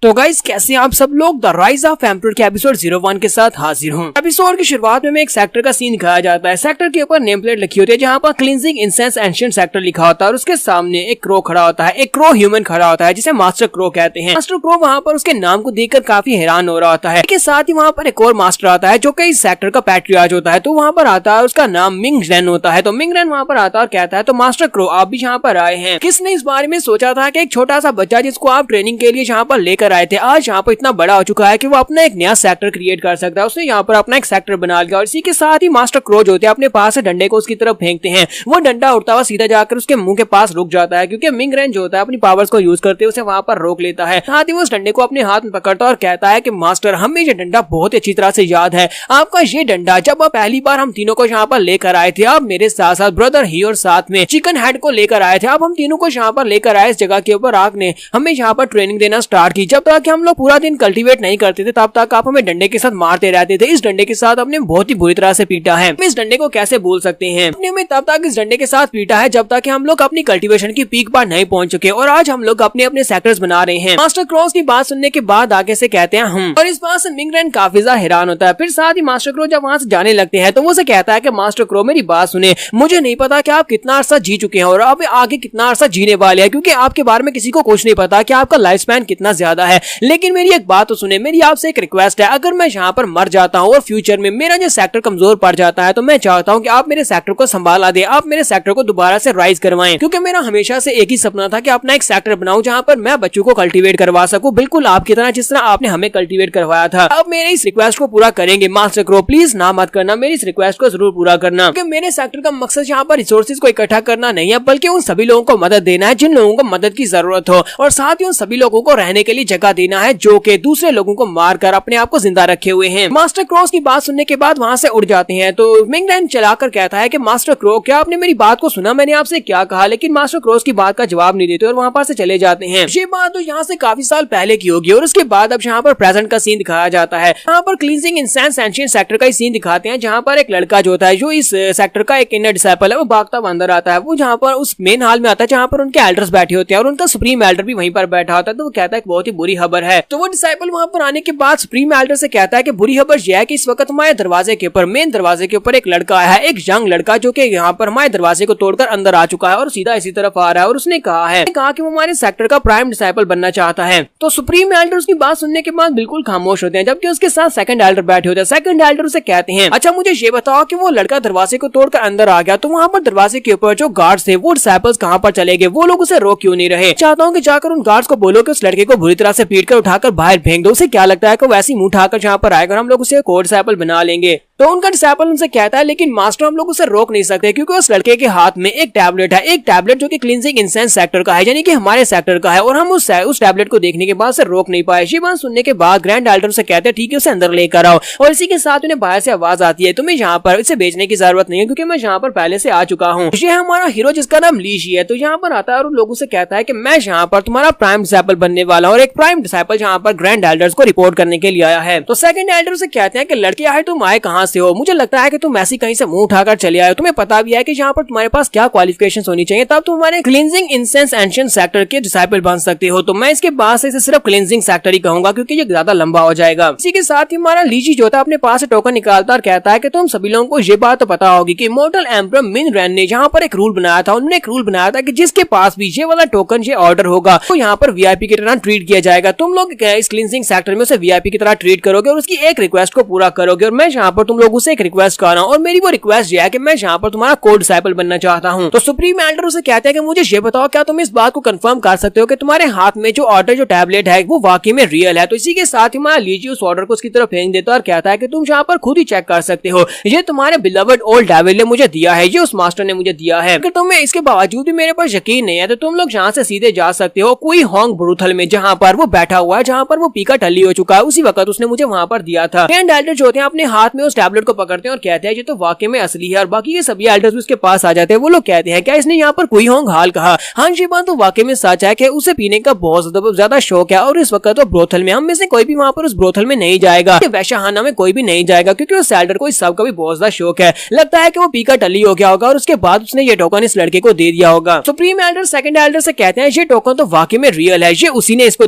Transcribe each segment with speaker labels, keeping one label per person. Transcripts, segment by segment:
Speaker 1: तो गाइस कैसे आप सब लोग द राइज ऑफ एम्परर के एपिसोड 01 के साथ हाजिर हूँ। एपिसोड की शुरुआत में एक सेक्टर का सीन दिखाया जाता है। सेक्टर के ऊपर नेम प्लेट लिखी होती है जहाँ पर क्लींजिंग इंसेंस एंशिएंट सेक्टर लिखा होता है और उसके सामने एक क्रो खड़ा होता है। एक क्रो ह्यूमन खड़ा होता है जिसे मास्टर क्रो कहते हैं। मास्टर क्रो वहाँ पर उसके नाम को देखकर काफी हैरान हो रहा होता है। इसके साथ ही वहाँ पर एक और मास्टर आता है जो कि इस सेक्टर का पैट्रियार्च होता है। तो वहाँ पर आता है, उसका नाम मिंग रेन होता है। तो मिंग रेन वहाँ पर आता है और कहता है तो मास्टर क्रो आप भी यहाँ पर आए हैं। किसने इस बारे में सोचा था कि एक छोटा सा बच्चा जिसको आप ट्रेनिंग के लिए यहाँ पर लेकर आए थे आज यहाँ इतना बड़ा हो चुका है कि वो अपना एक नया सेक्टर क्रिएट कर सकता है। उसने यहाँ पर अपना एक सेक्टर बना लिया और इसी के साथ ही मास्टर क्रो होते हैं अपने पास से डंडे को उसकी तरफ फेंकते हैं। वो डंडा उड़ता हुआ सीधा जाकर उसके मुंह के पास रुक जाता है क्योंकि मिंग रेन जो होता है अपनी पावर्स को यूज करते हुए उसे वहां पर रोक लेता है। साथ ही वो उस डंडे को अपने हाथ में पकड़ता है और कहता है कि मास्टर हमें ये डंडा बहुत अच्छी तरह से याद है। आपका ये डंडा जब आप पहली बार हम तीनों को यहाँ पर लेकर आए थे, आप मेरे साथ साथ ब्रदर ही और साथ में चिकन हेड को लेकर आए थे। अब हम तीनों को यहाँ पर लेकर आए इस जगह के ऊपर, आपने हमें यहाँ पर ट्रेनिंग देना स्टार्ट की। जब तक हम लोग पूरा दिन कल्टीवेट नहीं करते थे तब तक आप हमें डंडे के साथ मारते रहते थे। इस डंडे के साथ आपने बहुत ही बुरी तरह से पीटा है। इस डंडे को कैसे बोल सकते हैं? आपने हमें तब तक इस डंडे के साथ पीटा है जब तक हम लोग अपनी कल्टीवेशन की पीक पर नहीं पहुंच चुके और आज हम लोग अपने अपने सेक्टर्स बना रहे हैं। मास्टर क्रॉस की बात सुनने के बाद आगे से कहते हैं हम, और इस बात से मिंग रेन काफी ज्यादा हैरान होता है। फिर साथ ही मास्टर क्रो जब वहाँ से जाने लगते हैं तो वो से कहता है कि मास्टर क्रो मेरी बात सुने, मुझे नहीं पता कि आप कितना अरसा जी चुके हैं और आप आगे कितना अरसा जीने वाले हैं क्योंकि आपके बारे में किसी को कुछ नहीं पता कि आपका लाइफ स्पैन कितना ज्यादा है। लेकिन मेरी एक बात तो सुने, मेरी आपसे एक रिक्वेस्ट है, अगर मैं यहाँ पर मर जाता हूँ और फ्यूचर में मेरा जो सेक्टर कमजोर पड़ जाता है तो मैं चाहता हूँ कि आप मेरे सेक्टर को संभाला दे, आप मेरे सेक्टर को दोबारा से राइज करवाएं क्योंकि मेरा हमेशा से एक ही सपना था कि अपना एक सेक्टर बनाऊं जहाँ पर मैं बच्चों को कल्टीवेट करवा सकूं, बिल्कुल आपकी तरह जिस तरह आपने हमें कल्टीवेट करवाया था। अब मेरे इस रिक्वेस्ट को पूरा करेंगे मास्टर क्रो, प्लीज ना मत करना, मेरी इस रिक्वेस्ट को जरूर पूरा करना क्योंकि मेरे सेक्टर का मकसद यहाँ पर रिसोर्सेज को इकट्ठा करना नहीं है बल्कि उन सभी लोगों को मदद देना है जिन लोगों को मदद की जरूरत हो और साथ ही उन सभी लोगों को रहने के लिए जगह देना है जो कि दूसरे लोगों को मारकर अपने आप को जिंदा रखे हुए हैं। मास्टर क्रॉस की बात सुनने के बाद वहाँ से उड़ जाते हैं तो मिंग रेन चलाकर कहता है कि मास्टर क्रो क्या आपने मेरी बात को सुना, मैंने आपसे क्या कहा? लेकिन मास्टर क्रॉस की बात का जवाब नहीं देते और वहाँ पर से चले जाते हैं। ये बात तो यहाँ से काफी साल पहले की होगी और उसके बाद अब यहाँ पर प्रेजेंट का सीन दिखाया जाता है। यहाँ पर क्लींजिंग इंसेंस एंशिएंट सेक्टर का सीन दिखाते हैं जहाँ पर एक लड़का जो होता है जो इस सेक्टर का एक इनर डिसाइपल है वो भागता हुआ अंदर आता है। वो जहाँ पर उस मेन हॉल में आता है जहाँ पर उनके एल्डर्स बैठे होते हैं और उनका सुप्रीम एल्डर भी वहीं पर बैठा होता है। तो वो कहता है बहुत ही बुरी खबर है। तो वो डिसाइपल वहाँ पर आने के बाद सुप्रीम एल्डर से कहता है कि बुरी खबर यह है कि इस वक्त हमारे दरवाजे के ऊपर, मेन दरवाजे के ऊपर एक लड़का आया है, एक यंग लड़का जो कि यहाँ पर हमारे दरवाजे को तोड़कर अंदर आ चुका है और सीधा इसी तरफ आ रहा है और उसने कहा कि वो हमारे सेक्टर का प्राइम डिसाइपल बनना चाहता है। तो सुप्रीम एल्डर उसकी बात सुनने के बाद बिल्कुल खामोश होते हैं जबकि उसके साथ सेकंड एल्डर बैठे होते हैं। सेकंड एल्डर उसे कहते हैं अच्छा मुझे ये बताओ कि वो लड़का दरवाजे को तोड़कर अंदर आ गया तो वहाँ पर दरवाजे के ऊपर जो गार्ड्स थे वो डिसाइपल्स कहाँ पर चले गए, वो लोग उसे रोक क्यों नहीं रहे? चाहता हूँ कि जाकर उन गार्ड्स को बोलो कि उस लड़के को बुरी तरह से पीटकर उठाकर बाहर फेंक दो। उसे क्या लगता है कि वैसे मुंह उठाकर यहाँ पर आएगा हम लोग उसे कोड डिसाइपल बना लेंगे। तो उनका डिसाइपल उनसे कहता है लेकिन मास्टर हम लोग उसे रोक नहीं सकते क्योंकि उस लड़के के हाथ में एक टैबलेट है, एक टैबलेट जो कि क्लींजिंग इंसेंस सेक्टर का है यानी कि हमारे सेक्टर का है और हम उस टैबलेट को देखने के बाद से रोक नहीं पाए। ये बात सुनने के बाद ग्रैंड एल्डर से कहते हैं ठीक है उसे अंदर लेकर आओ और इसी के साथ उन्हें बाहर से आवाज आती है तुम्हें यहाँ पर इसे बेचने की जरूरत नहीं है क्योंकि मैं यहाँ पर पहले से आ चुका हूँ। ये हमारा हीरो जिसका नाम लीशी है तो यहाँ पर आता है और उन लोगों से कहता है कि मैं यहाँ पर तुम्हारा प्राइम डिसाइपल बनने वाला हूँ और एक प्राइम डिसाइपल यहाँ पर ग्रैंड एल्डर्स को रिपोर्ट करने के लिए आया है। तो सेकंड एल्डर से कहते हैं कि लड़के आए तुम आए कहाँ से हो? मुझे लगता है कि तुम ऐसी कहीं से मुंह उठाकर चले आए, तुम्हें पता भी है कि यहाँ पर तुम्हारे पास क्या क्वालिफिकेशंस होनी चाहिए तब तुम हमारे क्लींजिंग इंसेंस एंशिएंट सेक्टर के डिसाइपल बन सकते हो। तो मैं इसके बाद से इसे सिर्फ क्लींजिंग सेक्टर ही कहूंगा क्योंकि ये ज्यादा लंबा हो जाएगा। इसी के साथ ही हमारा लीजी जो था अपने पास से टोकन निकालता और कहता है कि तुम सभी लोगों को ये बात तो पता होगी कि इमॉर्टल एम्परर मिंग रेन ने यहाँ पर एक रूल बनाया था। उन्होंने एक रूल बनाया था कि जिसके पास भी ये वाला टोकन ये ऑर्डर होगा तो यहाँ पर वीआईपी की तरह ट्रीट किया जाएगा। तुम लोग इस क्लींजिंग सेक्टर में उसे वीआईपी की तरह ट्रीट करोगे और उसकी एक रिक्वेस्ट को पूरा करोगे और मैं यहाँ पर तुम लोगों से एक रिक्वेस्ट कर रहा हूँ और मेरी वो रिक्वेस्ट ये है कि मैं यहाँ पर तुम्हारा कोड डिसाइपल बनना चाहता हूँ। तो सुप्रीम एल्डर उसे कहते हैं कि मुझे ये बताओ क्या तुम इस बात को कंफर्म कर सकते हो कि तुम्हारे हाथ में जो ऑर्डर जो टैबलेट है वो वाकई में रियल है? तो इसी के साथ ही हमारा लीजी उस ऑर्डर को उसकी तरफ फेंक देता है और कहता है कि तुम यहाँ पर खुद ही चेक कर सकते हो, ये तुम्हारे बिलवड ओल्ड डेविल ने मुझे दिया है, ये उस मास्टर ने मुझे दिया है। अगर तुम्हें इसके बावजूद भी मेरे पर यकीन नहीं है तो तुम लोग यहाँ से सीधे जा सकते हो कोई होंग ब्रूथल में जहाँ पर वो बैठा हुआ है, जहाँ पर वो पीका टल्ली हो चुका है, उसी वक्त उसने मुझे वहाँ पर दिया था। ग्रैंड एल्डर जो होते हैं अपने हाथ में उस टैबलेट को पकड़ते हैं और कहते हैं ये तो वाकई में असली है, और बाकी के सभी एल्डर्स भी उसके पास आ जाते हैं। वो लोग कहते हैं क्या इसने यहाँ पर कोई होंग हाल कहा। हाँ ये बात तो वाकई में सच है कि उसे पीने का बहुत ज्यादा शौक है, और इस वक्त तो ब्रोथल में हम में से कोई भी वहाँ पर उस ब्रोथल में नहीं जाएगा, वैशाखाना में कोई भी नहीं जाएगा, क्योंकि उस एल्डर को इस सब का भी बहुत ज्यादा शौक है। लगता है कि वो पीकर टली हो गया होगा और उसके बाद उसने ये टोकन इस लड़के को दे दिया होगा। सुप्रीम एल्डर सेकंड एल्डर से कहते हैं ये टोकन तो वाकई में रियल है, ये उसी ने इसको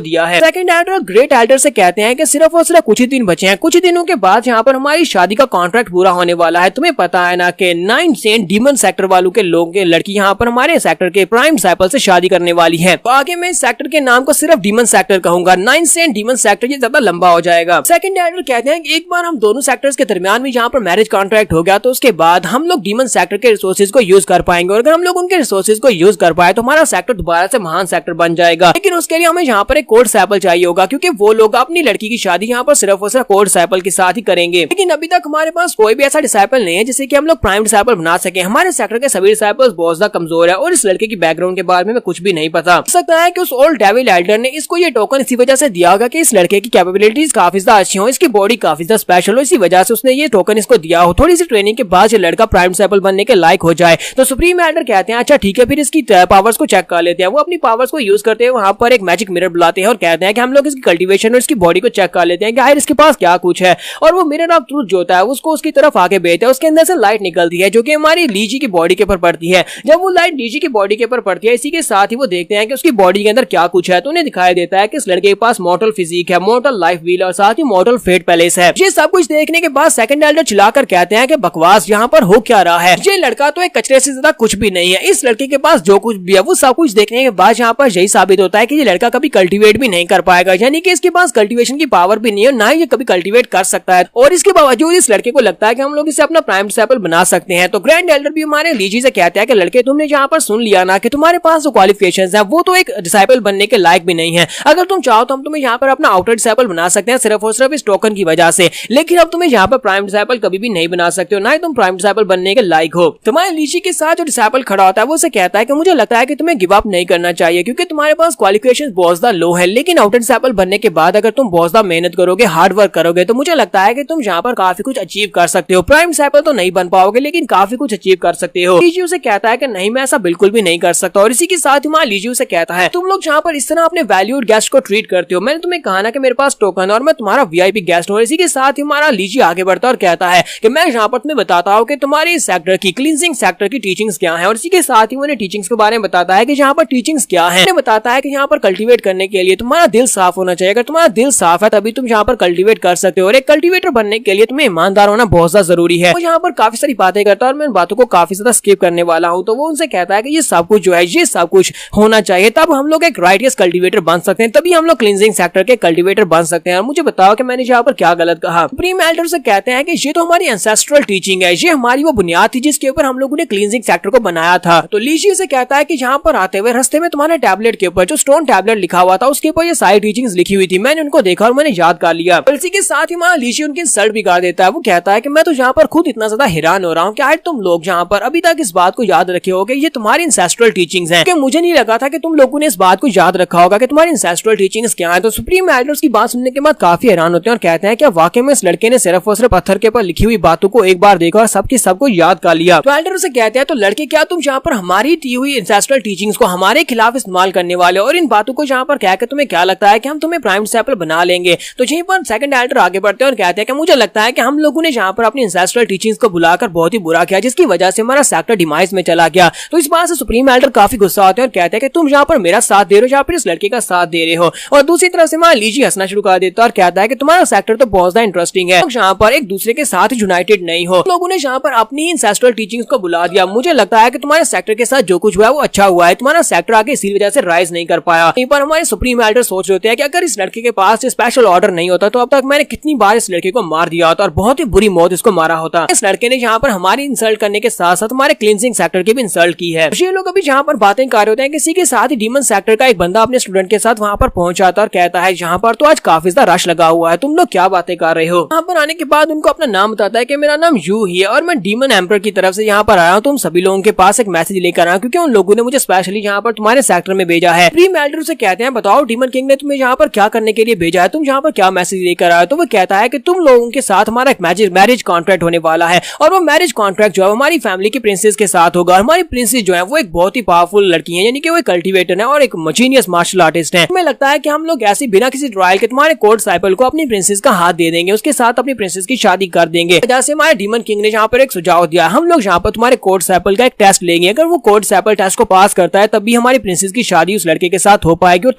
Speaker 1: दिया है। सेकंड एल्डर ग्रेट एल्डर से कहते हैं कि सिर्फ और सिर्फ कुछ ही दिन बचे हैं, कुछ ही दिनों के बाद यहाँ पर हमारी शादी का कॉन्ट्रैक्ट पूरा होने वाला है। तुम्हें पता है ना कि 9 सेंट डीमन सेक्टर वालों के लोग के लड़की यहाँ पर हमारे सेक्टर के प्राइम डिसाइपल से शादी करने वाली है। आगे मैं सेक्टर के नाम को सिर्फ डीमन सेक्टर कहूंगा, 9 सेंट डीमन सेक्टर ये ज्यादा लंबा हो जाएगा। सेकंड एल्डर कहते हैं कि एक बार हम दोनों सेक्टर्स के दरमियान में यहाँ पर मैरिज कॉन्ट्रैक्ट हो गया तो उसके बाद हम लोग डीमन सेक्टर के रिसोर्सेज को यूज कर पाएंगे, और अगर हम लोग उनके रिसोर्सेज को यूज कर पाए तो हमारा सेक्टर दोबारा से महान सेक्टर बन जाएगा। लेकिन उसके लिए हमें यहाँ पर एक कोड डिसाइपल चाहिए होगा, क्योंकि वो लोग अपनी लड़की की शादी यहाँ पर सिर्फ और सिर्फ कोड डिसाइपल के साथ ही करेंगे। लेकिन अभी तक हमारे पास कोई भी ऐसा डिसाइपल नहीं है जिसे कि हम लोग प्राइम डिसाइपल बना सके। हमारे सेक्टर के सभी डिसाइपल्स बहुत ज्यादा कमजोर है, और इस लड़के की बैकग्राउंड के बारे में कुछ भी नहीं पता। हो सकता है कि उस ओल्ड डेविल एल्डर ने इसको ये टोकन इसी वजह से दिया होगा कि इस लड़के की कैपेबिलिटीज काफी ज्यादा अच्छी हो, इसकी बॉडी काफी ज्यादा स्पेशल हो, इसी वजह से उसने ये टोकन इसको दिया हो। थोड़ी सी ट्रेनिंग के बाद ये लड़का प्राइम डिसाइपल बनने के लायक हो जाए तो सुप्रीम एल्डर कहते हैं अच्छा ठीक है, फिर इसकी पावर्स को चेक कर लेते हैं। वो अपनी पावर्स को यूज करते हैं, वहां पर एक मैजिक मिरर बुलाते हैं और कहते हैं कि हम लोग इसकी कल्टीवेशन और इसकी बॉडी को चेक कर लेते हैं कि आखिर इसके पास क्या कुछ है। और वो मिरर ऑफ ट्रूथ जो होता है उसको उसकी तरफ आगे भेजते हैं, उसके अंदर से लाइट निकलती है जो कि हमारी लीजी की बॉडी के ऊपर पड़ती है। जब वो लाइट लीजी की बॉडी के ऊपर पड़ती है, इसी के साथ ही वो देखते हैं कि उसकी बॉडी के अंदर क्या कुछ है, तो उन्हें दिखाई देता है कि इस लड़के के पास मॉर्टल फिजिक है, मॉर्टल लाइफ व्हील और साथ ही मॉर्टल फेट पैलेस है। ये सब कुछ देखने के बाद सेकंड एल्डर चिल्लाकर कहते हैं कि बकवास यहाँ पर हो क्या रहा है, ये लड़का तो एक कचरे से ज्यादा कुछ भी नहीं है। इस लड़के के पास जो कुछ भी है वो सब कुछ देखने के बाद यहाँ पर यही साबित होता है कि ये लड़का कभी कल्टीवेट भी नहीं कर पाएगा, यानी कि इसके पास कल्टीवेशन की पावर भी नहीं है, ना ही ये कभी कल्टीवेट कर सकता है। और इसके बावजूद इस लड़के को लगता है कि हम लोग इसे अपना प्राइम डिसाइपल बना सकते हैं। तो ग्रैंड एल्डर भी हमारे लीजी से कहता है कि लड़के तुमने यहाँ पर सुन लिया ना कि तुम्हारे पास जो क्वालिफिकेशंस हैं वो तो एक डिसाइपल बनने के लायक भी नहीं है। अगर तुम चाहो तो हम तुम्हें यहाँ पर अपना आउटर डिसाइपल बना सकते हैं सिर्फ और सिर्फ इस टोकन की वजह से, लेकिन अब तुम्हें यहाँ पर प्राइम डिसाइपल कभी भी नहीं बना सकते हो, ना ही तुम प्राइम डिसाइपल बनने के लायक हो। तुम्हारे लीजी के साथ जो डिसाइपल खड़ा होता है वो उसे कहता है कि मुझे लगता है कि तुम्हें गिव अप नहीं करना चाहिए, क्योंकि तुम्हारे पास क्वालिफिकेशंस बहुत ज्यादा लो है, लेकिन आउटर डिसाइपल बनने के बाद अगर तुम बहुत ज्यादा मेहनत करोगे, हार्ड वर्क करोगे, तो मुझे लगता है कि तुम यहाँ पर काफी कुछ अचीव कर सकते हो। प्राइम डिसाइपल तो नहीं बन पाओगे लेकिन काफी कुछ अचीव कर सकते हो। लीजी उसे कहता है कि नहीं मैं ऐसा बिल्कुल भी नहीं कर सकता, और इसी के साथ ही हमारा लीजी उसे कहता है तुम लोग यहाँ पर इस तरह अपने वैल्यूड गेस्ट को ट्रीट करते हो, मैंने तुम्हें कहा ना कि मेरे पास टोकन और मैं तुम्हारा वीआईपी गेस्ट हूँ। इसी के साथ ही हमारा लीजी आगे बढ़ता और कहता है कि मैं यहाँ पर तुम्हें बताता हूँ कि तुम्हारे इस सेक्टर की क्लींजिंग सेक्टर की टीचिंग्स क्या है, और इसी के साथ ही उन्हें टीचिंग्स के बारे में बताता है कि यहाँ पर टीचिंग्स क्या है। बताता है कि यहाँ पर कल्टीवेट करने के लिए तुम्हारा दिल साफ होना चाहिए, अगर तुम्हारा दिल साफ है तभी तुम यहाँ पर कल्टीवेट कर सकते हो, और एक कल्टीवेटर बनने के लिए तुम्हें ईमानदार होना बहुत ज्यादा जरूरी है। वो यहाँ पर काफी सारी बातें करता है और मैं इन बातों को काफी ज्यादा स्किप करने वाला हूँ। तो वो उनसे कहता है कि ये सब कुछ जो है ये सब कुछ होना चाहिए, तब हम लोग एक राइटियस कल्टीवेटर बन सकते हैं, तभी हम लोग क्लींजिंग सेक्टर के कल्टीवेटर बन सकते हैं। और मुझे बताओ कि मैंने यहाँ पर क्या गलत कहा। प्रीम एल्डर से कहते हैं कि ये तो हमारी एंसेस्ट्रल टीचिंग है, ये हमारी वो बुनियाद थी जिसके ऊपर हम लोगों ने क्लींजिंग सेक्टर को बनाया था। तो लीजी से कहता है कि यहाँ पर आते हुए रास्ते में तुम्हारे टैबलेट के ऊपर जो स्टोन टैबलेट लिखा हुआ था उसके ऊपर ये सारी टीचिंग्स लिखी हुई थी, मैंने उनको देखा और मैंने याद कर लिया। इसी के साथ ही हमारा लीजी उनकी इंसल्ट भी कर देता है। वो कहता है कि मैं तो यहाँ पर खुद इतना ज्यादा हैरान हो रहा हूँ कि आज तुम लोग यहाँ पर अभी तक इस बात को याद रखे होगे ये तुम्हारी एंसेस्ट्रल टीचिंग्स हैं, कि मुझे नहीं लगा था कि तुम लोगों ने इस बात को याद रखा होगा कि तुम्हारी एंसेस्ट्रल टीचिंग्स क्या है। तो सुप्रीम एल्डर्स की बात सुनने के बाद काफी हैरान होते हैं और कहते हैं कि वाकई में इस लड़के ने सिर्फ और सिर्फ पत्थर के ऊपर लिखी हुई बातों को एक बार देखा और सबकी सबको याद कर लिया। तो एल्डर से कहते हैं तो लड़के क्या तुम यहाँ पर हमारी दी हुई एंसेस्ट्रल टीचिंग्स को हमारे खिलाफ इस्तेमाल करने वाले, और इन बातों को यहाँ पर कहकर तुम्हें क्या लगता है कि हम तुम्हें प्राइम डिसाइपल बना लेंगे। तो यहीं पर सेकंड एल्डर आगे बढ़ते हैं और कहते हैं कि मुझे लगता है कि हम लोगों ने यहाँ पर अपनी एंसेस्ट्रल टीचिंग्स को बुलाकर बहुत ही बुरा किया, जिसकी वजह से हमारा सेक्टर डिमाइस में चला गया। तो इस बात से सुप्रीम एल्डर काफी गुस्सा होते हैं और कहते हैं कि तुम यहाँ पर मेरा साथ दे रहे हो या फिर इस लड़के का साथ दे रहे हो। और दूसरी तरफ से हमारा लीजी हंसना शुरू कर देता है और कहता है कि तुम्हारा सेक्टर तो बहुत ज्यादा इंटरेस्टिंग है, यहाँ पर एक दूसरे के साथ यूनाइटेड नहीं हो। लोगों ने यहाँ पर अपनी एंसेस्ट्रल टीचिंग्स को बुला दिया। मुझे लगता है कि तुम्हारे सेक्टर के साथ जो कुछ हुआ है वो अच्छा हुआ है, तुम्हारा सेक्टर आगे इसी वजह से राइज नहीं कर पाया। यहीं पर हमारे सुप्रीम एल्डर सोच रहे हैं कि अगर इस लड़के के पास स्पेशल ऑर्डर नहीं होता तो अब तक मैंने कितनी बार इस लड़के को मार दिया होता और बहुत ही बुरी मौत इसको मारा होता। इस लड़के ने यहाँ पर हमारी इंसल्ट करने के साथ साथ हमारे क्लींजिंग सेक्टर की भी इंसल्ट की है। ये लोग अभी जहाँ पर बातें कर रहे होते हैं, किसी के साथ ही डीमन सेक्टर का एक बंदा अपने स्टूडेंट के साथ वहाँ पर पहुंच जाता और कहता है यहाँ पर तो आज काफी ज्यादा रश लगा हुआ है, तुम लोग क्या बातें कर रहे हो। यहाँ पर आने के बाद उनको अपना नाम बताता है कि मेरा नाम यू ही है और मैं डीमन एम्पर की तरफ से यहाँ पर आया हूँ, तुम सभी लोगों के पास एक मैसेज लेकर आया क्योंकि उन लोगों ने मुझे स्पेशली यहाँ पर तुम्हारे सेक्टर में भेजा है। प्रीम एल्डर से कहते हैं बताओ डीमन किंग ने तुम्हें यहाँ पर क्या करने के लिए भेजा है, तुम यहाँ पर क्या मैसेज लेकर आए। तो वो कहता है कि तुम लोगों के साथ हमारा एक मैरिज कॉन्ट्रैक्ट होने वाला है और वो मैरिज कॉन्ट्रैक्ट जो है हमारी फैमिली की प्रिंसेस के साथ होगा। हमारी प्रिंसेस जो है वो एक बहुत ही पावरफुल लड़की है, यानी कि वो एक कल्टीवेटर है और एक जीनियस मार्शल आर्टिस्ट है। हमें लगता है कि हम लोग ऐसे बिना किसी ट्रायल के तुम्हारे कोर्ट साइकिल को अपनी प्रिंसेस का हाथ दे देंगे, उसके साथ अपनी प्रिंसेस की शादी कर देंगे। जैसे हमारे डीमन किंग ने यहाँ पर एक सुझाव दिया, हम लोग यहाँ पर तुम्हारे कोर्ट साइकिल का एक टेस्ट लेंगे, अगर वो कोर्ट साइकिल टेस्ट को पास करता है तब भी हमारी प्रिंसेस की शादी उस लड़के के साथ हो पाएगी और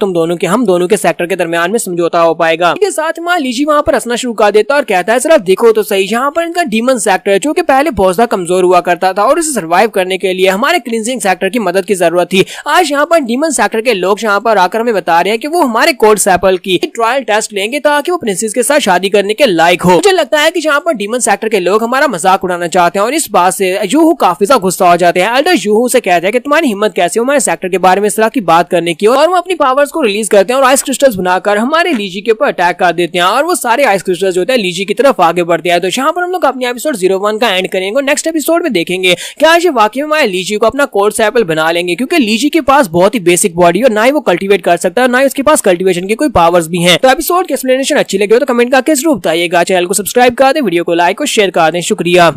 Speaker 1: हम दोनों के सेक्टर के दरमियान में समझौता हो पाएगा। इसके साथ हमारा लीजी वहाँ पर हंसना शुरू कर देता है और कहता है सर देखो तो सही, यहाँ पर इनका डीमन सेक्टर जो कि पहले बहुत ज्यादा कमजोर हुआ करता था और इसे सर्वाइव करने के लिए हमारे क्लींजिंग सेक्टर की मदद की जरूरत थी। आज यहाँ पर डीमन सेक्टर के लोग यहाँ पर आकर हमें बता रहे हैं कि वो हमारे कोर्ट सैपल की ट्रायल टेस्ट लेंगे ताकि वो प्रिंसेस के साथ शादी करने के लायक हो। मुझे लगता है कि यहाँ पर डीमन सेक्टर के लोग हमारा मजाक उड़ाना चाहते हैं और इस बात से यूहू काफी ज्यादा गुस्सा हो जाते हैं। एल्डर यूहू से कहते हैं कि तुम्हारी हिम्मत कैसे हमारे सेक्टर के बारे में इस तरह की बात करने की, और वो अपनी पावर्स को रिलीज करते हैं और आइस क्रिस्टल्स बनाकर हमारे लीजी के ऊपर अटैक कर देते हैं और वो सारे आइस क्रिस्टल्स जो होते हैं लीजी की तरफ आगे बढ़ते हैं। तो यहाँ पर हम लोग अपने एपिसोड 01 का एंड करेंगे। नेक्स्ट एपिसोड में देखेंगे क्या आज वाकई में हमारे लीजी को अपना कोर्ट सैपल बना लेंगे, क्योंकि लीजी के पास बहुत ही बेसिक बॉडी और ना ही वो कल्टीवेट कर सकता है, ना ही उसके पास कल्टीवेशन की कोई पावर्स भी हैं। तो एपिसोड की एक्सप्लेनेशन अच्छी लगी हो तो कमेंट करके जरूर बताइएगा। चैनल को सब्सक्राइब कर दें, वीडियो को लाइक और शेयर कर दें। शुक्रिया।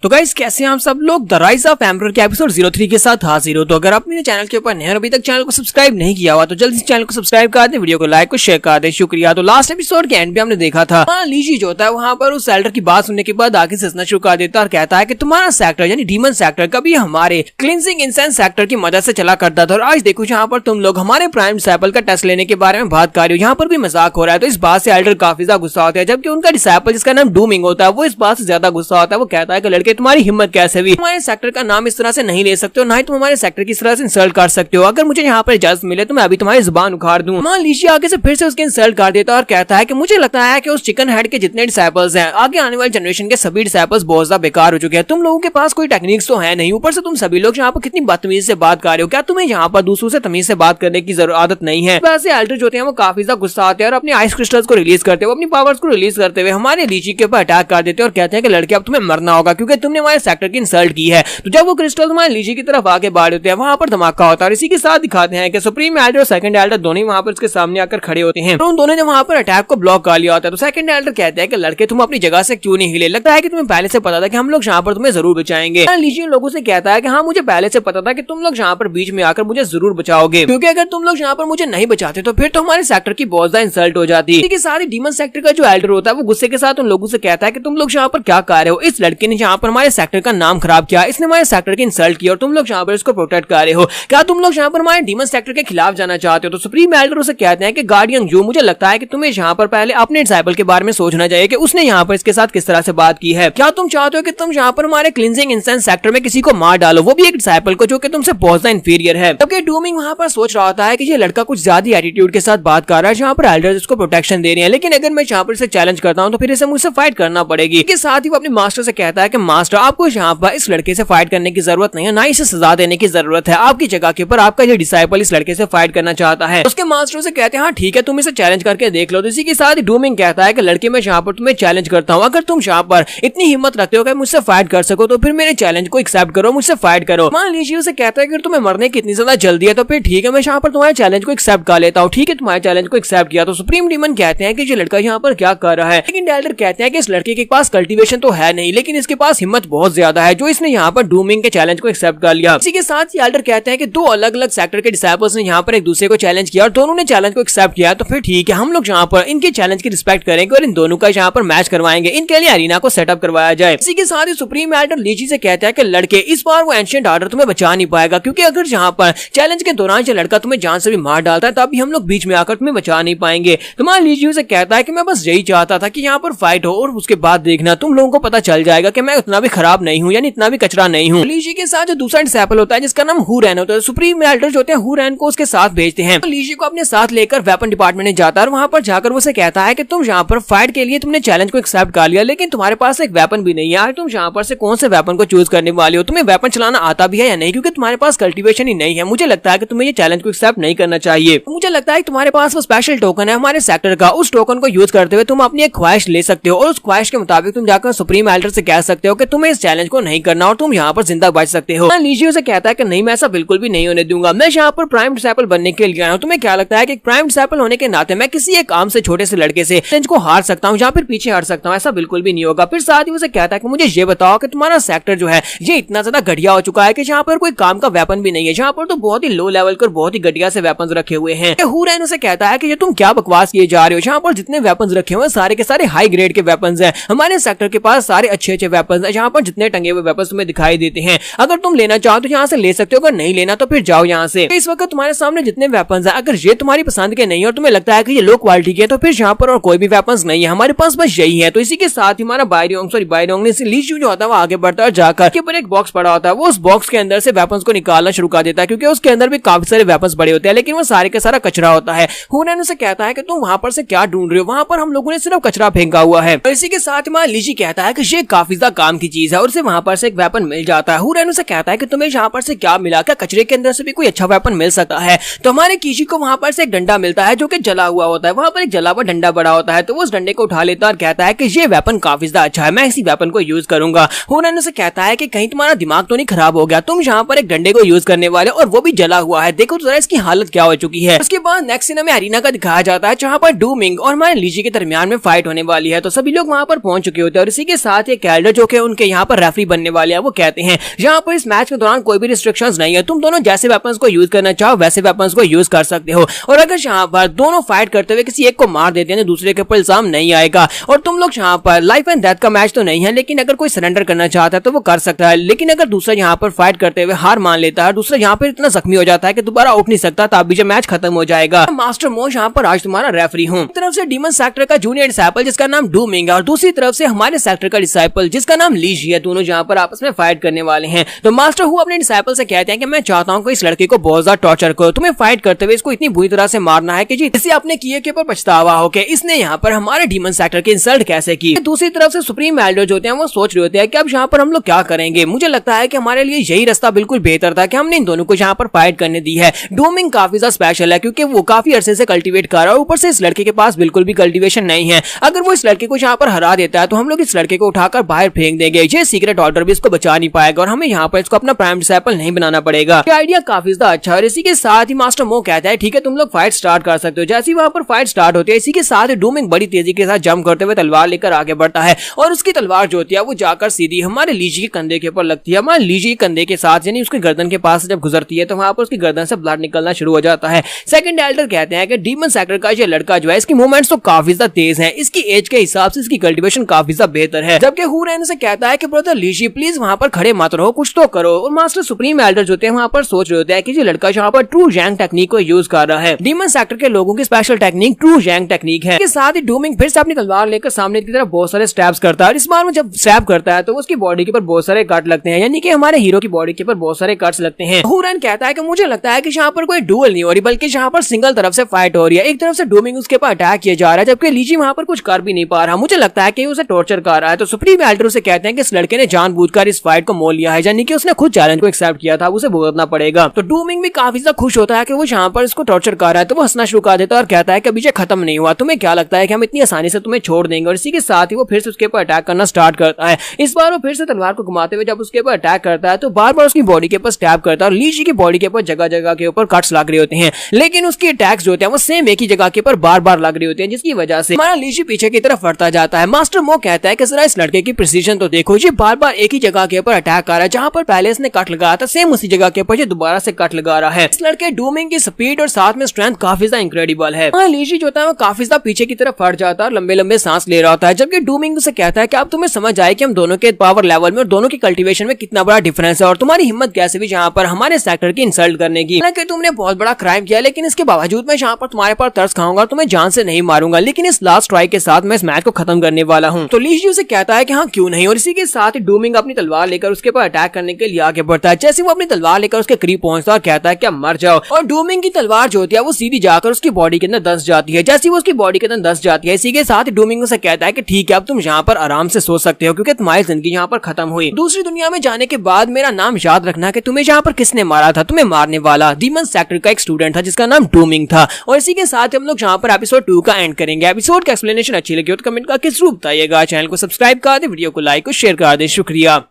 Speaker 1: तो गाइस कैसे हैं आप सब लोग, द राइज ऑफ एम्परर के एपिसोड 03 के साथ हाजिर हो। तो अगर आप मेरे चैनल के ऊपर नए हैं अभी तक चैनल को सब्सक्राइब नहीं किया हुआ तो जल्दी से चैनल को सब्सक्राइब कर दें, वीडियो को लाइक और शेयर कर दें। शुक्रिया। तो लास्ट एपिसोड के एंड पे हमने देखा था लीजी जो होता है वहां पर उस एल्डर की बात सुनने के बाद आगे से हंसना शुरू कर देता है और कहता है कि तुम्हारा सेक्टर यानी डीमन सेक्टर कभी हमारे क्लींजिंग इंसेंस सेक्टर की मदद से चला करता था और आज देखो यहाँ पर तुम लोग हमारे प्राइम डिसाइपल का टेस्ट लेने के बारे में बात कर रहे हो, यहाँ पर भी मजाक हो रहा है। तो इस बात से एल्डर काफी ज्यादा गुस्सा होता है, जबकि उनका डिसाइपल जिसका नाम डूमिंग होता है वो इस बात से ज्यादा गुस्सा होता है। वो कहता है कि लड़के तुम्हारी हिम्मत कैसे भी हमारे सेक्टर का नाम इस तरह से नहीं ले सकते हो, ना ही तुम हमारे सेक्टर की इस तरह से इंसल्ट कर सकते हो। अगर मुझे यहाँ पर इजाजत मिले तो मैं अभी तुम्हारी जुबान उखाड़ दूं। मान लीजिए आगे से फिर से उसके इंसल्ट कर देता है और कहता है कि मुझे लगता है कि उस चिकन हेड के जितने डिसाइपल्स हैं आगे आने वाले जनरेशन के सभी डिसाइपल्स बहुत ज्यादा बेकार हो चुके हैं। तुम लोगों के पास कोई टेक्निक्स तो है नहीं, ऊपर से तुम सभी लोग यहाँ पर कितनी बदतमीजी से बात कर रहे हो। क्या तुम्हें यहाँ पर दूसरों से तमीज से बात करने की आदत नहीं है? वैसे एल्डर जो होते हैं वो काफी ज्यादा गुस्सा आते हैं और अपने आइस क्रिस्टल्स को रिलीज करते हुए अपनी पावर्स को रिलीज करते हुए हमारे लीची के ऊपर अटैक कर देते हैं और कहते हैं कि लड़के अब तुम्हें मरना होगा क्योंकि तुमने हमारे सेक्टर की इंसल्ट की है। तो जब वो क्रिस्टल हमारे लीजी की तरफ आगे बढ़ होते हैं वहां पर धमाका होता है और इसी के साथ दिखाते हैं कि सुप्रीम एल्डर और सेकंड एल्डर दोनों वहां पर उसके सामने आकर खड़े होते हैं। तो उन दोनों ने वहां पर अटैक को ब्लॉक कर लिया होता है। तो सेकंड एल्डर कहते हैं कि लड़के तुम अपनी जगह से क्यों नहीं हिले, लगता है कि तुम्हें पहले से पता था कि हम लोग यहाँ पर तुम्हें जरूर बचाएंगे। लीजी उन लोगों से कहता है कि हाँ मुझे पहले से पता था कि तुम लोग यहाँ पर बीच में आकर मुझे जरूर बचाओगे, क्योंकि अगर तुम लोग यहाँ पर मुझे नहीं बचाते तो फिर तो हमारे सेक्टर की बहुत ज्यादा इंसल्ट हो जाती। इसी के साथ ही डीमन सेक्टर का जो एल्डर होता है वो गुस्से के साथ उन लोगों से कहता है कि तुम लोग यहाँ पर क्या कर रहे हो, इस लड़के ने यहाँ पर हमारे सेक्टर का नाम खराब किया, इसने हमारे सेक्टर की इंसल्ट की और तुम लोग यहाँ पर इसको प्रोटेक्ट कर रहे हो। क्या तुम लोग यहाँ पर हमारे डीमन सेक्टर के खिलाफ जाना चाहते हो? तो सुप्रीम एल्डर उसे कहते हैं कि गार्डियन जो मुझे लगता है कि तुम्हें यहाँ पर पहले अपने डिसाइपल के बारे में सोचना चाहिए कि उसने यहाँ पर इसके साथ किस तरह से बात की है। क्या तुम चाहते हो कि तुम यहाँ पर हमारे क्लींजिंग इंसेंस सेक्टर में किसी को मार डालो, वो भी एक डिसाइपल को जो कि तुमसे बहुत ज्यादा इंफीरियर है? जबकि डूमिंग वहाँ पर सोच रहा होता है कि ये लड़का कुछ ज्यादा एटीट्यूड के साथ बात कर रहा है, जहाँ पर एल्डर इसको प्रोटेक्शन दे रहे हैं, लेकिन अगर मैं यहाँ पर इसे चैलेंज करता हूँ तो फिर इसे मुझसे फाइट करना पड़ेगी। इसके साथ ही वो अपने मास्टर से कहता है कि मास्टर आपको यहाँ पर इस लड़के से फाइट करने की जरूरत नहीं है, ना इसे सजा देने की जरूरत है। आपकी जगह के ऊपर आपका ये डिसाइपल इस लड़के से फाइट करना चाहता है। उसके मास्टर से कहते हैं हाँ ठीक है तुम इसे चैलेंज करके देख लो। तो इसी के साथ डूमिंग कहता है कि लड़के मैं यहाँ पर तुम्हें चैलेंज करता हूँ, अगर तुम यहाँ पर इतनी हिम्मत रखते हो कि मुझसे फाइट कर सको तो फिर मेरे चैलेंज को एक्सेप्ट करो, मुझसे फाइट करो। मान लीजिए उसे कहता है कि तुम्हें मरने की इतनी ज्यादा जल्दी है तो फिर ठीक है मैं यहाँ पर तुम्हारे चैलेंज को एक्सेप्ट कर लेता हूँ। ठीक है तुम्हारे चैलेंज को एक्सेप्ट किया। तो सुप्रीम डीमन कहते हैं कि ये लड़का यहाँ पर क्या कर रहा है, लेकिन एल्डर कहते हैं कि इस लड़के के पास कल्टीवेशन तो है नहीं लेकिन इसके पास हिम्मत बहुत ज्यादा है जो इसने यहाँ पर डूमिंग के चैलेंज को एक्सेप्ट कर लिया। इसी के साथ ही एल्डर कहते हैं कि दो अलग अलग सेक्टर के डिसाइपल्स ने यहाँ पर एक दूसरे को चैलेंज किया और दोनों ने चैलेंज को एक्सेप्ट किया। तो फिर ठीक है हम लोग यहाँ पर इनके चैलेंज की रिस्पेक्ट करेंगे और इन दोनों का यहाँ पर मैच करवाएंगे, इनके लिए अरीना को सेटअप करवाया जाए। इसी के साथ ही सुप्रीम एल्डर लीजी से कहता है कि लड़के इस बार वो एंशिएंट ऑर्डर तुम्हें बचा नहीं पाएगा, क्योंकि अगर यहाँ पर चैलेंज के दौरान ये लड़का तुम्हें जान से भी मार डालता है तभी हम लोग बीच में आकर तुम्हें बचा नहीं पाएंगे। तुम्हारा लीजी से कहता है कि मैं बस यही चाहता था कि यहाँ पर फाइट हो और उसके बाद देखना तुम लोगों को पता चल जाएगा कि मैं उतना भी खराब नहीं हूँ, यानी इतना भी कचरा नहीं हूँ। लीजी के साथ जो दूसरा डिसाइपल होता है जिसका नाम हुरैन होता है, सुप्रीम एल्डर जो होते हैं हुरैन को उसके साथ भेजते हैं। लीजी को अपने साथ लेकर वेपन डिपार्टमेंट में जाता है और वहां पर जाकर वो से कहता है कि तुम यहाँ पर फाइट के लिए तुमने चैलेंज को एक्सेप्ट कर लिया लेकिन तुम्हारे पास एक वेपन भी नहीं है। तुम यहाँ पर से कौन से वेपन को चूज करने वाले हो, तुम्हें वेपन चलाना आता भी है या नहीं, क्योंकि तुम्हारे पास कल्टीवेशन ही नहीं है। मुझे लगता है कि तुम्हें ये चैलेंज को एक्सेप्ट नहीं करना चाहिए। मुझे लगता है कि तुम्हारे पास वो स्पेशल टोकन है हमारे सेक्टर का, उस टोकन को यूज करते हुए तुम अपनी एक ख्वाहिश ले सकते हो और उस ख्वाहिश के मुताबिक तुम जाकर सुप्रीम एल्डर से कह सकते हो कि तुम्हें इस चैलेंज को नहीं करना और तुम यहाँ पर जिंदा बच सकते हो। लीजी उसे कहता है कि नहीं, मैं ऐसा बिल्कुल भी नहीं होने दूंगा, मैं यहाँ पर प्राइम डिसाइपल बनने के लिए आया हूँ। तुम्हें क्या लगता है कि प्राइम डिसाइपल होने के नाते मैं किसी एक आम से छोटे से लड़के से चैलेंज को हार सकता हूँ या फिर पीछे हट सकता हूँ? ऐसा बिल्कुल भी नहीं होगा। फिर साथ ही उसे कहता है कि मुझे ये बताओ कि तुम्हारा सेक्टर जो है ये इतना ज्यादा घटिया हो चुका है कि जहाँ पर कोई काम का वेपन भी नहीं है, जहाँ पर तो बहुत ही लो लेवल कर बहुत ही घटिया से वेपन रखे हुए हैं। हुरैन उसे कहता है कि ये तुम क्या बकवास किए जा रहे हो, जहाँ पर जितने वेपन रखे हुए सारे के सारे हाई ग्रेड के वेपन हैं। हमारे सेक्टर के पास सारे अच्छे अच्छे वेपन हैं, जहाँ पर जितने टंगे हुए वेपन तुम्हें दिखाई देते हैं। अगर तुम लेना चाहो तो यहाँ से ले सकते हो, अगर नहीं लेना तो फिर जाओ यहाँ से। इस वक्त तुम्हारे सामने जितने वेपन हैं, अगर ये तुम्हारी पसंद के नहीं है और तुम्हें लगता है कि ये लो क्वालिटी के, तो फिर यहाँ पर और कोई भी वेपन नहीं है, हमारे पास बस यही है। तो इसी के साथ ही हमारा बायरोंग ने लीजू जो होता है वो आगे बढ़ता है, जाकर के ऊपर एक बॉक्स पड़ा होता है, वो उस बॉक्स के अंदर से वेपन्स को निकालना शुरू कर देता है, क्योंकि उसके अंदर भी काफी सारे वेपन्स पड़े होते हैं, लेकिन वो सारे के सारा कचरा होता है। हुरैन उसे कहता है कि तुम वहां पर से क्या ढूंढ रहे हो, वहां पर हम लोगों ने सिर्फ कचरा फेंका हुआ है। तो इसी के साथ हमारा लीजी कहता है कि ये काफी ज्यादा काम की चीज है और उसे वहां पर से एक वेपन मिल जाता है। हुरैन उसे कहता है कि तुम्हें यहाँ पर से क्या मिला, क्या कचरे के अंदर से भी कोई अच्छा वेपन मिल सकता है? तो हमारे कीजी को वहां पर से एक डंडा मिलता है जो कि जला हुआ होता है, वहां पर एक जला हुआ डंडा बड़ा होता है, तो वो उस डंडे को उठा लेता है और कहता है कि ये वेपन काफी ज्यादा अच्छा है, मैं इसी वेपन को यूज करूंगा। हुरैन उसे कहता है कि कहीं तुम्हारा दिमाग तो नहीं खराब हो गया, तुम यहाँ पर एक डंडे को यूज करने वाले और वो भी जला हुआ है, देखो जरा इसकी हालत क्या हो चुकी है। उसके बाद नेक्स्ट सीन में अरीना का दिखाया जाता है, जहाँ पर डू मिंग और हमारे लीजी के दरमियान में फाइट होने वाली है। तो सभी लोग वहां पर पहुंच चुके होते हैं और इसी के साथ ये कैल्डर जो कि उनके यहाँ पर रेफरी बनने वाले हैं, वो कहते हैं यहाँ पर इस मैच के दौरान कोई भी रिस्ट्रिक्शंस नहीं है, तुम दोनों जैसे वेपन्स को यूज करना चाहो वैसे वेपन्स को यूज कर सकते हो, और अगर यहाँ पर दोनों फाइट करते हुए किसी एक को मार देते हैं तो दूसरे के ऊपर इल्जाम नहीं आएगा। और तुम लोग यहाँ पर लाइफ एंड डेथ का मैच तो नहीं है, लेकिन अगर कोई सरेंडर करना चाहता है तो वो कर सकता है, लेकिन अगर दूसरा यहाँ पर फाइट करते हुए हार मान लेता है, दूसरा यहाँ पर इतना जख्मी हो जाता है कि दोबारा उठ नहीं सकता, तब भी मैच खत्म हो जाएगा। मास्टर मोश यहाँ पर आज तुम्हारा रेफरी हूँ। एक तरफ से डीमन सेक्टर का जूनियर डिसाइपल जिसका नाम डू मिंग है और दूसरी तरफ से हमारे सेक्टर का डिसाइपल जिसका नाम लीजी है, दोनों यहाँ पर आपस में फाइट करने वाले हैं। तो मास्टर हु अपने डिसाइपल से कहते हैं कि मैं चाहता हूँ कि इस लड़के को बहुत ज्यादा टॉर्चर करो, तुम्हें फाइट करते हुए इसको इतनी बुरी तरह से मारना है कि जी इसे अपने किए के ऊपर पछतावा हो कि इसने यहाँ पर हमारे डीमन सेक्टर की इंसल्ट कैसे की। दूसरी तरफ से सुप्रीम एल्डर जो होते हैं वो सोच रहे होते हैं कि अब यहाँ पर हम लोग क्या करेंगे। मुझे लगता है कि हमारे लिए यही रास्ता बिल्कुल बेहतर था कि हमने इन दोनों को यहाँ पर फाइट करने दी है। डू मिंग काफी ज्यादा स्पेशल है क्योंकि वो काफी अरसे से कल्टीवेट कर रहा है, ऊपर से इस लड़के के पास बिल्कुल भी कल्टीवेशन नहीं है। अगर वो इस लड़के को यहाँ पर हरा देता है तो हम लोग इस लड़के को उठाकर बाहर फेंक देंगे, ये सीक्रेट ऑर्डर भी इसको बचा नहीं पाएगा और हमें यहाँ पर इसको अपना प्राइम डिसाइपल नहीं बनाना पड़ेगा। ये आइडिया काफी ज्यादा अच्छा है। और इसी के साथ ही मास्टर मो कहता है ठीक है तुम लोग फाइट स्टार्ट कर सकते हो। जैसे ही वहां पर फाइट स्टार्ट होती है, इसी के साथ डू मिंग बड़ी तेजी के साथ जंप करते हुए तलवार लेकर आगे बढ़ता है और उसकी तलवार जो होती है वो जाकर सीधी हमारे लीजी के कंधे के ऊपर लगती है। हमारे लीजी के कंधे के साथ यानी उसके गर्दन के पास जब गुजरती है तो वहां पर उसकी गर्दन से ब्लड निकलना शुरू हो जाता है। सेकंड एल्डर कहते हैं कि डीमन सेक्टर का ये लड़का जो है इसकी मूवमेंट्स तो काफी ज्यादा तेज है, इसकी एज के हिसाब से इसकी कल्टीवेशन काफी ज्यादा बेहतर है। जबकि हुरैन से कहता है कि ब्रदर लीजी प्लीज वहां पर खड़े मत रहो, कुछ तो करो। और मास्टर सुप्रीम एल्डर जो होते हैं वहां पर सोच रहे होते हैं कि ये लड़का यहाँ पर ट्रू जैंग टेक्निक को यूज कर रहा है। डीमन सेक्टर के लोगों की स्पेशल टेक्निक ट्रू जैंग टेक्निक है। इसके साथ ही डू मिंग फिर से अपनी तलवार लेकर सामने की तरफ बहुत सारे स्टैब्स करता है और इस बार में जब स्टैब करता है तो उसकी बॉडी के ऊपर बहुत सारे कट लगते हैं, यानी कि हमारे हीरो की बॉडी के ऊपर बहुत सारे कट्स लगते हैं। हुरैन कहता है कि मुझे लगता है कि यहाँ पर कोई डुअल नहीं हो रही बल्कि यहाँ पर सिंगल तरफ से फाइट हो रही है। एक तरफ से डू मिंग उसके ऊपर अटैक किया जा रहा है जबकि लीजी वहां पर कुछ कर भी नहीं पा रहा। मुझे लगता है कि उसे टॉर्चर कर रहा है। तो सुप्रीम एल्डर उसे कहते हैं कि इस लड़के ने जानबूझकर इस फाइट को मोल लिया है, यानी कि उसने खुद चैलेंज को एक्सेप्ट किया था, उसे भुगतना पड़ेगा। तो डू मिंग भी काफी ज्यादा खुश होता है कि वो यहाँ पर इसको टॉर्चर कर रहा है, तो वो हंसना शुरू कर देता है और कहता है कि अभी ये खत्म नहीं हुआ, तुम्हें क्या लगता है कि हम इतनी आसानी से तुम्हें छोड़ देंगे। और इसी के साथ ही वो फिर से उसके ऊपर अटैक करना स्टार्ट करता है। इस बार वो फिर से तलवार को घुमाते हुए जब उसके ऊपर अटैक करता है तो बार बार उसकी बॉडी के ऊपर स्टैब करता है और लीजी की बॉडी के ऊपर जगह जगह के ऊपर कट्स लग रहे होते हैं, लेकिन उसके अटैक्स जो होते हैं वो सेम एक ही जगह के ऊपर बार बार लग रहे होते हैं, जिसकी वजह से हमारा लीजी पीछे की तरफ बढ़ता जाता है। मास्टर मो कहता है कि जरा इस लड़के की प्रिसीजन तो देखो, ये बार बार एक ही जगह के ऊपर अटैक कर रहा है, जहां पर पहले इसने कट लगाया था सेम उसी जगह के ऊपर ये दोबारा से कट लगा रहा है। इस लड़के डू मिंग की स्पीड और साथ में स्ट्रेंथ काफी ज्यादा इंक्रेडिबल है। लीजी जो होता है वो काफी ज्यादा पीछे की तरफ फट जाता है और लंबे लंबे सांस ले रहा होता है, जबकि डू मिंग उसे कहता है कि अब तुम्हें समझ आए कि हम दोनों के पावर लेवल में और दोनों की कल्टीवेशन में कितना बड़ा डिफरेंस है और तुम्हारी हिम्मत कैसे भी यहाँ पर हमारे सेक्टर की इंसल्ट करने की। हालांकि तुमने बहुत बड़ा क्राइम किया, लेकिन इसके बावजूद मैं यहाँ पर तुम्हारे पर तरस खाऊंगा, तुम्हें जान से नहीं मारूंगा, लेकिन इस लास्ट ट्राई के साथ मैं इस मैच को खत्म करने वाला हूँ। तो लीजी उसे कहता है कि हाँ क्यों नहीं, और इसी के साथ ही डू मिंग अपनी तलवार लेकर उसके ऊपर अटैक करने के लिए आगे बढ़ता है। जैसे वो अपनी तलवार लेकर उसके करीब पहुंचता है और कहता है कि मर जाओ, और डू मिंग की तलवार जो होती है वो सीधी जाकर उसकी बॉडी के अंदर धंस जाती है। जैसे वो उसकी बॉडी के अंदर धंस जाती है, इसी के साथ डू मिंग उसे कहता है कि ठीक है अब तुम यहाँ पर आराम से सो सकते हो क्योंकि तुम्हारी जिंदगी यहाँ पर खत्म हुई। दूसरी दुनिया में जाने के बाद मेरा नाम याद रखना कि तुम्हें यहाँ पर किसने मारा था, तुम्हें मारने वाला डीमन सेक्टर का एक स्टूडेंट था जिसका नाम डू मिंग था। और इसी के साथ हम लोग यहाँ पर एपिसोड 2 का एंड करेंगे। एपिसोड का एक्सप्लेनेशन अच्छी लगी हो तो कमेंट करके जरूर बताइएगा। चैनल को सब्सक्राइब कर दे, वीडियो को लाइक शेयर कर दें। शुक्रिया।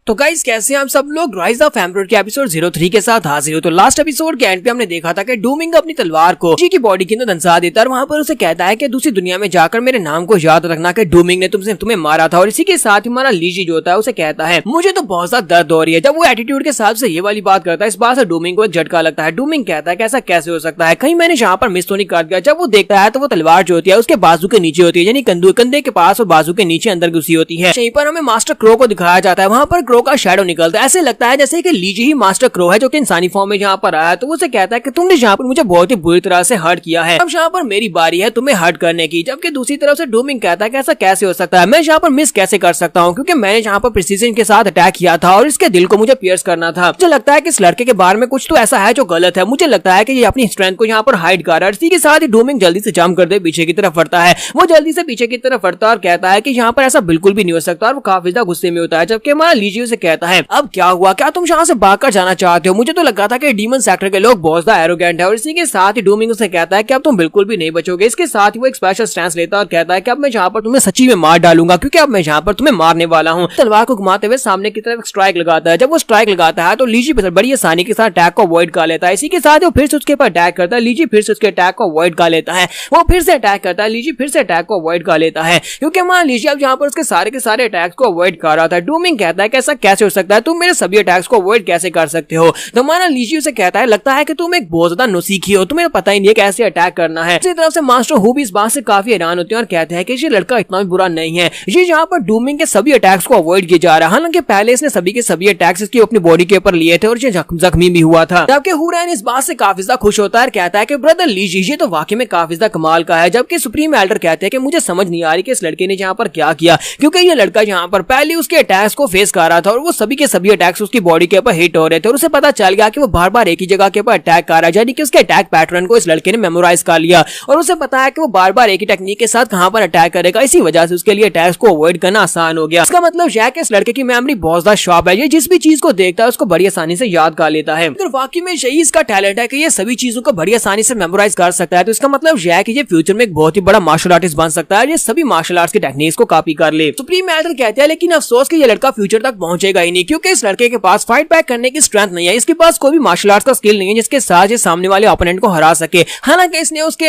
Speaker 1: तो गाइस कैसे हैं आप सब लोग। राइज ऑफ एम्परर के एपिसोड 03 के साथ हाजिर हो। तो लास्ट एपिसोड के एंड पे हमने देखा था कि डूमिंग अपनी तलवार को लीजी की बॉडी के अंदर दंसा देता है और वहां पर उसे कहता है कि दूसरी दुनिया में जाकर मेरे नाम को याद रखना कि डूमिंग ने तुम्हें मारा था। और इसी के साथ ही हमारा लीजी जो होता है उसे कहता है मुझे तो बहुत ज्यादा दर्द हो रही है। जब वो एटीट्यूड के साथ से ये वाली बात करता है, इस बात से डूमिंग को एक झटका लगता है। डूमिंग कहता है कि ऐसा कैसे हो सकता है, कहीं मैंने यहाँ पर मिस तो नहीं कर दिया। जब वो देखता है तो वो तलवार जो होती है उसके बाजू के नीचे होती है, यानी कंधे के पास और बाजू के नीचे अंदर घुसी होती है। यहीं पर हमें मास्टर क्रो को दिखाया जाता है, वहां पर क्रो का शैडो निकलता है। ऐसे लगता है जैसे कि लीजी ही मास्टर क्रो है जो कि इंसानी फॉर्म में यहाँ पर आया। तो उसे कहता है कि तुमने यहाँ पर मुझे बहुत ही बुरी तरह से हर्ट किया है, अब यहाँ पर मेरी बारी है तुम्हें हर्ट करने की। जबकि दूसरी तरफ से डूमिंग कहता है कि ऐसा कैसे हो सकता है, मैं यहाँ पर मिस कैसे कर सकता हूँ, क्योंकि मैंने यहाँ पर प्रिसीजन के साथ अटैक किया था और इसके दिल को मुझे पियर्स करना था। मुझे लगता है कि इस लड़के के बारे में कुछ तो ऐसा है जो गलत है। मुझे लगता है कि ये अपनी स्ट्रेंथ को यहाँ पर हाइड कर रहा है। इसी के साथ ही डूमिंग जल्दी से जंप कर दे पीछे की तरफ बढ़ता है। वो जल्दी से पीछे की तरफ बढ़ता है और कहता है कि यहाँ पर ऐसा बिल्कुल भी नहीं हो सकता और वो काफी ज्यादा गुस्से में होता है। जबकि हमारा लीजी उसे कहता है अब क्या हुआ, क्या तुम यहाँ से भागकर जाना चाहते हो? मुझे तो लगा था कि डीमन सेक्टर के लोग बहुत ज्यादा एरोगेंट है। और इसी के साथ ही डूमिंग उसे कहता है कि अब तुम बिल्कुल भी नहीं बचोगे। इसके साथ ही वो एक स्पेशल स्टैंस लेता है और कहता है कि अब मैं यहाँ पर तुम्हें सच्ची में मार डालूंगा, क्योंकि अब मैं यहाँ पर तुम्हें मारने वाला हूँ। तलवार को घुमाते हुए सामने की तरफ स्ट्राइक लगाता है। जब वो स्ट्राइक लगाता है तो लीजी बड़ी आसानी के साथ अटैक को अवॉइड कर लेता है। इसी के साथ वो फिर से उसके ऊपर अटैक करता है। लीजी फिर से उसके अटैक को अवॉइड कर लेता है। वो फिर से अटैक करता है, लीजी फिर से अटैक को अवॉइड कर लेता है, क्योंकि हमारा लीजी अब यहाँ पर उसके सारे के सारे अटैक्स को अवॉइड कर रहा था। डूमिंग कहता है कि ऐसा कैसे हो सकता है, तुम मेरे सभी अटैक्स को अवॉइड कैसे कर सकते हो? तो हमारा लीजी उसे कहता है लगता है कि तुम एक बहुत ज्यादा नौसीखी हो, तुम्हें पता ही नहीं है कैसे अटैक करना है। इसी तरफ से मास्टर हु भी इस बात से काफी हैरान होते हैं और कहते हैं कि ये लड़का इतना भी बुरा नहीं है, ये यहाँ पर डूमिंग के सभी अटैक्स को अवॉइड किया जा रहा है। हालांकि पहले इसने सभी के सभी अटैक्स इसकी अपनी बॉडी के ऊपर लिए थे और ये जख्मी भी हुआ था। जबकि हुरैन इस बात से काफी ज्यादा खुश होता है और कहता है कि ब्रदर लीजी ये तो वाकई में काफी ज्यादा कमाल का है। जबकि सुप्रीम एल्डर कहते हैं कि मुझे समझ नहीं आ रही कि इस लड़के ने यहाँ पर क्या किया, क्योंकि ये लड़का यहाँ पर पहले उसके अटैक्स को फेस कर रहा था और वो सभी के सभी अटैक्स उसकी बॉडी के ऊपर हिट हो रहे थे और उसे पता चल गया कि वो बार बार एक ही जगह के ऊपर अटैक कर रहा है, यानी कि उसके अटैक पैटर्न को इस लड़के ने मेमोराइज कर लिया और उसे पता है कि वो बार बार एक ही टेक्निक के साथ कहां पर अटैक करेगा। इसी वजह से उसके लिए अटैक्स को अवॉइड करना आसान हो गया। इसका मतलब यह है कि इस लड़के की मेमोरी बहुत ज्यादा शार्प है, ये जिस भी चीज को देखता है उसको बड़ी आसानी से याद कर लेता है। अगर वाकई में यही इसका टैलेंट है कि ये सभी चीजों को बड़ी आसानी से मेमोराइज कर सकता है, तो इसका मतलब यह है कि ये फ्यूचर में एक बहुत ही बड़ा मार्शल आर्टिस्ट बन सकता है, ये सभी मार्शल आर्ट्स की टेक्निक्स को कॉपी कर ले। सुप्रीम एल्डर कहते हैं लेकिन अफसोस कि ये लड़का फ्यूचर तक पहुंचेगा ही नहीं, क्योंकि इस लड़के के पास फाइट बैक करने की स्ट्रेंथ नहीं है, इसके पास कोई भी मार्शल आर्ट्स का स्किल नहीं है जिसके साथ ये सामने वाले ओपोनेंट को हरा सके। हालांकि इसने इसके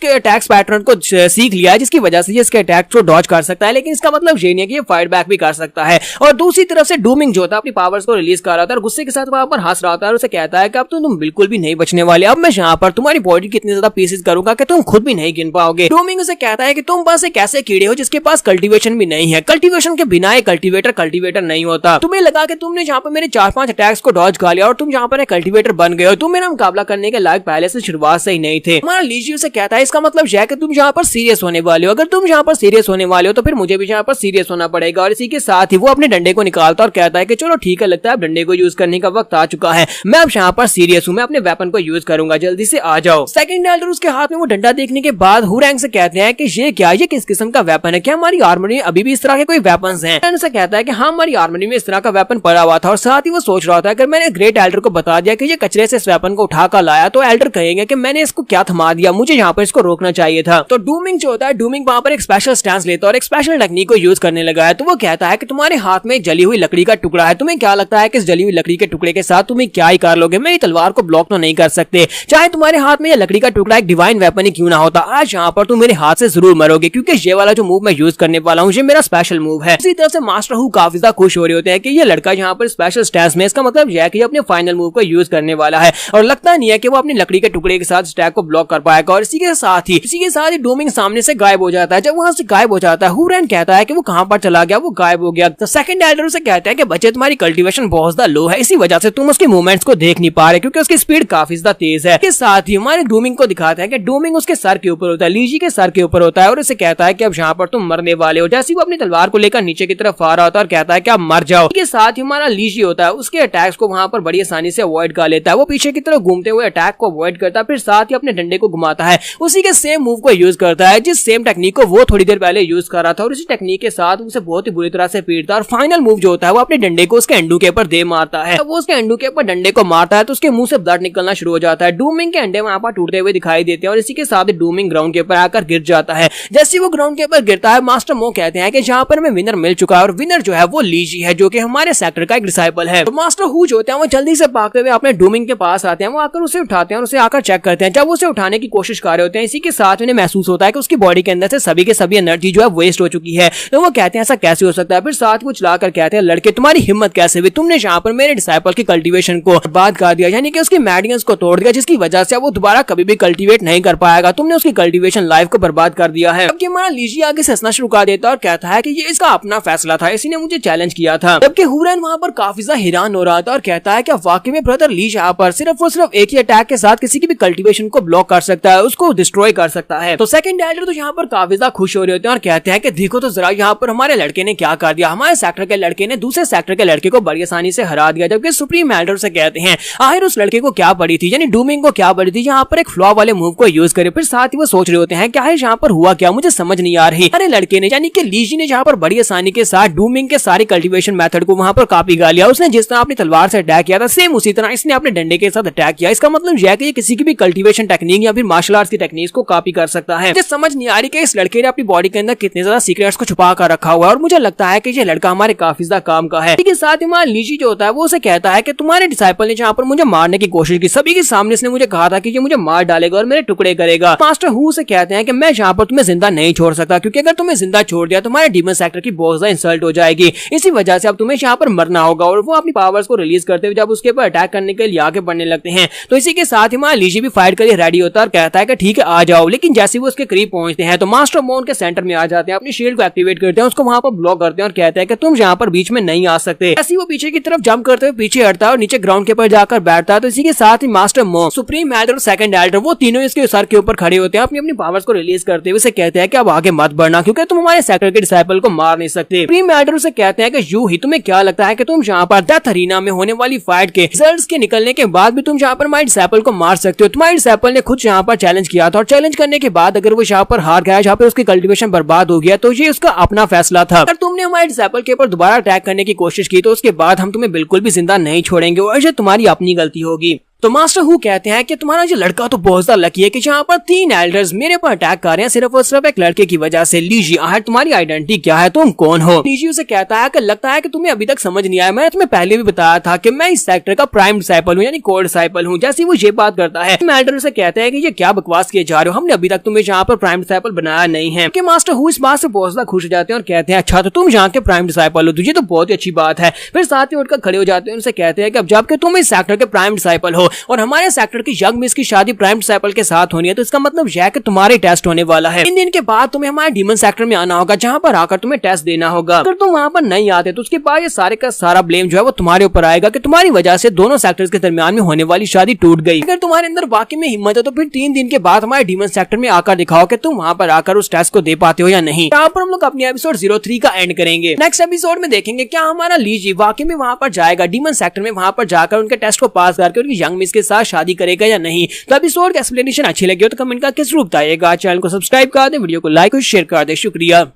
Speaker 1: अटैक्स पैटर्न को सीख लिया है जिसकी वजह से ये इसके अटैक्स को डॉज कर सकता है, लेकिन इसका मतलब ये नहीं है कि ये फाइट बैक भी कर सकता है। और दूसरी तरफ से डूमिंग जो था अपनी पावर्स को रिलीज कर रहा था और गुस्से के साथ वहां पर हंस रहा था और उसे कहता है कि अब तो तुम बिल्कुल भी नहीं बचने वाले, अब मैं यहाँ पर तुम्हारी बॉडी कितनी ज्यादा पीसेस करूंगा कि तुम खुद भी नहीं गिन पाओगे। डूमिंग उसे कहता है कि तुम पास एक ऐसे कीड़े हो जिसके पास कल्टीवेशन भी नहीं है, कल्टीवेशन के बिना एक कल्टीवेटर नहीं होता। तुम्हें लगा कि तुमने यहाँ पर मेरे 4-5 अटैक्स को डॉज कर लिया और तुम यहाँ पर एक कल्टीवेटर बन गए हो, तुम मेरा मुकाबला करने के लायक पहले से शुरुआत से ही नहीं थे। हमारा लीजी उसे कहता है इसका मतलब यह है कि तुम यहाँ पर सीरियस होने वाले हो, अगर तुम यहाँ पर सीरियस होने वाले हो तो फिर मुझे भी यहाँ पर सीरियस होना पड़ेगा। और इसी के साथ ही वो अपने डंडे को निकालता और कहता है कि चलो ठीक है, लगता है अब डंडे को यूज करने का वक्त आ चुका है, मैं अब यहाँ पर सीरियस हूँ, मैं अपने वेपन को यूज करूंगा, जल्दी से आ जाओ। सेकंड एल्डर उसके हाथ में वो डंडा देखने के बाद हुरैंग से कहते हैं कि ये क्या, ये किस किस्म का वेपन है, क्या हमारी आर्मरी में अभी भी इस तरह के कोई वेपन्स हैं? उसे कहता है कि हाँ हमारी आर्मरी में इस तरह का वेपन पड़ा हुआ था और साथ ही वो सोच रहा था अगर मैंने ग्रेट एल्डर को बता दिया कि ये कचरे से इस वेपन को उठा कर लाया तो एल्डर कहेंगे कि मैंने इसको क्या थमा दिया, मुझे यहाँ पर इसको रोकना चाहिए था। तो डूमिंग जो होता है, डूमिंग वहां पर एक स्पेशल स्टैंस लेता है और एक स्पेशल टेक्निक को यूज करने लगा है। तो वो कहता है कि तुम्हारे हाथ में एक जली हुई लकड़ी का टुकड़ा है, तुम्हें क्या लगता है कि इस जली हुई लकड़ी के टुकड़े के साथ तुम्हें क्या ही कर लोगे, मेरी तलवार को ब्लॉक तो नहीं कर सकते, चाहे तुम्हारे हाथ में यह लकड़ी का टुकड़ा एक डिवाइन वेपन ही क्यों ना होता, आज यहाँ पर तुम मेरे हाथ से जरूर मरोगे, क्योंकि ये वाला जो मूव मैं यूज करने वाला हूँ ये मेरा स्पेशल मूव है। इसी तरह से मास्टर हु काफी ज्यादा खुश हो रहे होते हैं कि ये लड़का यहाँ पर स्पेशल स्टैंस में, इसका मतलब यह है कि अपने फाइनल मूव को यूज करने वाला है और लगता नहीं है कि वो अपनी लकड़ी के टुकड़े के साथ स्टैक को ब्लॉक कर पाएगा। और इसी के साथ ही डूमिंग सामने से गायब हो जाता है। जब वहां से गायब हो जाता है हुरैन कहता है कि वो कहां पर चला गया, वो गायब हो गया। तो सेकंड एल्डर उसे कहता है कि बच्चे तुम्हारी कल्टीवेशन बहुत ज्यादा लो है, इसी वजह से तुम उसके मूवमेंट्स को देख नहीं पा रहे क्योंकि उसकी स्पीड काफी ज्यादा तेज है। इसके साथ ही हमारे डूमिंग को दिखाते हैं कि डूमिंग उसके सर के ऊपर होता है, लीजी के सर के ऊपर होता है और उसे कहता है कि अब यहाँ पर तुम मरने वाले हो। जैसे वो अपनी तलवार को लेकर नीचे की तरफ आ रहा होता है और कहता है कि आप मर जाओ। इसके साथ ही हमारा लीजी होता है, उसके अटैक्स को वहां पर बड़ी आसानी से अवॉइड कर लेता है। वो पीछे की तरफ घूमते हुए अटैक को अवॉइड करता है, फिर साथ ही अपने डंडे को घुमाता है, उसी के सेम मूव को यूज करता है जिस सेम टेक्निक को वो थोड़ी देर पहले यूज कर रहा था, और इसी टेक्निक के साथ उसे बहुत ही बुरी तरह से पीटता है। और फाइनल मूव जो होता है वो अपने डंडे को उसके अंडू के ऊपर दे मारता है। वो उसके अंडू के ऊपर डंडे को मारता है तो उसके मुंह से ब्लड निकलना शुरू हो जाता है। डूमिंग के अंडे वहां पर टूटते हुए दिखाई देते हैं और इसी के साथ डूमिंग ग्राउंड के ऊपर आकर गिर जाता है। जैसे वो ग्राउंड के ऊपर गिरता है, मास्टर मो कहते हैं कि जहां पर हमें विनर मिल चुका है, और विनर जो है वो लीजी है जो कि हमारे सेक्टर का एक डिसाइपल है। तो मास्टर हु जो होते हैं वो जल्दी से भागते हुए अपने डूमिंग के पास आते हैं, वो आकर उसे उठाते हैं और उसे आकर चेक करते हैं। जब उसे उठाने की कोशिश कर रहे होते हैं, इसी के साथ उन्हें महसूस होता है कि उसकी बॉडी के अंदर से सभी के सभी एनर्जी जो है वेस्ट हो चुकी है। तो वो कहते हैं ऐसा कैसे हो सकता है। फिर साथ वो चलाकर कहते हैं, लड़के तुम्हारी हिम्मत कैसे हुई, तुमने यहाँ पर मेरे डिसाइपल की कल्टीवेशन को बर्बाद कर दिया, यानी कि उसकी मेडियंस को तोड़ दिया, जिसकी वजह से वो दोबारा कभी भी कल्टीवेट नहीं कर पाएगा। तुमने उसकी कल्टीवेशन लाइफ को बर्बाद कर दिया है। जबकि हमारा लीजी आगे से हंसना शुरू कर देता है और कहता है कि ये इसका अपना फैसला था, इसी ने मुझे चैलेंज किया था। जबकि हुरैन वहां पर काफी ज्यादा हैरान हो रहा था और कहता है कि वाकई में ब्रदर लीज यहाँ पर सिर्फ और सिर्फ एक ही अटैक के साथ किसी की भी कल्टीवेशन को ब्लॉक कर सकता है, उसको डिस्ट्रॉय कर सकता है। तो सेकंड एल्डर तो यहाँ पर काफी ज्यादा खुश हो रहे होते हैं और कहते हैं कि देखो तो जरा यहाँ पर हमारे लड़के ने क्या कर दिया, हमारे सेक्टर के लड़के ने दूसरे सेक्टर के लड़के को बड़ी आसानी से हरा दिया। जबकि सुप्रीम एल्डर से कहते हैं आखिर उस लड़के को क्या पड़ी थी, यानी डूमिंग को क्या पड़ी थी यहाँ पर एक फ्लॉ वाले मूव को यूज करे। फिर साथ ही वो सोच रहे होते हैं क्या है यहाँ पर हुआ क्या, मुझे समझ नहीं आ रही। अरे लड़के ने यानी कि लीजी ने यहाँ पर बड़ी आसानी के साथ डूमिंग के सारे कल्टीवेशन मेथड को वहां पर कॉपी कर लिया। उसने जिस तरह अपनी तलवार से अटैक किया था सेम उसी तरह इसने अपने डंडे के साथ अटैक किया। इसका मतलब यह है कि किसी की भी कल्टीवेशन टेक्निक या फिर मार्शल आर्ट्स की टेक्निक्स को कॉपी कर सकता है। मुझे समझ नहीं आ रही कि इस लड़के ने अपनी बॉडी के अंदर कितने ज्यादा सीक्रेट्स को छुपा कर रखा हुआ है, और मुझे लगता है कि ये लड़का हमारे काफी ज्यादा काम का है। लेकिन साथ ही हमारा लीजी जो होता है वो उसे कहता है कि तुम्हारे डिसाइपल ने जहाँ पर मुझे मारने की कोशिश की, सभी के सामने इसने मुझे कहा था कि ये मुझे मार डालेगा और मेरे टुकड़े करेगा। मास्टर हु से कहते हैं कि मैं यहाँ पर तुम्हें जिंदा नहीं छोड़ सकता, क्योंकि अगर तुम्हें जिंदा छोड़ दिया तो हमारे डीमन सेक्टर की बहुत ज्यादा इंसल्ट हो जाएगी। इसी वजह से अब तुम्हें यहाँ पर मरना होगा। और वो अपनी पावर्स को रिलीज करते हुए जब उसके ऊपर अटैक करने के लिए आगे बढ़ने लगते हैं, तो इसी के साथ ही हमारा लीजी भी फाइट के लिए रेडी होता है और कहता है कि ठीक है आ जाओ। लेकिन जैसे वो उसके करीब पहुंचते हैं तो मास्टर मोन के सेंटर में आ जाते हैं, अपनी शील्ड को एक्टिवेट करते हैं, उसको वहां पर ब्लॉक करते हैं और कहते हैं कि तुम यहाँ पर बीच में नहीं आ सकते। ऐसे वो पीछे की तरफ जंप करते हुए पीछे हटता है और नीचे ग्राउंड के ऊपर जाकर बैठता है। तो इसी के साथ ही मास्टर मोन, सुप्रीम एल्डर और सेकंड एल्डर वो तीनों इसके सर के ऊपर खड़े होते हैं, अपनी अपनी पावर्स को रिलीज करते हुए उसे कहते हैं कि अब आगे मत बढ़ना, क्योंकि तुम हमारे सेक्टर के डिसाइपल को मार नहीं सकते। सुप्रीम एल्डर से कहते हैं कि यूं ही तुम्हें क्या लगता है कि तुम यहाँ पर डेथ अरीना में होने वाली फाइट के रिजल्ट्स के निकलने के बाद भी तुम यहाँ पर हमारे डिसाइपल को मार सकते हो। तुम्हारे डिसाइपल ने खुद यहाँ पर चैलेंज किया था और चैलेंज करने के बाद अगर वो यहाँ पर हार गया, यहाँ पर उसकी कल्टीवेशन बर्बाद हो गया, तो ये उसका अपना फैसला था। अगर तुमने हमारे डिसाइपल के ऊपर दोबारा अटैक करने की कोशिश की तो उसके बाद हम तुम्हें बिल्कुल भी जिंदा नहीं छोड़ेंगे और ये तुम्हारी अपनी गलती होगी। तो मास्टर हु कहते हैं कि तुम्हारा जो लड़का तो बहुत ज्यादा लकी है कि यहाँ पर 3 एल्डर्स मेरे पर अटैक कर रहे हैं सिर्फ और सिर्फ एक लड़के की वजह से। लीजी आखिर तुम्हारी आइडेंटिटी क्या है, तुम कौन हो? लीजी उसे कहता है कि लगता है कि तुम्हें अभी तक समझ नहीं आया, मैंने तुम्हें पहले भी बताया था कि मैं इस सेक्टर का प्राइम डिसाइपल हूँ, यानी कोर डिसाइपल हूँ। जैसे वो ये बात करता है एल्डर उसे कहते हैं कि ये क्या बकवास किए जा रहे हो, हमने अभी तक तुम्हें यहाँ पर प्राइम डिसाइपल बनाया नहीं है। कि मास्टर हु इस बात से बहुत ज्यादा खुश हो जाते हैं और कहते हैं अच्छा तो तुम यहाँ के प्राइम डिसाइपल हो, तुझे तो बहुत ही अच्छी बात है। फिर साथ ही उठकर खड़े हो जाते हैं, उनसे कहते हैं कि अब जबकि तुम इस सेक्टर के प्राइम डिसाइपल हो और हमारे की यंग मिस की शादी प्राइम डिसाइपल के साथ होनी है, तो इसका मतलब यह है कि तुम्हारे टेस्ट होने वाला है। 3 दिन के बाद तुम्हें हमारे डीमन सेक्टर में आना होगा, जहां पर आकर तुम्हें टेस्ट देना होगा। अगर तुम वहां पर नहीं आते तो उसके बाद ये सारे का सारा ब्लेम जो है वो तुम्हारे ऊपर आएगा कि तुम्हारी वजह से दोनों सेक्टर्स के दरमियान में होने वाली शादी टूट गई। अगर तुम्हारे अंदर वाकई में हिम्मत है तो फिर 3 दिन के बाद हमारे डीमन सेक्टर में आकर दिखाओ कि तुम वहां पर आकर उस टेस्ट को दे पाते हो या नहीं। यहाँ पर हम लोग अपनी एपिसोड 03 का एंड करेंगे। नेक्स्ट एपिसोड में देखेंगे क्या हमारा लीजी वाकई में वहां पर जाएगा डीमन सेक्टर में, वहां पर जाकर उनके टेस्ट को पास करके उनकी यंग मिस के साथ शादी करेगा या नहीं। तो एपिसोड का एक्सप्लेनेशन अच्छी लगी हो तो कमेंट करके जरूर बताइएगा। चैनल को सब्सक्राइब कर दे, वीडियो को लाइक और शेयर कर दे। शुक्रिया।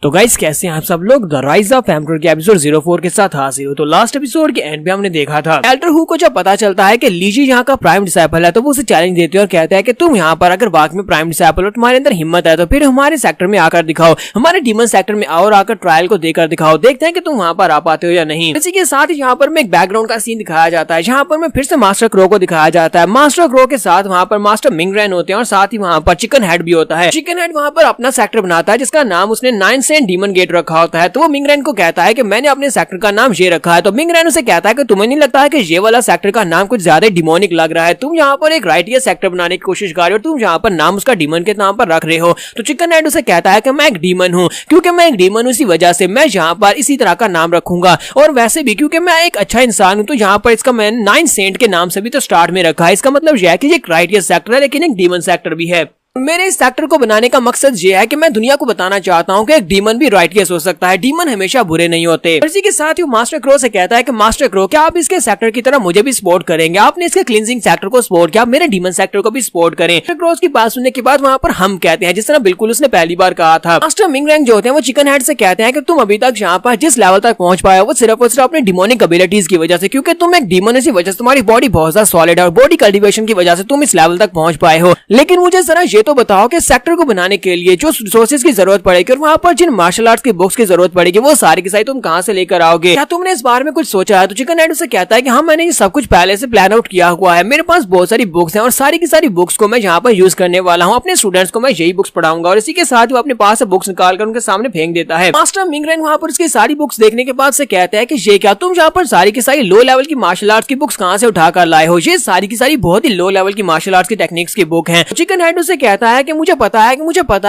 Speaker 1: तो गाइस कैसे हैं आप सब लोग? द राइज ऑफ एम्परर के एपिसोड 04 के साथ हाजिर हो। तो लास्ट एपिसोड के एंड पे हमने देखा था एल्डर हु को जब पता चलता है कि लीजी यहाँ का प्राइम डिसाइपल है तो वो उसे चैलेंज देते हैं और कहता है कि तुम यहाँ पर अगर वाकई में प्राइम डिसाइपल हो, तुम्हारे अंदर हिम्मत है तो फिर हमारे सेक्टर में आकर दिखाओ, हमारे डीमन सेक्टर में आओ और आकर ट्रायल को देकर दिखाओ, देखते हैं कि तुम वहाँ पर आ पाते हो या नहीं। इसी के साथ ही यहाँ पर एक बैकग्राउंड का सीन दिखाया जाता है, जहाँ पर मैं फिर से मास्टर क्रो को दिखाया जाता है। मास्टर क्रो के साथ वहाँ पर मास्टर मिंगरैन होते हैं और साथ ही वहाँ पर चिकन हेड भी होता है। चिकन हेड वहाँ पर अपना सेक्टर बनाता है जिसका नाम उसने 9 सेंट डीमन गेट रखा होता है। तो वो मिंगरैन को कहता है कि मैंने अपने सेक्टर का नाम ये रखा है। तो मिंगरैन उसे कहता है कि तुम्हें नहीं लगता है कि ये वाला सेक्टर का नाम कुछ ज्यादा डिमोनिक लग रहा है, तुम यहाँ पर एक राइटियस सेक्टर बनाने की कोशिश कर रहे हो, तुम यहाँ पर नाम उसका डीमन के नाम पर रख रहे हो। तो चिकन हेड उसे कहता है कि मैं एक डीमन हूँ, क्योंकि मैं एक डीमन हूँ इसी वजह से मैं यहाँ पर इसी तरह का नाम रखूंगा, और वैसे भी क्योंकि मैं एक अच्छा इंसान हूँ तो यहाँ पर इसका मैंने 9 सेंट के नाम से भी तो स्टार्ट में रखा है। इसका मतलब यह है कि एक राइटियस सेक्टर है लेकिन एक डीमन सेक्टर भी है। मेरे इस सेक्टर को बनाने का मकसद ये है कि मैं दुनिया को बताना चाहता हूँ कि एक डीमन भी राइटलेस हो सकता है, डीमन हमेशा बुरे नहीं होते। इसी के साथ ही मास्टर क्रो से कहता है कि मास्टर क्रो, क्या आप इसके सेक्टर की तरह मुझे भी सपोर्ट करेंगे? आपने इसके क्लींजिंग सेक्टर को सपोर्ट किया, मेरे डीमन सेक्टर को भी सपोर्ट करें। मास्टर क्रो की बात सुनने के बाद वहाँ पर हम कहते हैं, जिस तरह बिल्कुल उसने पहली बार कहा था। मास्टर मिंग रैंग जो होते हैं वो चिकन हेड से कहते हैं कि तुम अभी तक यहाँ पर जिस लेवल तक पहुंच पाए वो सिर्फ और सिर्फ अपने डिमोनिक एबिलिटीज की वजह से, क्योंकि तुम एक डीमन इसी वजह से तुम्हारी बॉडी बहुत ज्यादा सॉलिड है और बॉडी कल्टीवेशन की वजह से तुम इस लेवल तक पहुंच पाए हो। लेकिन मुझे जरा ये तो बताओ कि सेक्टर को बनाने के लिए जो रिसोर्सेज की जरूरत पड़ेगी और वहाँ पर जिन मार्शल आर्ट्स की बुक्स की जरूरत पड़ेगी वो सारी की सारी तुम कहाँ से लेकर आओगे? क्या तुमने इस बारे में कुछ सोचा है? तो चिकन हेड से कहता है कि हाँ, मैंने ये सब कुछ पहले से प्लान आउट किया हुआ है। मेरे पास बहुत सारी बुक्स हैं और सारी की सारी बुक्स को मैं यहाँ पर यूज करने वाला हूँ। अपने स्टूडेंट्स को मैं यही बुक्स पढ़ाऊंगा। और इसी के साथ वो अपने पास से बुक्स निकाल कर उनके सामने फेंक देता है। मास्टर मिंग रैंग वहाँ पर उसकी सारी बुक्स देखने के बाद से कहता है कि ये क्या तुम यहाँ पर सारी की सारी लो लेवल की मार्शल आर्ट्स की बुक्स कहाँ से उठा कर लाए हो? ये सारी की सारी बहुत ही लो लेवल की मार्शल आर्ट्स की टेक्निक्स की बुक है। चिकन हेड उसे कहता है कि मुझे पता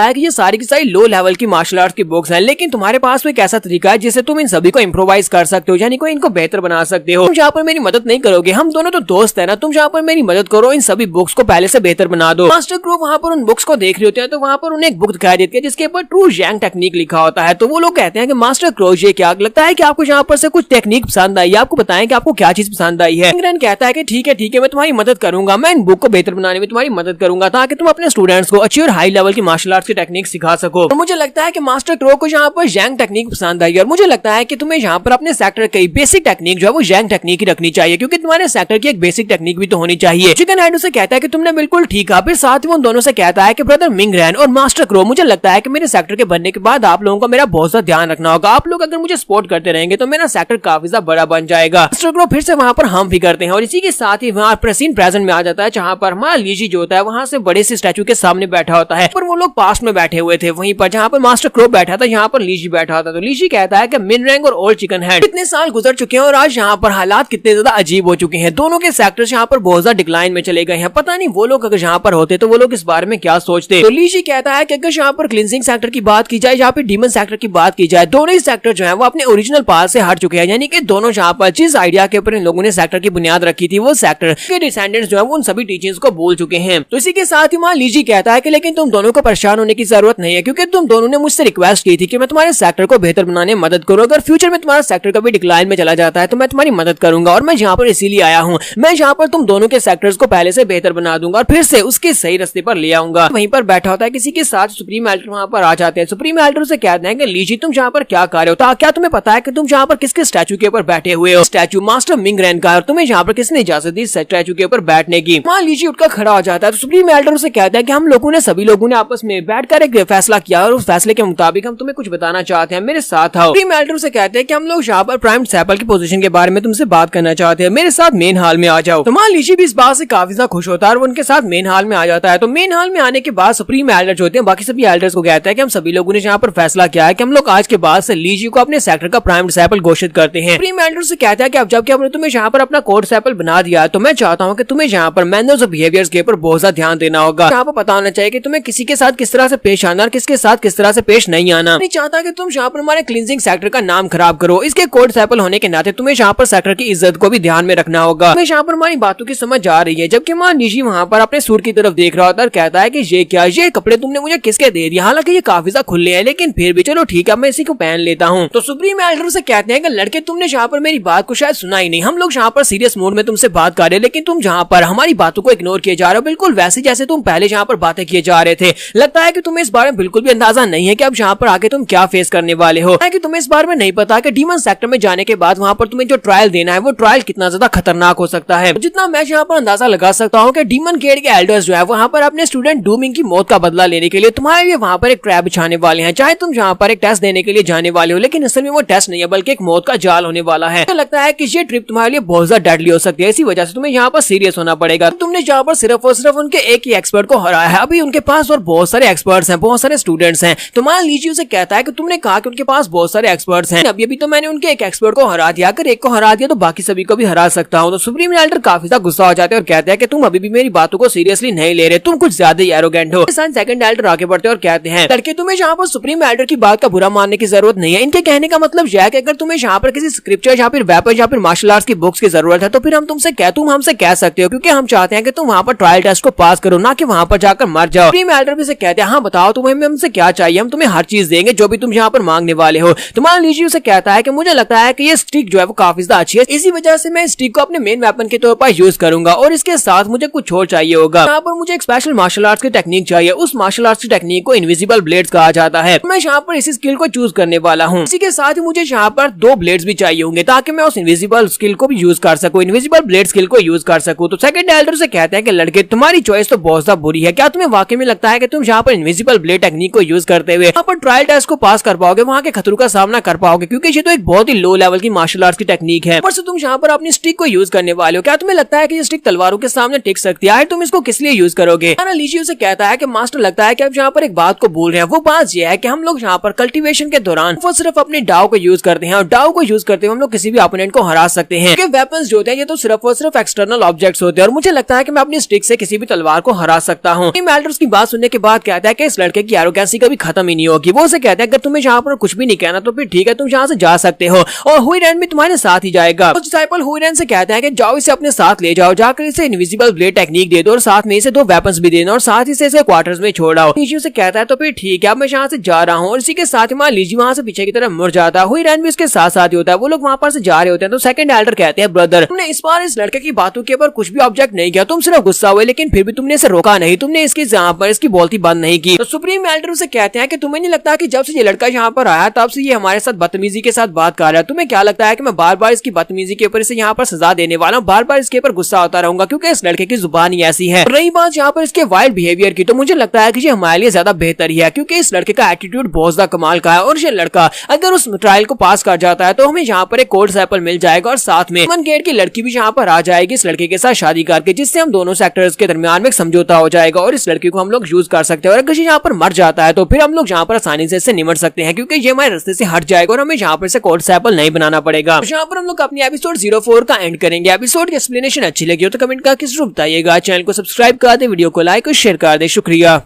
Speaker 1: है कि ये सारी की सारी लो लेवल की मार्शल आर्ट्स की बुक्स हैं, लेकिन तुम्हारे पास एक ऐसा तरीका है जिससे तुम इन सभी को इम्प्रोवाइज कर सकते हो, यानी कोई इनको बेहतर बना सकते हो। तुम यहाँ पर मेरी मदद नहीं करोगे? हम दोनों तो दोस्त है ना, तुम यहाँ पर मेरी मदद करो, इन सभी बुक्स को पहले से बेहतर बना दो। मास्टर क्रो वहाँ पर उन बुक्स को देख रहे होते हैं तो वहाँ पर उन्हें एक बुक दिखाई देती है जिसके ऊपर ट्रू जैंग टेक्निक लिखा होता है। तो वो लोग कहते हैं कि मास्टर क्रो, ये क्या लगता है कि आपको यहाँ पर से कुछ टेक्निक पसंद आई? आपको बताएं कि आपको क्या चीज पसंद आई है। मिंग रैंग कहता है कि ठीक है मैं तुम्हारी मदद करूंगा, मैं इन बुक को बेहतर बनाने में तुम्हारी मदद करूंगा ताकि तुम अपने स्टूडेंट्स को अच्छी और हाई लेवल की मार्शल आर्ट्स की टेक्निक सिखा सको। तो मुझे लगता है कि मास्टर क्रो को यहाँ पर जैंग टेक्निक पसंद आई और मुझे लगता है कि तुम्हें यहाँ पर अपने सेक्टर की बेसिक टेक्निक जो है वो जैंग टेक्निक ही रखनी चाहिए, क्योंकि तुम्हारे सेक्टर की एक बेसिक टेक्निक भी तो होनी चाहिए। चिकन हेड से कहता है कि तुमने बिल्कुल ठीक कहा। फिर साथ ही उन दोनों से कहता है कि ब्रदर मिंग रैंग और मास्टर क्रो, मुझे लगता है कि मेरे सेक्टर के बनने के बाद आप लोगों को मेरा बहुत ज्यादा ध्यान रखना होगा। आप लोग अगर मुझे सपोर्ट करते रहेंगे तो मेरा सेक्टर काफी ज्यादा बड़ा बन जाएगा। मास्टर क्रो फिर से वहाँ पर हम भी करते हैं और इसी के साथ ही वहाँ सीन प्रेजेंट में आ जाता है जहाँ पर हमारा लीजी जो होता है वहाँ से बड़े से स्टैचू के सामने बैठा होता है, पर वो लोग पास में बैठे हुए थे। वहीं पर जहाँ पर मास्टर क्रो बैठा था यहाँ पर लीजी बैठा था। तो लीजी कहता है कि मिंग रैंग और ओल्ड चिकन हेड कितने साल गुजर चुके हैं और आज यहाँ पर हालात कितने ज्यादा अजीब हो चुके हैं। दोनों के सेक्टर्स यहाँ पर बहुत ज्यादा डिक्लाइन में चले गए हैं। पता नहीं वो लोग अगर यहाँ पर होते तो वो लोग इस बारे में क्या सोचते। तो लीजी कहता है कि अगर यहाँ पर क्लींजिंग सेक्टर की बात की जाए, यहाँ पे डीमन सेक्टर की बात की जाए, दोनों ही सेक्टर जो है वो अपने ओरिजिनल पाथ से हट चुके हैं। यानी कि दोनों यहाँ पर जिस आइडिया के ऊपर इन लोगों ने सेक्टर की बुनियाद रखी थी वो सेक्टर के डिसेंडेंट्स जो है वो उन सभी टीचिंग्स को भूल चुके हैं। तो इसी के साथ ही वहाँ लीजी कहता है कि लेकिन तुम दोनों को परेशान होने की जरूरत नहीं है, क्योंकि तुम दोनों ने मुझसे रिक्वेस्ट की थी कि मैं तुम्हारे सेक्टर को बेहतर बनाने में मदद करूँ। अगर फ्यूचर में तुम्हारा सेक्टर कभी डिक्लाइन में चला जाता है तो मैं तुम्हारी मदद करूंगा और मैं यहाँ पर इसीलिए आया हूँ। मैं यहाँ पर तुम दोनों के सेक्टर्स को पहले से बेहतर बना दूंगा और फिर से उसके सही रास्ते पर ले आऊंगा। वहीं पर बैठा होता है किसी के साथ सुप्रीम एल्डर वहाँ पर आ जाते हैं। सुप्रीम एल्डर से कहते हैं कि लीजी तुम यहाँ पर क्या कर रहे हो? क्या तुम्हें पता है कि तुम यहाँ पर किसके स्टैचू के ऊपर बैठे हुए हो? स्टैचू मास्टर मिंग रैंग का, और तुम्हें यहाँ पर किसने इजाजत दी स्टैचू के ऊपर बैठने की? वहाँ लीजी उठकर खड़ा हो जाता है। तो सुप्रीम एल्डर से कहता है कि हम लोगों ने सभी लोगों ने आपस में बैठकर एक फैसला किया और उस फैसले के मुताबिक हम तुम्हें कुछ बताना चाहते हैं, मेरे साथ आओ। सुप्रीम एल्डर से कहते हैं कि हम लोग यहाँ पर प्राइम डिसिपल की पोजीशन के बारे में तुमसे बात करना चाहते हैं, मेरे साथ मेन हॉल में आ जाओ। तो मान लीजिए भी इस बात से काफी ज्यादा खुश होता है और उनके साथ मेन हॉल में आ जाता है। तो मेन हॉल में आने के बाद सुप्रीम एल्डर जो होते हैं बाकी सभी एल्डर्स को कहता है कि हम सभी लोगों ने यहाँ पर फैसला किया है कि हम लोग आज के बाद से लीजी को अपने सेक्टर का प्राइम डिसिपल घोषित करते हैं। सुप्रीम एल्डर से कहता है कि अब जबकि हमने तुम्हें यहाँ पर अपना कोड डिसिपल बना दिया है तो मैं चाहता हूँ कि तुम्हें यहाँ पर मैनर्स और बिहेवियर्स के ऊपर बहुत ज्यादा ध्यान देना होगा। यहाँ पर पता होना चाहिए कि तुम्हें किसी के साथ किस तरह से पेश आना और किसके साथ किस तरह से पेश नहीं आना। नहीं चाहता कि तुम यहाँ पर हमारे क्लींजिंग सेक्टर का नाम खराब करो। इसके कोड डिसिपल होने के नाते तुम्हें यहाँ पर सेक्टर की इज्जत को भी ध्यान में रखना होगा। तुम्हें यहाँ पर हमारी बातों की समझ आ रही है। जबकि मान लीजिए वहाँ पर अपने सूर की तरफ देख रहा होता है और कहता है कि ये क्या, ये कपड़े तुमने मुझे किसके दे दिए? हालांकि ये काफी ज्यादा खुले हैं लेकिन फिर भी चलो ठीक है मैं इसी को पहन लेता हूँ। तो सुप्रीम एल्डर से कहते हैं कि लड़के तुमने यहाँ पर मेरी बात को शायद सुना ही नहीं। हम लोग यहाँ पर सीरियस मूड में तुमसे बात कर रहे हैं लेकिन तुम यहाँ पर हमारी बातों को इग्नोर किए जा रहे हो, बिल्कुल वैसे जैसे तुम पहले यहाँ पर बातें किए जा रहे थे। लगता है कि तुम्हें इस बारे में बिल्कुल भी अंदाजा नहीं है कि अब यहाँ पर आके तुम क्या फेस करने वाले हो। कि तुम्हें इस बारे में नहीं पता कि डीमन सेक्टर में जाने के बाद वहाँ पर तुम्हें जो ट्रायल देना है वो ट्रायल कितना ज्यादा खतरनाक हो सकता है। जितना मैं यहाँ पर अंदाजा लगा सकता हूँ कि डीमन गेट के एल्डर्स जो है वहाँ पर अपने स्टूडेंट डूमिंग की मौत का बदला लेने के लिए तुम्हारे लिए वहाँ पर एक ट्रैप बिछाने वाले हैं। चाहे तुम यहाँ पर एक टेस्ट देने के लिए जाने वाले हो लेकिन असल में वो टेस्ट नहीं है बल्कि एक मौत का जाल होने वाला है। तो लगता है कि ये ट्रिप तुम्हारे लिए बहुत ज्यादा डेडली हो सकती है, इसी वजह से तुम्हें यहाँ पर सीरियस होना पड़ेगा। तुमने यहाँ पर सिर्फ और सिर्फ उनके एक ही एक्सपर्ट को हराया है, अभी उनके पास और बहुत सारे एक्सपर्ट्स हैं, बहुत सारे स्टूडेंट्स हैं। तो मान लीजिए उसे कहता है कि तुमने कहा कि उनके पास बहुत सारे एक्सपर्ट्स हैं, अभी तो मैंने उनके एक एक्सपर्ट को हरा दिया, अगर एक को हरा दिया तो बाकी सभी को भी हरा सकता हूँ। तो सुप्रीम एल्डर काफी ज्यादा गुस्सा हो जाते हैं और कहते हैं कि तुम अभी भी मेरी बातों को सीरियसली नहीं ले रहे, तुम कुछ ज्यादा ही एरोगेंट हो। सेकंड एल्डर आगे बढ़ते और कहते हैं लड़के तुम्हें यहाँ पर सुप्रीम एल्डर की बात का बुरा मानने की जरूरत नहीं है। इनके कहने का मतलब यह है कि अगर तुम्हें यहाँ पर किसी स्क्रिप्चर या फिर वेपन या फिर मार्शल आर्ट्स की बुक्स की जरूरत है तो फिर हम तुम हमसे कह सकते हो, क्योंकि हम चाहते हैं कि तुम वहाँ पर ट्रायल टेस्ट को पास करो, ना कि वहाँ पर जाकर जाकर मर जाओ। सुप्रीम एल्डर भी से कहते हैं हाँ बताओ तुम्हें हमसे क्या चाहिए, हम तुम्हें हर चीज देंगे जो भी तुम यहाँ पर मांगने वाले हो। तुम्हारा लीजी उसे कहता है कि मुझे लगता है कि ये स्टिक जो है वो काफी ज्यादा अच्छी है, इसी वजह से मैं स्टिक को अपने मेन वेपन के तौर पर यूज करूंगा और इसके साथ मुझे कुछ और चाहिए होगा। यहाँ पर मुझे एक स्पेशल मार्शल आर्ट्स की टेक्निक चाहिए, उस मार्शल आर्ट्स की टेक्निक को इनविजिबल ब्लेड्स कहा जाता है। मैं यहाँ पर इसी स्किल को चूज करने वाला हूँ। इसी के साथ ही मुझे यहाँ पर 2 ब्लेड्स भी चाहिए होंगे ताकि मैं उस इनविजिबल स्किल को भी यूज कर सकूं, इनविजिबल ब्लेड स्किल को यूज कर सकूं। तो सेकंड एल्डर से कहते हैं कि लड़के तुम्हारी चॉइस तो बहुत ज्यादा बुरी है, क्या तुम्हें वाकई में लगता है कि तुम यहाँ पर इनविजिबल ब्लेड टेक्निक को यूज करते हुए यहाँ पर ट्रायल टेस्ट को पास कर पाओगे, वहाँ के खतरों का सामना कर पाओगे, क्योंकि ये तो एक बहुत ही लो लेवल की मार्शल आर्ट्स की टेक्निक है। ऊपर से तुम यहाँ पर अपनी स्टिक को यूज करने वाले हो, क्या तुम्हें लगता है कि ये स्टिक तलवारों के सामने टिक सकती है? तुम इसको किस लिए यूज करोगे? लीजी उसे कहता है कि मास्टर लगता है कि आप यहाँ पर एक बात को भूल रहे हैं, वो बात यह है कि हम लोग यहाँ पर कल्टीवेशन के दौरान वो सिर्फ अपने डाव को यूज करते हैं और डाव को यूज करते हुए हम लोग किसी भी ओपोनेंट को हरा सकते हैं। वेपन्स जो होते हैं ये तो सिर्फ और सिर्फ एक्सटर्नल ऑब्जेक्ट्स होते हैं और मुझे लगता है कि मैं अपनी स्टिक से किसी भी तलवार को हरा सकता हूँ। एल्डर्स की बात सुनने के बाद कहता है कि इस लड़के की एरोगेंसी कभी खत्म ही नहीं होगी। वो उसे कहता है अगर तुम्हें यहाँ पर कुछ भी नहीं कहना तो फिर ठीक है, तुम यहाँ से जा सकते हो और हुईरेन भी तुम्हारे साथ ही जाएगा। तो डिसाइपल हुईरेन से कहता है कि जाओ इसे अपने साथ ले जाओ, जाकर इसे इनविजिबल ब्लेड टेक्निक दे दो और साथ में इसे 2 वेपन्स भी देना और साथ ही इसे क्वार्टर्स में छोड़ाओ। लीजी उसे कहता है तो फिर ठीक है, अब मैं यहाँ से जा रहा हूँ और इसी के साथ ही लीजी वहाँ से पीछे की तरफ मुड़ जाता है। हुईरेन भी उसके साथ साथ ही होता है, वो लोग वहाँ पर से जा रहे होते हैं। तो सेकंड एल्डर कहते हैं ब्रदर तुमने इस बार इस लड़के की बातों के ऊपर कुछ भी ऑब्जेक्ट नहीं किया, तुम सिर्फ गुस्सा हुए लेकिन फिर भी तुमने इसे रोका नहीं, तुमने इसकी यहाँ पर इसकी बोलती बंद नहीं की। तो सुप्रीम एल्डर उसे कहते हैं कि तुम्हें नहीं लगता कि जब से ये लड़का यहाँ पर आया तब से ये हमारे साथ बदतमीजी के साथ बात कर रहा है, तुम्हें क्या लगता है कि मैं बार बार इसकी बदतमीजी के ऊपर इसे यहाँ पर सजा देने वाला हूँ, बार बार इसके ऊपर गुस्सा होता रहूंगा क्योंकि इस लड़के की जुबान ही ऐसी है। रही बात यहाँ पर इसके वाइल्ड बिहेवियर की, तो मुझे लगता है कि ये हमारे लिए ज्यादा बेहतर ही है क्योंकि इस लड़के का एटीट्यूड बहुत ज्यादा कमाल का है और ये लड़का अगर उस ट्रायल को पास कर जाता है तो हमें यहाँ पर एक कोल्ड सैपल मिल जाएगा और साथ में मन गेट की लड़की भी यहाँ पर आ जाएगी इस लड़के के साथ शादी करके, जिससे हम दोनों सेक्टर्स के दरमियान में एक समझौता हो जाएगा और इस लड़की को हम लोग यूज कर सकते हैं। और अगर ये यहाँ पर मर जाता है तो फिर हम लोग यहाँ पर आसानी से इससे निमट सकते हैं क्योंकि ये हमारे रास्ते से हट जाएगा और हमें यहाँ पर से कोल्ड सैपल नहीं बनाना पड़ेगा। यहाँ पर हम लोग अपनी एपिसोड 04 का एंड करेंगे। एपिसोड की एक्सप्लेनेशन अच्छी लगी हो तो कमेंट करके जरूर बताइएगा। चैनल को सब्सक्राइब कर दे, वीडियो को लाइक और शेयर कर दे। शुक्रिया।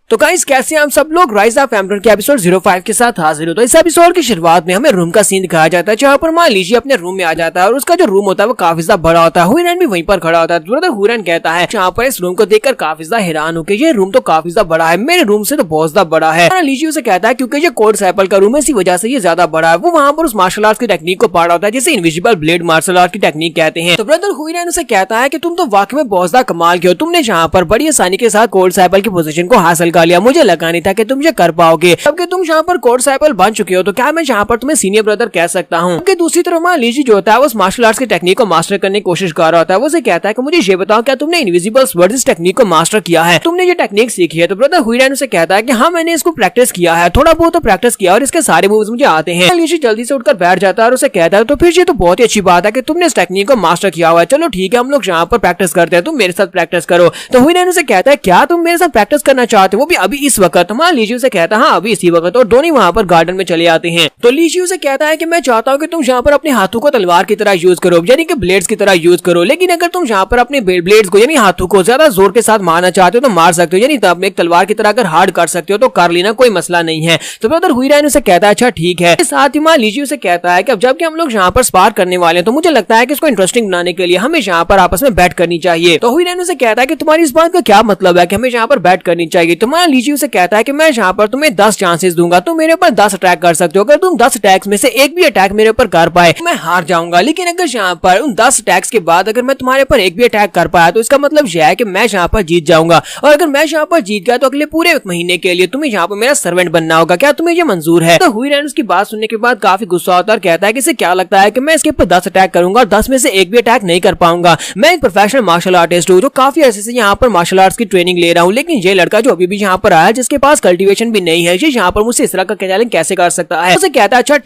Speaker 1: तो गाइस कैसे हम सब लोग राइज ऑफ एम्परर के एपिसोड 05 के साथ हाजिर हो। तो इस एपिसोड की शुरुआत में हमें रूम का सीन दिखाया जाता है जहाँ पर मान लीजिए अपने रूम में आ जाता है और उसका जो रूम होता है वो काफी ज्यादा बड़ा होता है। हुईरेन भी वहीं पर खड़ा होता है। ब्रदर हुईरेन कहता है जहाँ पर इस रूम को देखकर काफी ज्यादा हैरान हो कि ये रूम तो काफी ज्यादा बड़ा है, मेरे रूम से तो बहुत ज्यादा बड़ा है। लीजिए उसे कहता है क्योंकि ये कोल्ड सैपल का रूम है इसी वजह से ये ज्यादा बड़ा है। वो वहाँ पर उस मार्शल आर्ट की टेक्निक को पढ़ा होता है जिसे इनविजिबल ब्लेड मार्शल आर्ट की टेक्निक कहते हैं। तो ब्रदर हुईरेन उसे कहता है कि तुम तो वाकई में बहुत ज्यादा कमाल के हो, तुमने यहाँ पर बड़ी आसानी के साथ कोल्ड सैपल की पोजीशन को हासिल कर लिया। मुझे लगा था कि तुम ये कर पाओगे। अब तुम यहाँ पर कोड साइकिल बन चुके हो तो क्या मैं यहाँ पर तुम्हें सीनियर ब्रदर कह सकता हूँ। दूसरी तरफ मान लीजिए जो होता है वो मार्शल आर्ट्स की टेक्निक को मास्टर करने की कोशिश कर रहा होता है। वो से कहता है कि मुझे ये बताओ क्या तुमने इनविजिबल स्वर्ड इस टेक्निक को मास्टर किया है, तुमने ये टेक्निक सीखी है? तो ब्रदर हुईरेन उसे कहता है कि हाँ मैंने इसको प्रैक्टिस किया है, थोड़ा बहुत तो प्रैक्टिस किया और इसके सारे मूव्स मुझे आते हैं। लीजिए जल्दी से उठकर बैठ जाता है और उसे कहता है तो फिर ये तो बहुत ही अच्छी बात है कि तुमने इस टेक्निक को मास्टर किया हुआ है, चलो ठीक है हम लोग यहाँ पर प्रैक्टिस करते हैं, तुम मेरे साथ प्रैक्टिस करो। तो हुईरेन उसे कहता है क्या तुम मेरे साथ प्रैक्टिस करना चाहते हो, वो भी अभी इस वक्त? मान लीजिए उसे कहता है हाँ अभी इसी वक्त, और दोनों वहाँ पर गार्डन में चले आते हैं। तो लीजिए उसे कहता है कि मैं चाहता हूँ कि तुम यहाँ पर अपने हाथों को तलवार की तरह यूज करो, यानी कि ब्लेड्स की तरह यूज करो, लेकिन अगर तुम यहाँ पर अपने ब्लेड्स को यानी हाथों को ज्यादा जोर के साथ मारना चाहते हो तो मार सकते हो, यानी तब एक तलवार की तरह अगर हार्ड कर सकते हो तो कर लेना, कोई मसला नहीं है। तो ब्रदर हुईरेन उसे कहता है अच्छा ठीक है। साथ ही मान लीजिए उसे कहता है कि अब जबकि हम लोग यहाँ पर स्पार करने वाले हैं तो मुझे लगता है कि इसको इंटरेस्टिंग बनाने के लिए हमें यहाँ पर आपस में बैट करनी चाहिए। तो हुईरेन उसे कहता है कि तुम्हारी इस बात का क्या मतलब है कि हमें यहाँ पर बैट करनी चाहिए? तो मान लीजिए उसे कहता है कि मैं यहाँ पर तुम्हें 10 चांसेस दूंगा, तुम मेरे ऊपर 10 अटैक कर सकते हो, अगर तुम 10 अटैक्स में से एक भी अटैक मेरे ऊपर कर पाए मैं हार जाऊंगा, लेकिन अगर यहाँ पर उन 10 अटैक्स के बाद अगर मैं तुम्हारे ऊपर एक भी अटैक कर पाया तो इसका मतलब यह है कि मैं यहाँ पर जीत जाऊंगा, और अगर मैं यहाँ पर जीत गया तो अगले पूरे महीने के लिए तुम्हें यहाँ पर मेरा सर्वेंट बनना होगा, क्या तुम्हें ये मंजूर है? तो हुईरेन उसकी बात सुनने के बाद काफी गुस्सा होता है और कहता है कि इसे क्या लगता है कि मैं इसके ऊपर 10 अटैक करूंगा और 10 में से एक भी अटैक नहीं कर पाऊंगा? मैं एक प्रोफेशनल मार्शल आर्टिस्ट हूँ जो काफी अर्से से यहाँ पर मार्शल आर्ट्स की ट्रेनिंग ले रहा हूँ, लेकिन ये लड़का जो अभी भी यहाँ पर आया जिसके पास कल्टीवेशन भी नहीं है, ये यहाँ पर मुझसे इस तरह का चैलेंज कैसे कर सकता है? उसे कहता है अच्छा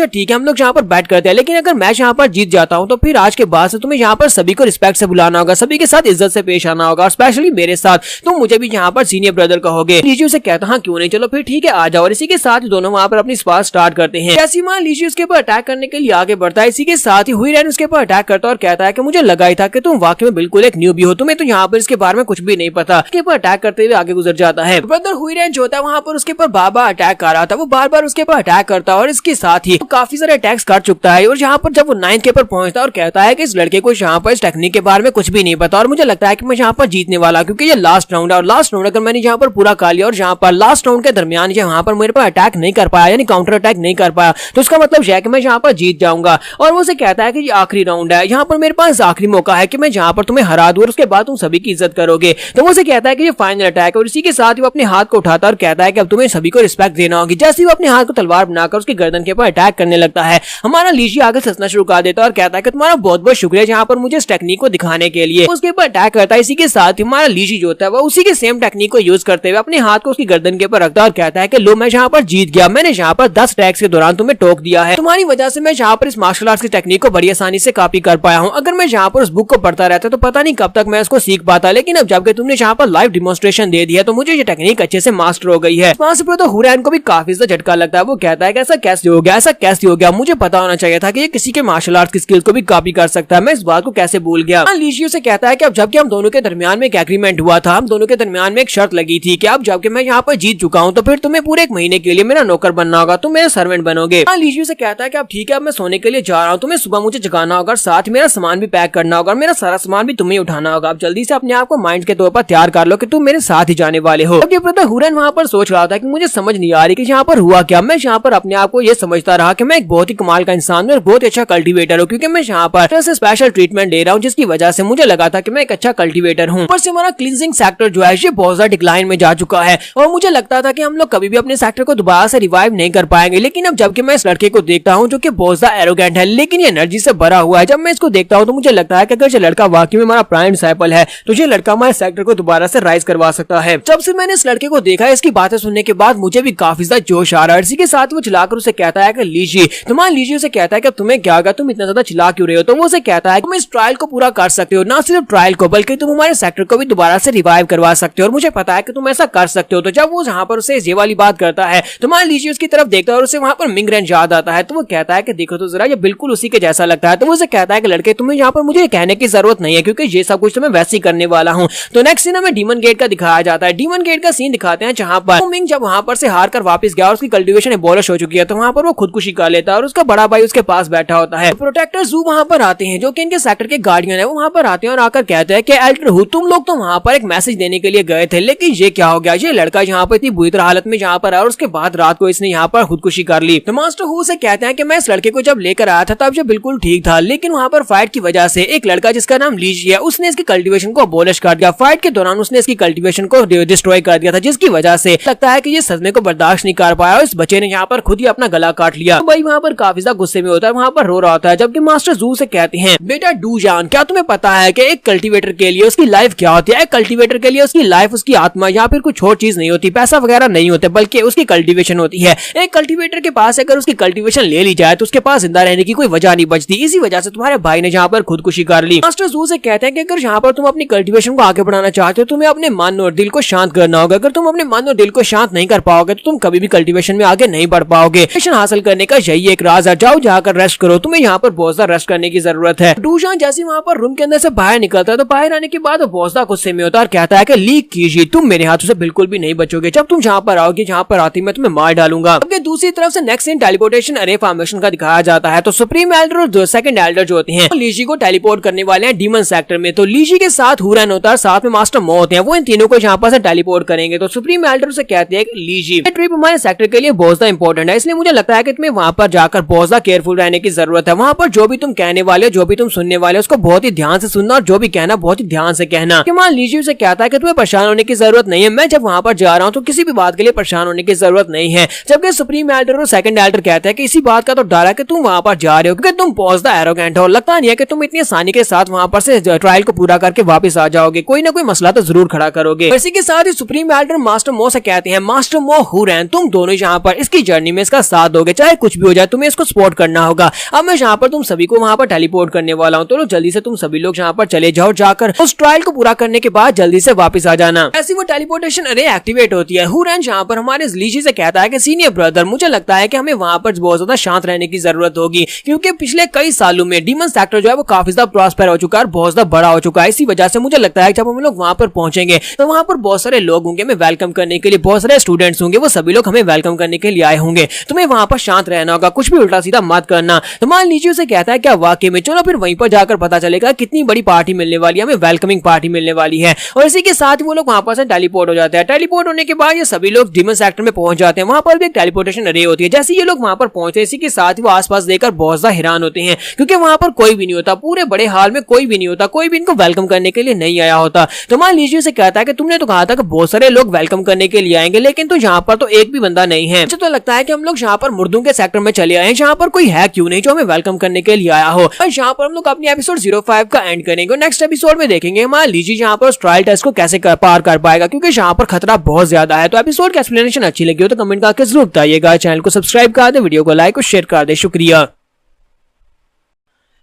Speaker 1: ठीक है हम लोग यहाँ पर बैट करते हैं, लेकिन अगर मैच यहाँ पर जीत जाता हूँ तो फिर आज के बाद से तुम्हें यहाँ पर सभी को रिस्पेक्ट से बुलाना होगा, सभी के साथ इज्जत से पेश आना होगा, और स्पेशली मेरे साथ तुम मुझे भी यहाँ पर सीनियर ब्रदर कहोगे। लीजिए उसे कहता हाँ क्यों नहीं, चलो फिर ठीक है आ जाओ। और इसी के साथ दोनों वहाँ पर अपनी स्पार स्टार्ट करते हैं। जैसे मान लीजिए उसके ऊपर अटैक करने के लिए आगे बढ़ता है, इसी के साथ ही हुईरेन उसके ऊपर अटैक करता है और कहता है कि मुझे लगा ही था कि तुम वाकई में बिल्कुल एक न्यूबी हो, तुम्हें तो यहाँ पर इसके बारे में कुछ भी नहीं पता। उसके ऊपर अटैक करते हुए आगे गुजर जाता है। ब्रदर हुईरेन जो होता है वहाँ पर उसके ऊपर बार-बार अटैक कर रहा था, वो बार-बार उसके ऊपर अटैक करता है और इसके साथ ही काफी सारे अटैक्स कर चुका है। और यहाँ पर जब वो 9th के ऊपर पहुंचता है और कहता है कि इस लड़के को यहाँ पर इस टेक्निक के बारे में कुछ भी नहीं पता और मुझे लगता है कि मैं यहाँ पर जीतने वाला, क्योंकि ये लास्ट राउंड है और लास्ट राउंड अगर मैंने यहाँ पर पूरा कर लिया और यहाँ पर लास्ट राउंड के दरमियान यहाँ पर मेरे पर अटैक नहीं कर पाया, यानी काउंटर अटैक नहीं कर पाया, तो इसका मतलब यह है कि मैं यहाँ पर जीत जाऊंगा। और वो उसे कहता है कि ये आखिरी राउंड है, यहाँ पर मेरे पास आखिरी मौका है कि मैं यहाँ पर तुम्हें हरा दूं और उसके बाद तुम सभी की इज्जत करोगे। तो वो उसे कहता है कि ये फाइनल अटैक है और इसी के साथ ही वो अपने हाथ को उठाता है और कहता है कि अब तुम्हें सभी को रिस्पेक्ट देना होगी। जैसे ही वो अपने हाथ को तलवार बनाकर उसकी गर्दन के ऊपर अटैक करने लगता है, हमारा लीजी आगे हंसना शुरू कर देता है और कहता है कि तुम्हारा बहुत बहुत शुक्रिया यहाँ पर मुझे इस टेक्निक को दिखाने के लिए। उसके ऊपर अटैक करता है। इसी के साथ ही हमारा लीजी जो होता है वो उसी के सेम टेक्निक को यूज करते हुए अपने हाथ को उसकी गर्दन के ऊपर रखता है और कहता है कि लो मैं यहाँ पर जीत गया, मैंने यहाँ पर 10 अटैक्स के दौरान तुम्हें टोक दिया है, तुम्हारी वजह से मैं यहाँ पर इस मार्शल आर्ट्स की टेक्निक को बड़ी आसानी से कॉपी कर पाया हूँ। अगर मैं यहाँ पर उस बुक को पढ़ता रहता तो पता नहीं कब तक मैं इसको सीख पाता, लेकिन अब जबकि तुमने यहाँ पर लाइव डिमोन्स्ट्रेशन दे दिया तो मुझे ये टेक्निक अच्छे से मास्टर हो गई है। तो हुरैन को भी काफी ज्यादा झटका लगता है। वो कहता है कि ऐसा कैसे हो गया, ऐसा कैसे हो गया, मुझे पता होना चाहिए था कि ये किसी के मार्शल आर्ट्स की स्किल्स को भी कॉपी कर सकता है, मैं इस बात को कैसे भूल गया। लीजियो से कहता है कि अब जबकि हम दोनों के दरमियान में एक एग्रीमेंट हुआ था, हम दोनों के दरमियान में एक शर्त लगी थी कि अब जबकि मैं यहाँ पर जीत चुका हूँ तो फिर तुम्हें पूरे 1 महीने के लिए मेरा नौकर बनना होगा, तुम मेरे सर्वेंट बनोगे। लीजियो से कहता है कि अब ठीक है, अब मैं सोने के लिए जा रहा हूँ, तुम्हें सुबह मुझे जगाना होगा, साथ मेरा सामान भी पैक करना होगा, मेरा सारा सामान भी तुम्हें उठाना होगा। अब जल्दी से अपने आप को माइंड के तौर पर तैयार कर लो कि तुम मेरे साथ ही जाने वाले हो। अब ये ब्रदर हुरैन वहाँ पर सोच रहा था कि मुझे समझ नहीं आ रही कि यहाँ पर हुआ क्या। मैं यहाँ पर अपने आप को ये समझता रहा कि मैं एक बहुत ही कमाल का इंसान हूँ और बहुत अच्छा कल्टीवेटर हूँ, क्योंकि मैं यहाँ पर स्पेशल ट्रीटमेंट ले रहा हूँ जिसकी वजह से मुझे लगा था कि मैं एक अच्छा कल्टीवेटर हूँ। पर से हमारा क्लींजिंग सेक्टर जो है ये बहुत ज्यादा डिक्लाइन में जा चुका है और मुझे लगता था कि हम लोग कभी भी अपने सेक्टर को दोबारा से रिवाइव नहीं कर पाएंगे। लेकिन अब जबकि मैं इस लड़के को देखता हूँ जो कि बहुत ज्यादा एरोगेंट है, लेकिन ये एनर्जी से भरा हुआ है, जब मैं इसको देखता हूँ तो मुझे लगता है कि अगर ये लड़का वाकई में हमारा प्राइम डिसाइपल है तो ये लड़का हमारे सेक्टर को दोबारा से राइज करवा सकता है। जब से मैंने इस लड़के को देखा, इसकी बातें सुनने के बाद मुझे भी काफी ज्यादा जोश आ रहा है। इसी के साथ वो चिल्लाकर उसे कहता है कि लीजिए, तुम्हारा लीजिए उसे कहता है कि तुम्हें क्या होगा, तुम इतना ज्यादा चिल्ला क्यों रहे हो। तो वो उसे कहता है तुम इस ट्रायल को पूरा कर सकते हो, ना सिर्फ ट्रायल को बल्कि तुम हमारे सेक्टर को भी दोबारा से रिवाइव करवा सकते हो और मुझे पता है कि तुम ऐसा कर सकते हो। तो जब वो यहाँ पर उसे ये वाली बात करता है तो मान लीजिए उसकी तरफ देखता है और उसे वहाँ पर मिंग रेंज याद आता है। तो वो कहता है कि देखो तो जरा, ये बिल्कुल उसी के जैसा लगता है। तो वो उसे कहता है कि लड़के तुम्हें यहाँ पर मुझे कहने की जरूरत नहीं है क्योंकि ये सब कुछ तो मैं वैसे ही करने वाला हूँ। तो नेक्स्ट सीन हमें डीमन गेट का दिखाया जाता है। डीमन गेट का सीन दिखाते हैं जहाँ पर मिंग जब वहाँ पर से हार कर वापस गया और उसकी कल्टीवेशन एबॉलिश हो चुकी है तो वहाँ पर वो खुदकुशी कर लेता है और उसका बड़ा भाई उसके पास बैठा होता है। प्रोटेक्टर जू वहाँ पर आते हैं जो कि इनके सेक्टर के गार्डियन है, वो वहाँ पर आते हैं और आकर कहते हैं कि एल्टर हु, तुम लोग तो वहाँ पर एक मैसेज देने के लिए गए थे, लेकिन ये क्या हो गया, ये लड़का यहाँ पर इतनी बुरी तरह हालत में यहाँ पर आया और उसके बाद रात को इसने यहाँ पर खुदकुशी कर ली। तो मास्टर हु से कहते हैं कि मैं इस लड़के को जब लेकर आया था तब ये बिल्कुल ठीक था, लेकिन वहाँ पर फाइट की वजह से एक लड़का जिसका नाम लीजी है उसने इसकी कल्टीवेशन को अबॉलिश कर दिया। फाइट के दौरान उसने इसकी कल्टीवेशन को डिस्ट्रॉय कर दिया था, जिसकी वजह से लगता है कि ये सदमे को बर्दाश्त नहीं कर पाया और इस बच्चे ने यहाँ पर खुद ही अपना गला काट लिया। तो भाई वहाँ पर काफी ज्यादा गुस्से में होता है, वहाँ पर रो रहा होता है, जबकि मास्टर जू से कहते हैं बेटा डूजान, क्या तुम्हें पता है कि एक कल्टीवेटर के लिए उसकी लाइफ क्या होती है। एक कल्टीवेटर के लिए उसकी लाइफ, उसकी आत्मा या फिर कुछ और चीज नहीं होती, पैसा वगैरह नहीं होते, बल्कि उसकी कल्टीवेशन होती है। एक कल्टीवेटर के पास अगर उसकी कल्टीवेशन ले ली जाए तो उसके पास जिंदा रहने की कोई वजह नहीं बचती। इसी वजह से तुम्हारे भाई ने यहाँ पर खुदकुशी कर ली। मास्टर जू से कहते हैं कि अगर यहाँ पर तुम अपनी कल्टीवेशन को आगे बढ़ाना चाहते हो तुम्हें अपने मन और दिल को शांत करना होगा। अगर तुम अपने मन और दिल को शांत नहीं कर पाओगे तो तुम कभी भी कल्टीवेशन में आगे नहीं बढ़ पाओगे। मिशन हासिल करने का यही एक राज है, जाओ जाकर रेस्ट करो, तुम्हें यहाँ पर बहुत ज्यादा रेस्ट करने की जरूरत है। डूजान जैसे वहाँ पर रूम के अंदर से बाहर निकलता है तो बाहर आने के बाद बहुत ज्यादा गुस्से में होता है और कहता है कि लीक कीजिए, तुम मेरे हाथों से बिल्कुल भी नहीं बचोगे, जब तुम जहाँ पर आओगे, जहाँ पर आती मैं तुम्हें मार डालूंगा। दूसरी तरफ से नेक्स्ट सीन टेलीपोर्टेशन अरे फॉर्मेशन का दिखाया जाता है। तो सुप्रीम एल्डर और सेकंड एल्डर जो होते हैं लीजी को टेलीपोर्ट करने वाले हैं डीमन सेक्टर में। तो लीजी के साथ हुरैन होता है, साथ में मास्टर मो होते हैं, वो इन तीनों को यहाँ पर से टेलीपोर्ट करेंगे। तो सुप्रीम एल्डर से कहते हैं लीजी ट्रिप हमारे सेक्टर के लिए बहुत ज्यादा इंपॉर्टेंट है, इसलिए मुझे लगता है कि तुम्हें वहाँ पर जाकर बहुत ज्यादा केयरफुल रहने की जरूरत है। वहाँ पर जो भी तुम कहने वाले, जो भी तुम सुनने वाले, उसको बहुत ही ध्यान से सुनना और जो भी कहना बहुत ही ध्यान से कहना। मान लीजिए उसे कहता है कि तुम्हें परेशान होने की जरूरत नहीं है, मैं जब वहाँ पर जा रहा हूँ तो किसी भी बात के लिए परेशान होने की जरूरत नहीं है। जबकि सुप्रीम एल्डर और सेकंड एल्डर कहते हैं कि इसी बात का तो डर है कि तुम वहाँ पर जा रहे हो क्योंकि तुम बहुत ज्यादा एरोगेंट हो, लगता नहीं है कि तुम इतनी आसानी के साथ वहाँ पर से ट्रायल को पूरा करके वापस आ जाओगे, कोई ना कोई मसला तो जरूर खड़ा करोगे। इसी के साथ ही सुप्रीम एल्डर मास्टर मो से कहते हैं मास्टर मो हुरैन, तुम दोनों यहाँ पर इसकी जर्नी में इसका साथ दोगे, चाहे कुछ भी हो जाए, तुम्हें इसको सपोर्ट करना होगा। अब मैं यहाँ पर तुम सभी को वहाँ पर टेलीपोर्ट करने वाला हूँ, तो जल्दी से तुम सभी लोग यहाँ पर चले जाओ, जाकर उस ट्रायल को पूरा करने के बाद जल्दी से वापस आ जाना। ऐसी वो टेलीपोर्टेशन अरे एक्टिवेट होती है। हुरैन यहाँ पर हमारे लीजी से कहता है कि सीनियर ब्रदर, मुझे लगता है कि हमें वहाँ पर बहुत ज्यादा शांत रहने की जरूरत होगी क्योंकि पिछले कई सालों में डीमन सेक्टर जो है वो काफी ज्यादा प्रॉस्पर हो चुका है और बहुत ज्यादा बड़ा हो चुका है। इसी वजह से मुझे लगता है जब हम लोग वहाँ पर पहुंचेंगे तो वहाँ पर बहुत सारे लोग होंगे हमें वेलकम करने के लिए, बहुत सारे स्टूडेंट्स होंगे, वो सभी लोग हमें वेलकम करने के लिए आए होंगे। तुम्हें वहां पर शांत रहना होगा, कुछ भी उल्टा सीधा मत करना। तो मान लीजिए उसे कहता है क्या वाकई में, चलो फिर वहीं पर जाकर पता चलेगा कितनी बड़ी पार्टी मिलने वाली है, हमें वेलकमिंग पार्टी मिलने वाली है। और इसी के साथ वो लोग वहां पर से टेलीपोर्ट हो जाते हैं। टेलीपोर्ट होने के बाद ये सभी लोग डीमन सेक्टर में पहुंच जाते हैं। वहां पर भी एक टेलीपोर्टेशन रे होती है। जैसे ये लोग वहां पर पहुंचते हैं, इसी के साथ वो आसपास देखकर बहुत ज्यादा हैरान होते हैं, क्योंकि वहां पर कोई भी नहीं होता, पूरे बड़े हाल में कोई भी नहीं होता, कोई भी इनको वेलकम करने के लिए नहीं आया होता। तो मान लीजिए उसे कहता है कि तुमने तो कहा था कि बहुत सारे लोग वेलकम करने के लिए आएंगे, लेकिन तो यहाँ पर तो एक भी बंदा नहीं है। मुझे तो लगता है कि हम लोग यहाँ पर मुर्दों के सेक्टर में चले आए हैं, जहाँ पर कोई है क्यों नहीं जो हमें वेलकम करने के लिए आया हो। और यहाँ पर हम लोग अपनी एपिसोड 05 का एंड करेंगे। नेक्स्ट एपिसोड में देखेंगे मान लीजिए यहाँ पर ट्रायल टेस्ट को कैसे पार कर पाएगा, क्योंकि यहाँ पर खतरा बहुत ज्यादा है। तो एपिसोड की एक्सप्लेनेशन अच्छी लगी हो तो कमेंट करके जरूर बताइएगा। चैनल को सब्सक्राइब कर दे, वीडियो को लाइक और शेयर कर दे। शुक्रिया।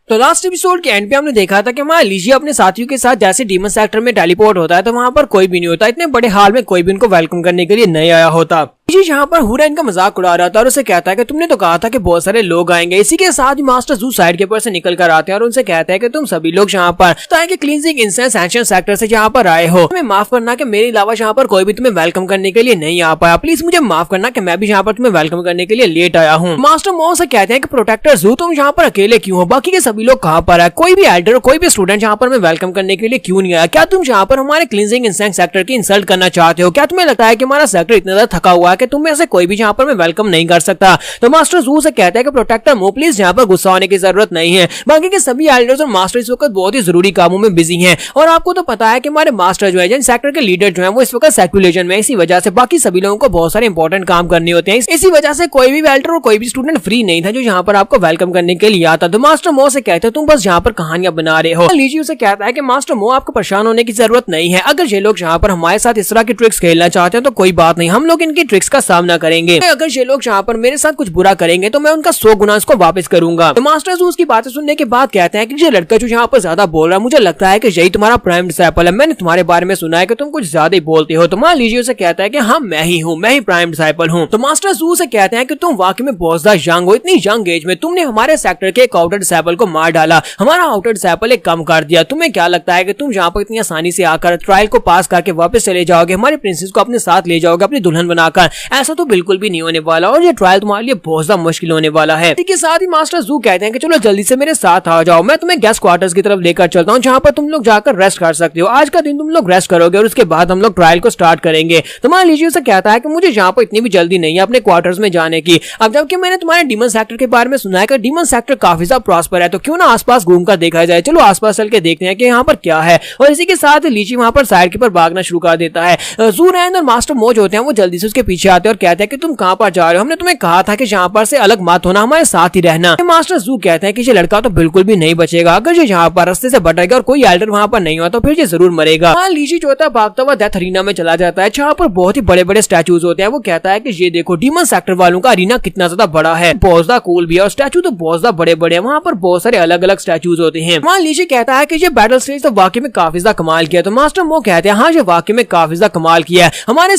Speaker 1: तो लास्ट एपिसोड के एंड पे हमने देखा था कि मान लीजिए अपने साथियों के साथ जैसे डीमन सेक्टर में टेलीपोर्ट होता है तो वहां पर कोई भी नहीं होता, इतने बड़े हाल में कोई भी उनको वेलकम करने के लिए नहीं आया होता। यहाँ पर हुरा इनका मजाक उड़ा रहा था और उसे कहता है कि तुमने तो कहा था कि बहुत सारे लोग आएंगे। इसी के साथ ही मास्टर जू साइड के ऊपर से निकल कर आते हैं और उनसे कहते हैं कि तुम सभी लोग यहाँ पर क्लींजिंग इंसेंस एंशिएंट सेक्टर से यहाँ पर आए हो, तुम्हें माफ करना कि मेरे अलावा यहाँ पर कोई भी तुम्हें वेलकम करने के लिए नहीं आ पाया। प्लीज मुझे माफ करना कि मैं भी यहाँ पर तुम्हें वेलकम करने के लिए लेट आया हूँ। मास्टर मो से कहते हैं कि प्रोटेक्टर जू तुम यहाँ पर अकेले क्यों हो, बाकी के सभी लोग कहाँ पर है, कोई भी एल्डर कोई भी स्टूडेंट यहाँ पर मैं वेलकम करने के लिए क्यों नहीं आया? क्या तुम यहाँ पर हमारे क्लींजिंग इंसेंस सेक्टर की इंसल्ट करना चाहते हो? क्या तुम्हें लगता है कि हमारा सेक्टर इतना ज्यादा थका हुआ है कि तुम में से कोई भी यहाँ पर मैं वेलकम नहीं कर सकता? तो मास्टर जू से कहता है कि प्रोटेक्टर मो प्लीज यहाँ पर गुस्सा होने की जरूरत नहीं है, बाकी के सभी एल्डर्स और मास्टर इस वक्त बहुत ही जरूरी कामों में बिजी हैं और आपको तो पता है कि हमारे मास्टर जो है सेक्टर के लीडर जो है वो इस वक्त सर्कुलेशन में, इसी वजह से बाकी सभी लोगों को बहुत सारे इंपॉर्टेंट काम करने होते हैं। इसी वजह से कोई भी एल्डर और कोई भी स्टूडेंट फ्री नहीं था जो यहाँ पर आपको वेलकम करने के लिए आता। तो मास्टर मो से कहते हैं तुम बस यहाँ पर कहानियां बना रहे हो। लीजिए उसे कहता है कि मास्टर मो आपको परेशान होने की जरूरत नहीं है, अगर ये लोग यहाँ पर हमारे साथ इस तरह की ट्रिक्स खेलना चाहते हैं तो कोई बात नहीं, हम लोग इनकी ट्रिक्स का सामना करेंगे। अगर ये लोग यहाँ पर मेरे साथ कुछ बुरा करेंगे तो मैं उनका 100 गुना इसको वापस करूंगा। तो मास्टर जू उसकी बातें सुनने के बाद कहते हैं कि ये लड़का जो यहाँ पर ज्यादा बोल रहा है, मुझे लगता है कि यही तुम्हारा प्राइम डिसाइपल है, मैंने तुम्हारे बारे में सुना है कि तुम कुछ ज्यादा ही बोलते हो। तो मान लीजिए उसे कहता है कि हाँ मैं ही प्राइम डिसाइपल हूँ। तो मास्टर जू से कहते हैं कि तुम वाकई में बहुत ज्यादा यंग हो, इतनी यंग एज में तुमने हमारे सेक्टर के एक आउटर डिसाइपल को मार डाला, हमारा आउटर डिसाइपल एक कम कर दिया। तुम्हें क्या लगता है कि तुम यहाँ पर इतनी आसानी से आकर ट्रायल को पास करके वापस चले जाओगे, हमारे प्रिंसेस को अपने साथ ले जाओगे अपनी दुल्हन बनाकर? ऐसा तो बिल्कुल भी नहीं होने वाला और ये ट्रायल तुम्हारे लिए बहुत ज्यादा मुश्किल होने वाला है। इसके साथ ही मास्टर जू कहते हैं कि चलो जल्दी से मेरे साथ आ जाओ, मैं तुम्हें गेस्ट क्वार्टर्स की तरफ लेकर चलता हूँ जहाँ पर तुम लोग जाकर रेस्ट कर सकते हो। आज का दिन तुम लोग रेस्ट करोगे और उसके बाद हम लोग ट्रायल को स्टार्ट करेंगे। तो मान लीजिए उसे कहता है कि मुझे यहाँ पर इतनी भी जल्दी नहीं है अपने क्वार्टर्स में जाने की। अब जबकि मैंने तुम्हारे डीमन सेक्टर के बारे में सुना है कि डीमन सेक्टर काफी ज्यादा प्रॉस्पर है, तो क्यों ना आसपास घूमकर देखा जाए। चलो आसपास चल के देखते हैं कि यहाँ पर क्या है। और इसी के साथ लीची वहां पर साइड के ऊपर भागना शुरू कर देता है। जू रैन और मास्टर मोज होते हैं वो जल्दी से उसके पीछे आते हैं और कहते हैं कि तुम कहाँ पर जा रहे हो, हमने तुम्हें कहा था कि यहाँ पर से अलग मत होना, हमारे साथ ही रहना। मास्टर जू कहते हैं कि ये लड़का तो बिल्कुल भी नहीं बचेगा, अगर ये यहाँ पर रास्ते से भटकेगा और कोई एल्डर वहाँ पर नहीं हुआ तो फिर ये जरूर मरेगा। मान लीजिए जो होता है भागता हुआ डेथ अरीना में चला जाता है जहाँ पर बहुत ही बड़े बड़े स्टैचूज होते हैं। वो कहता है कि ये देखो डीमन सेक्टर वालों का अरीना कितना ज्यादा बड़ा है, बहुत ज्यादा कूल भी है और स्टैचू तो बहुत ज्यादा बड़े बड़े हैं, वहाँ पर बहुत सारे अलग अलग स्टैचूज होते हैं। मान लीजिए कहता है कि ये बैटल स्टेज तो वाकई में काफी ज्यादा कमाल किया। तो मास्टर मो कहते हैं हाँ ये वाकई में काफी ज्यादा कमाल किया है, हमारे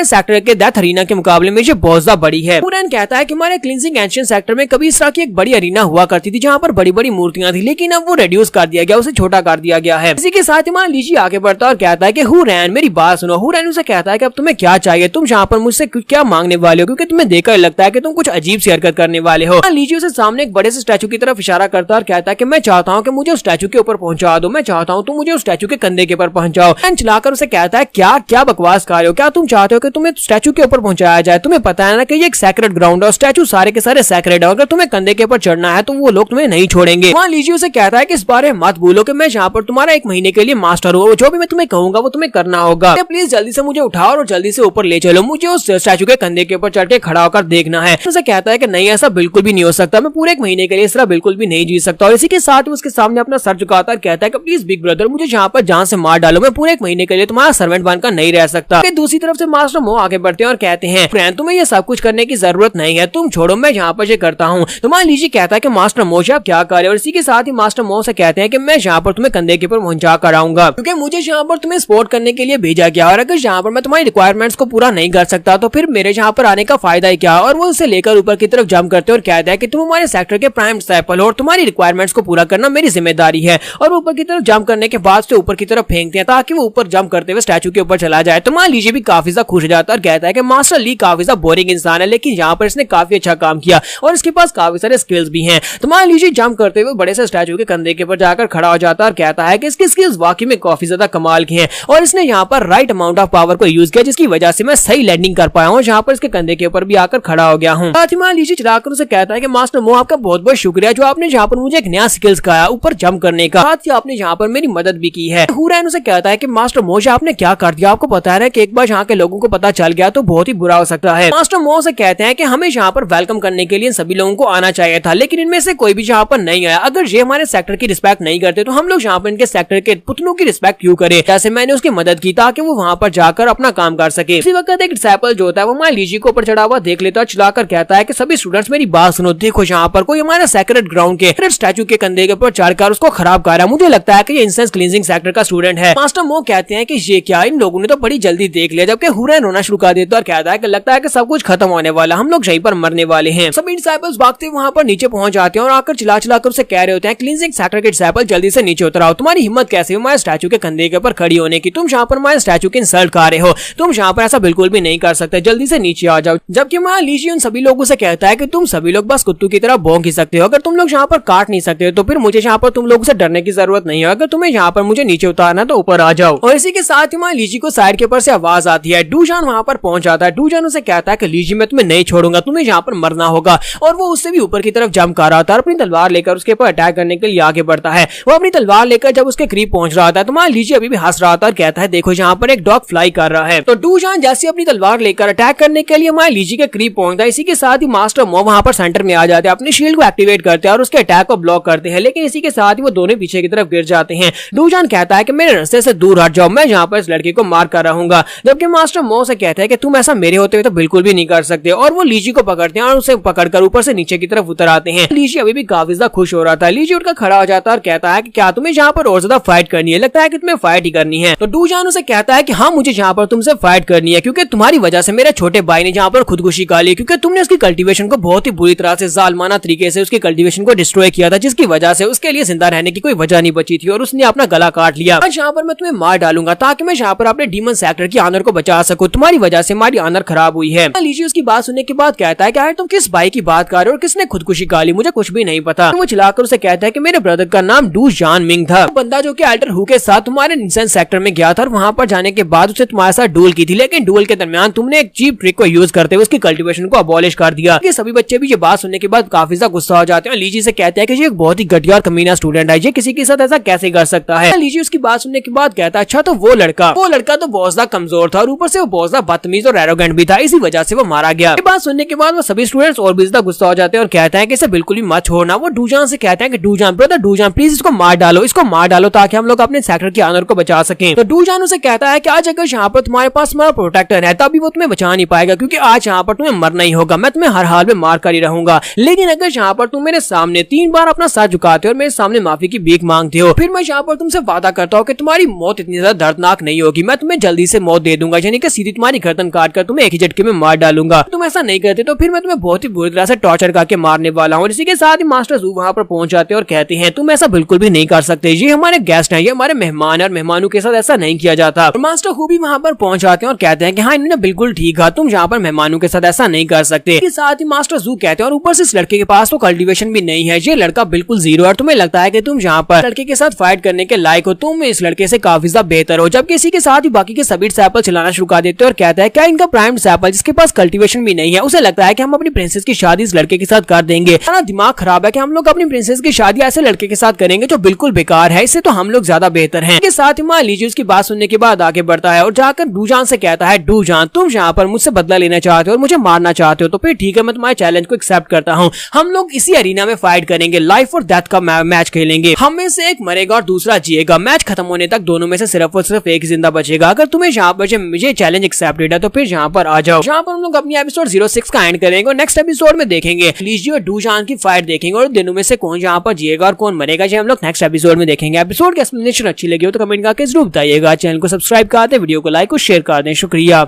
Speaker 1: सेक्टर के डेथ अरीना के मुकाबले में ये बहुत ज्यादा बड़ी है। पूरन कहता है कि हमारे क्लींजिंग एंशिएंट सेक्टर में कभी इस तरह की एक बड़ी अरीना हुआ करती थी जहाँ पर बड़ी बड़ी मूर्तियां थी, लेकिन अब वो रिड्यूस कर दिया गया, उसे छोटा कर दिया गया है। इसी के साथ ही मान लीजिए आगे बढ़ता और कहता है कि हुरैन मेरी बात सुनो। हुरैन उसे कहता है कि अब तुम्हें क्या चाहिए, तुम यहाँ पर मुझसे क्या मांगने वाले हो, क्योंकि तुम्हें देखकर लगता है कि तुम कुछ अजीब सी हरकत करने वाले हो। मान लीजिए उसे सामने एक बड़े से स्टैचू की तरफ इशारा करता और कहता है कि मैं चाहता हूँ कि मुझे उस स्टैचू के ऊपर पहुंचा दो, मैं चाहता हूँ तुम मुझे उस स्टैचू के कंधे के ऊपर पहुंचाओ। चलाकर उसे कहता है क्या क्या बकवास कर रहे हो, क्या तुम चाहते हो कि तुम्हें स्टैचू के ऊपर पहुंचाया जाए? तुम्हें पता है ना कि ये एक सैक्रेड ग्राउंड है और स्टैचू सारे के सारे सैक्रेड है, अगर तुम्हें कंधे के ऊपर चढ़ना है तो वो लोग तुम्हें नहीं छोड़ेंगे। मान लीजिए उसे कहता है कि इस बारे में मत भूलो कि मैं यहाँ पर तुम्हारा 1 महीने के लिए मास्टर हूँ, जो भी मैं तुम्हें कहूंगा वो तुम्हें करना होगा। प्लीज जल्दी से मुझे उठाओ और जल्दी से ऊपर ले चलो, मुझे उस स्टैचू के कंधे के ऊपर चढ़ के खड़ा होकर देखना है। उसे कहता है कि नहीं ऐसा बिल्कुल भी नहीं हो सकता, मैं पूरे 1 महीने के लिए इस तरह बिल्कुल भी नहीं जी सकता। और इसी के साथ उसके सामने अपना सर झुकाता है, कहता है कि प्लीज बिग ब्रदर मुझे यहाँ पर जान से मार डालो, मैं पूरे 1 महीने के लिए तुम्हारा सर्वेंट बनकर नहीं रह सकता। दूसरी तरफ से मास्टर मो आगे बढ़ता करते हैं और कहते हैं फ्रेंड तुम्हें ये सब कुछ करने की जरूरत नहीं है, तुम छोड़ो मैं यहाँ पर करता हूँ। तो मान लीजिए कहता है कि मास्टर मो आप क्या कर रहे हो, और इसी के साथ ही मास्टर मो से कहते हैं कि मैं यहाँ पर तुम्हें कंधे के ऊपर पहुंचा कर आऊंगा, क्योंकि मुझे यहाँ पर तुम्हें स्पोर्ट करने के लिए भेजा गया, और अगर यहाँ पर मैं तुम्हारी रिक्वायरमेंट्स को पूरा नहीं कर सकता तो फिर मेरे यहाँ पर आने का फायदा ही क्या। और वो उसे लेकर ऊपर की तरफ जंप करते और कहता है कि तुम हमारे सेक्टर के प्राइम डिसिपल हो और तुम्हारी रिक्वायरमेंट्स को पूरा करना मेरी जिम्मेदारी है। और ऊपर की तरफ जंप करने के बाद से ऊपर की तरफ फेंकते हैं ताकि वो ऊपर जंप करते हुए स्टैचू के ऊपर चला जाए। तो मान लीजिए भी काफी ज्यादा खुश हो जाता है और कहता है कि मास्टर ली काफी ज्यादा बोरिंग इंसान है, लेकिन यहाँ पर इसने काफी अच्छा काम किया और इसके पास काफी सारे स्किल्स भी हैं। तो मान लीजिए जंप करते हुए बड़े से स्टैचू के कंधे के ऊपर जाकर खड़ा हो जाता है और कहता है कि इसकी स्किल्स वाकई में काफी ज्यादा कमाल की हैं और इसने यहाँ पर राइट अमाउंट ऑफ पावर को यूज किया, जिसकी वजह से मैं सही लैंडिंग कर पाया हूँ, जहाँ पर इसके कंधे के ऊपर भी आकर खड़ा हो गया हूँ। साथ ही मान लीजिए चलाकर उसे कहता है कि मास्टर मो आपका बहुत बहुत शुक्रिया जो आपने यहाँ पर मुझे एक नया स्किल सिखाया ऊपर जंप करने का, साथ ही आपने यहाँ पर मेरी मदद भी की है। हुरैन उसे कहता है कि मास्टर मो आपने क्या कर दिया, आपको पता है कि एक बार यहाँ के लोगों को पता चल गया तो बहुत ही बुरा हो सकता है। मास्टर मो से कहते हैं कि हमें यहाँ पर वेलकम करने के लिए सभी लोगों को आना चाहिए था, लेकिन इनमें से कोई भी यहाँ पर नहीं आया। अगर ये हमारे सेक्टर की रिस्पेक्ट नहीं करते तो हम लोग यहाँ पर इनके सेक्टर के पुतलों की रिस्पेक्ट क्यों करें। जैसे मैंने उसकी मदद की ताकि वो वहाँ पर जाकर अपना काम कर सके। इसी वक्त एक डिसिपल जो होता है वो मान लीजिए को ऊपर चढ़ा हुआ देख लेता है, चलाकर कहता है कि सभी स्टूडेंट्स मेरी बात सुनो, देखो यहाँ पर कोई हमारे सेक्रेट ग्राउंड के स्टैचू के कंधे के ऊपर चढ़कर उसको खराब कर रहा है। मुझे लगता है कि ये इंसेंस क्लींजिंग सेक्टर का स्टूडेंट है। मास्टर मो कहते हैं कि ये क्या, इन लोगों ने तो बड़ी जल्दी देख लिया, जबकि हुरैन रोना शुरू कर देता है और कहता है कि लगता है कि सब कुछ खत्म होने वाला, हम लोग यहीं पर मरने वाले हैं। सभी डिसिपल्स भागते वहां पर नीचे पहुंच जाते हैं और आकर चिल्ला चिल्लाकर उसे कह रहे होते हैं क्लींजिंग सेक्टर के डिसिपल जल्दी से नीचे उतर आओ, तुम्हारी हिम्मत कैसे हमारे स्टैचू के कंधे के ऊपर खड़ी होने की, तुम यहाँ पर हमारे स्टैचू के इंसल्ट कर रहे हो, तुम यहाँ पर ऐसा बिल्कुल भी नहीं कर सकते, जल्दी से नीचे आ जाओ। जबकि मान लीजिए उन सभी लोगों से कहता है कि तुम सभी लोग बस कुत्तों की तरह भौंक ही सकते हो, अगर तुम लोग यहाँ पर काट नहीं सकते हो तो फिर मुझे यहाँ पर तुम लोगों से डरने की जरूरत नहीं है, अगर तुम्हें यहाँ पर मुझे नीचे उतारना तो ऊपर आ जाओ। और इसी के साथ ही मान लीजिए को साइड के ऊपर से आवाज आती है, डूजान वहाँ पर पहुंच जाता है। डूजान उसे कहता है कि लीजिए मैं तुम्हें नहीं छोड़ूंगा, तुम्हें यहाँ पर मरना होगा। और वो उससे भी ऊपर की तरफ जंप कर रहा था और अपनी तलवार लेकर उसके ऊपर अटैक करने के लिए आगे बढ़ता है। वो अपनी तलवार लेकर जब उसके करीब पहुंच रहा था तो मान लीजिए अभी भी हंस रहा था और कहता है देखो यहाँ पर एक डॉग फ्लाई कर रहा है। तो डूजान जैसे अपनी तलवार लेकर अटैक करने के लिए मान लीजिए के करीब पहुंचता है। इसी के साथ ही मास्टर मो वहाँ पर सेंटर में आ जाते हैं, अपनी शील्ड को एक्टिवेट करते हैं और उसके अटैक को ब्लॉक करते हैं, लेकिन इसी के साथ ही वो दोनों पीछे की तरफ गिर जाते हैं। डूजान कहता है कि मेरे रास्ते से दूर हट जाओ, मैं यहाँ पर इस लड़के को मार कर रहूंगा। जबकि मास्टर मो से कहता है कि तुम ऐसा मेरे होते हुए तो बिल्कुल भी नहीं कर सकते, और वो लीजी को पकड़ते हैं और उसे पकड़कर ऊपर से नीचे की तरफ उतर आते हैं। लीजी अभी भी काफी ज्यादा खुश हो रहा था। लीजी उठकर खड़ा हो जाता है और कहता है कि क्या तुम्हें यहाँ पर और ज्यादा फाइट करनी है, लगता है कि तुम्हें फाइट ही करनी है। तो डूजान उसे कहता है कि हाँ मुझे यहाँ पर तुमसे फाइट करनी है, क्योंकि तुम्हारी वजह से मेरे छोटे भाई ने यहाँ पर खुदकुशी कर ली, क्योंकि तुमने उसकी कल्टीवेशन को बहुत ही बुरी तरह से जालमाना तरीके से उसकी कल्टीवेशन को डिस्ट्रॉय किया था, जिसकी वजह से उसके लिए जिंदा रहने की कोई वजह नहीं बची थी और उसने अपना गला काट लिया। आज यहाँ पर मैं तुम्हें मार डालूंगा ताकि मैं यहाँ पर अपने डीमन सेक्टर की ऑनर को बचा सकूं, तुम्हारी वजह से हमारी ऑनर खराब हुई है। लीजिए उसकी बात सुनने के बाद कहता है कि यार तुम किस भाई की बात कर रहे हो और किसने खुदकुशी कर ली, मुझे कुछ भी नहीं पता। वो चिल्लाकर उसे कहता है कि मेरे ब्रदर का नाम डू जान मिंग था, बंदा जो कि अल्टर हु के साथ तुम्हारे इंसेंस सेक्टर में गया था और वहां पर जाने के बाद उसे तुम्हारे साथ डुएल की थी, लेकिन डुएल के दरमियान तुमने एक चीप ट्रिक को यूज करते हुए उसकी कल्टीवेशन को अबॉलिश कर दिया। ये सभी बच्चे भी ये बात सुनने के बाद काफी ज्यादा गुस्सा हो जाते हैं। लीजी से कहते हैं कि ये एक बहुत ही घटिया और कमीना स्टूडेंट है, ये किसी के साथ ऐसा कैसे कर सकता है। लीजी उसकी बात सुनने के बाद कहता है अच्छा तो वो लड़का तो बहुत ज्यादा कमजोर था और ऊपर से वो बहुत ज्यादा बदतमीज और एरोगेंट भी था, इसी वजह से वो मारा गया। ये बात सुनने के बाद वो सभी स्टूडेंट्स और भी ज्यादा गुस्सा हो जाते हैं और कहते हैं कि इसे बिल्कुल भी मत छोड़ना। वो डूजान से कहते हैं कि डूजान ब्रदर डूजान प्लीज इसको मार डालो ताकि हम लोग अपने सेक्टर की ऑनर को बचा सकें। तो डूजान उसे कहता है कि आज अगर यहाँ पर तुम्हारे पास हमारा प्रोटेक्टर है तभी वो तुम्हें बचा नहीं पाएगा, क्योंकि आज यहाँ पर तुम्हें मरना ही होगा, मैं तुम्हें हर हाल में मार कर ही रहूंगा। लेकिन अगर यहाँ पर तुम मेरे सामने 3 बार अपना सर झुकाते हो और मेरे सामने माफी की भीख मांगते हो, फिर मैं यहाँ पर तुमसे वादा करता हूँ कि तुम्हारी मौत इतनी ज्यादा दर्दनाक नहीं होगी, मैं तुम्हें जल्दी से मौत दे दूंगा, यानी कि सीधी तुम्हारी गर्दन काट कर तुम्हें एक ही झटके में मार डालूंगा। तुम ऐसा नहीं करते तो फिर मैं तुम्हें बहुत ही बुरी तरह से टॉर्चर करके मारने वाला हूँ। इसी के साथ ही मास्टर जू वहाँ पर पहुंच जाते हैं और कहते हैं तुम ऐसा बिल्कुल भी नहीं कर सकते, ये हमारे गेस्ट हैं, ये हमारे मेहमान है और मेहमानों के साथ ऐसा नहीं किया जाता। मास्टर हु भी वहाँ पर पहुंच जाते हैं और कहते हैं कि हाँ इन्होंने बिल्कुल ठीक कहा, तुम यहाँ पर मेहमानों के साथ ऐसा नहीं कर सकते। इसके साथ ही मास्टर जू कहते हैं और ऊपर से इस लड़के के पास तो कल्टीवेशन भी नहीं है, ये लड़का बिल्कुल जीरो है, तुम्हें लगता है कि तुम यहाँ पर लड़के के साथ फाइट करने के लायक हो, तुम इस लड़के से काफी ज्यादा बेहतर हो। जबकि इसी के साथ ही बाकी के सभी डिसिपल चलाना शुरू कर देते हैं और कहता है क्या इनका प्राइम डिसिपल जिसके पास कल्टीवेशन भी नहीं है, उसे लगता है कि हम अपनी प्रिंसेस की शादी इस लड़के के साथ कर देंगे, हमारा दिमाग खराब है कि हम लोग अपनी प्रिंसेस की शादी ऐसे लड़के के साथ करेंगे जो बिल्कुल बेकार है, इससे तो हम लोग ज्यादा बेहतर हैं। इसके साथ ही मान लीजिए उसकी बात सुनने के बाद आगे बढ़ता है और जाकर डूजान से कहता है डूजान तुम यहाँ पर मुझसे बदला लेना चाहते हो और मुझे मारना चाहते हो तो फिर ठीक है, मैं तुम्हारे चैलेंज को एक्सेप्ट करता हूँ, हम लोग इसी अरीना में फाइट करेंगे, लाइफ और डेथ का मैच खेलेंगे, हम में से एक मरेगा और दूसरा जिएगा, मैच खत्म होने तक दोनों में से सिर्फ और सिर्फ एक जिंदा बचेगा। अगर तुम्हें यहाँ पर मुझे चैलेंज एक्सेप्टेड है तो तो फिर यहाँ पर आ जाओ। जहाँ पर हम लोग अपनी एपिसोड 06 का एंड करेंगे और नेक्स्ट एपिसोड में देखेंगे लीजी और डूजान की फाइट देखेंगे और दोनों में से कौन यहाँ पर जिएगा और कौन मरेगा, जो हम लोग नेक्स्ट एपिसोड में देखेंगे। एपिसोड की एक्सप्लेनेशन अच्छी लगी हो तो कमेंट करके जरूर बताइएगा। चैनल को सब्सक्राइब कर दें, वीडियो को लाइक और शेयर कर दें। शुक्रिया।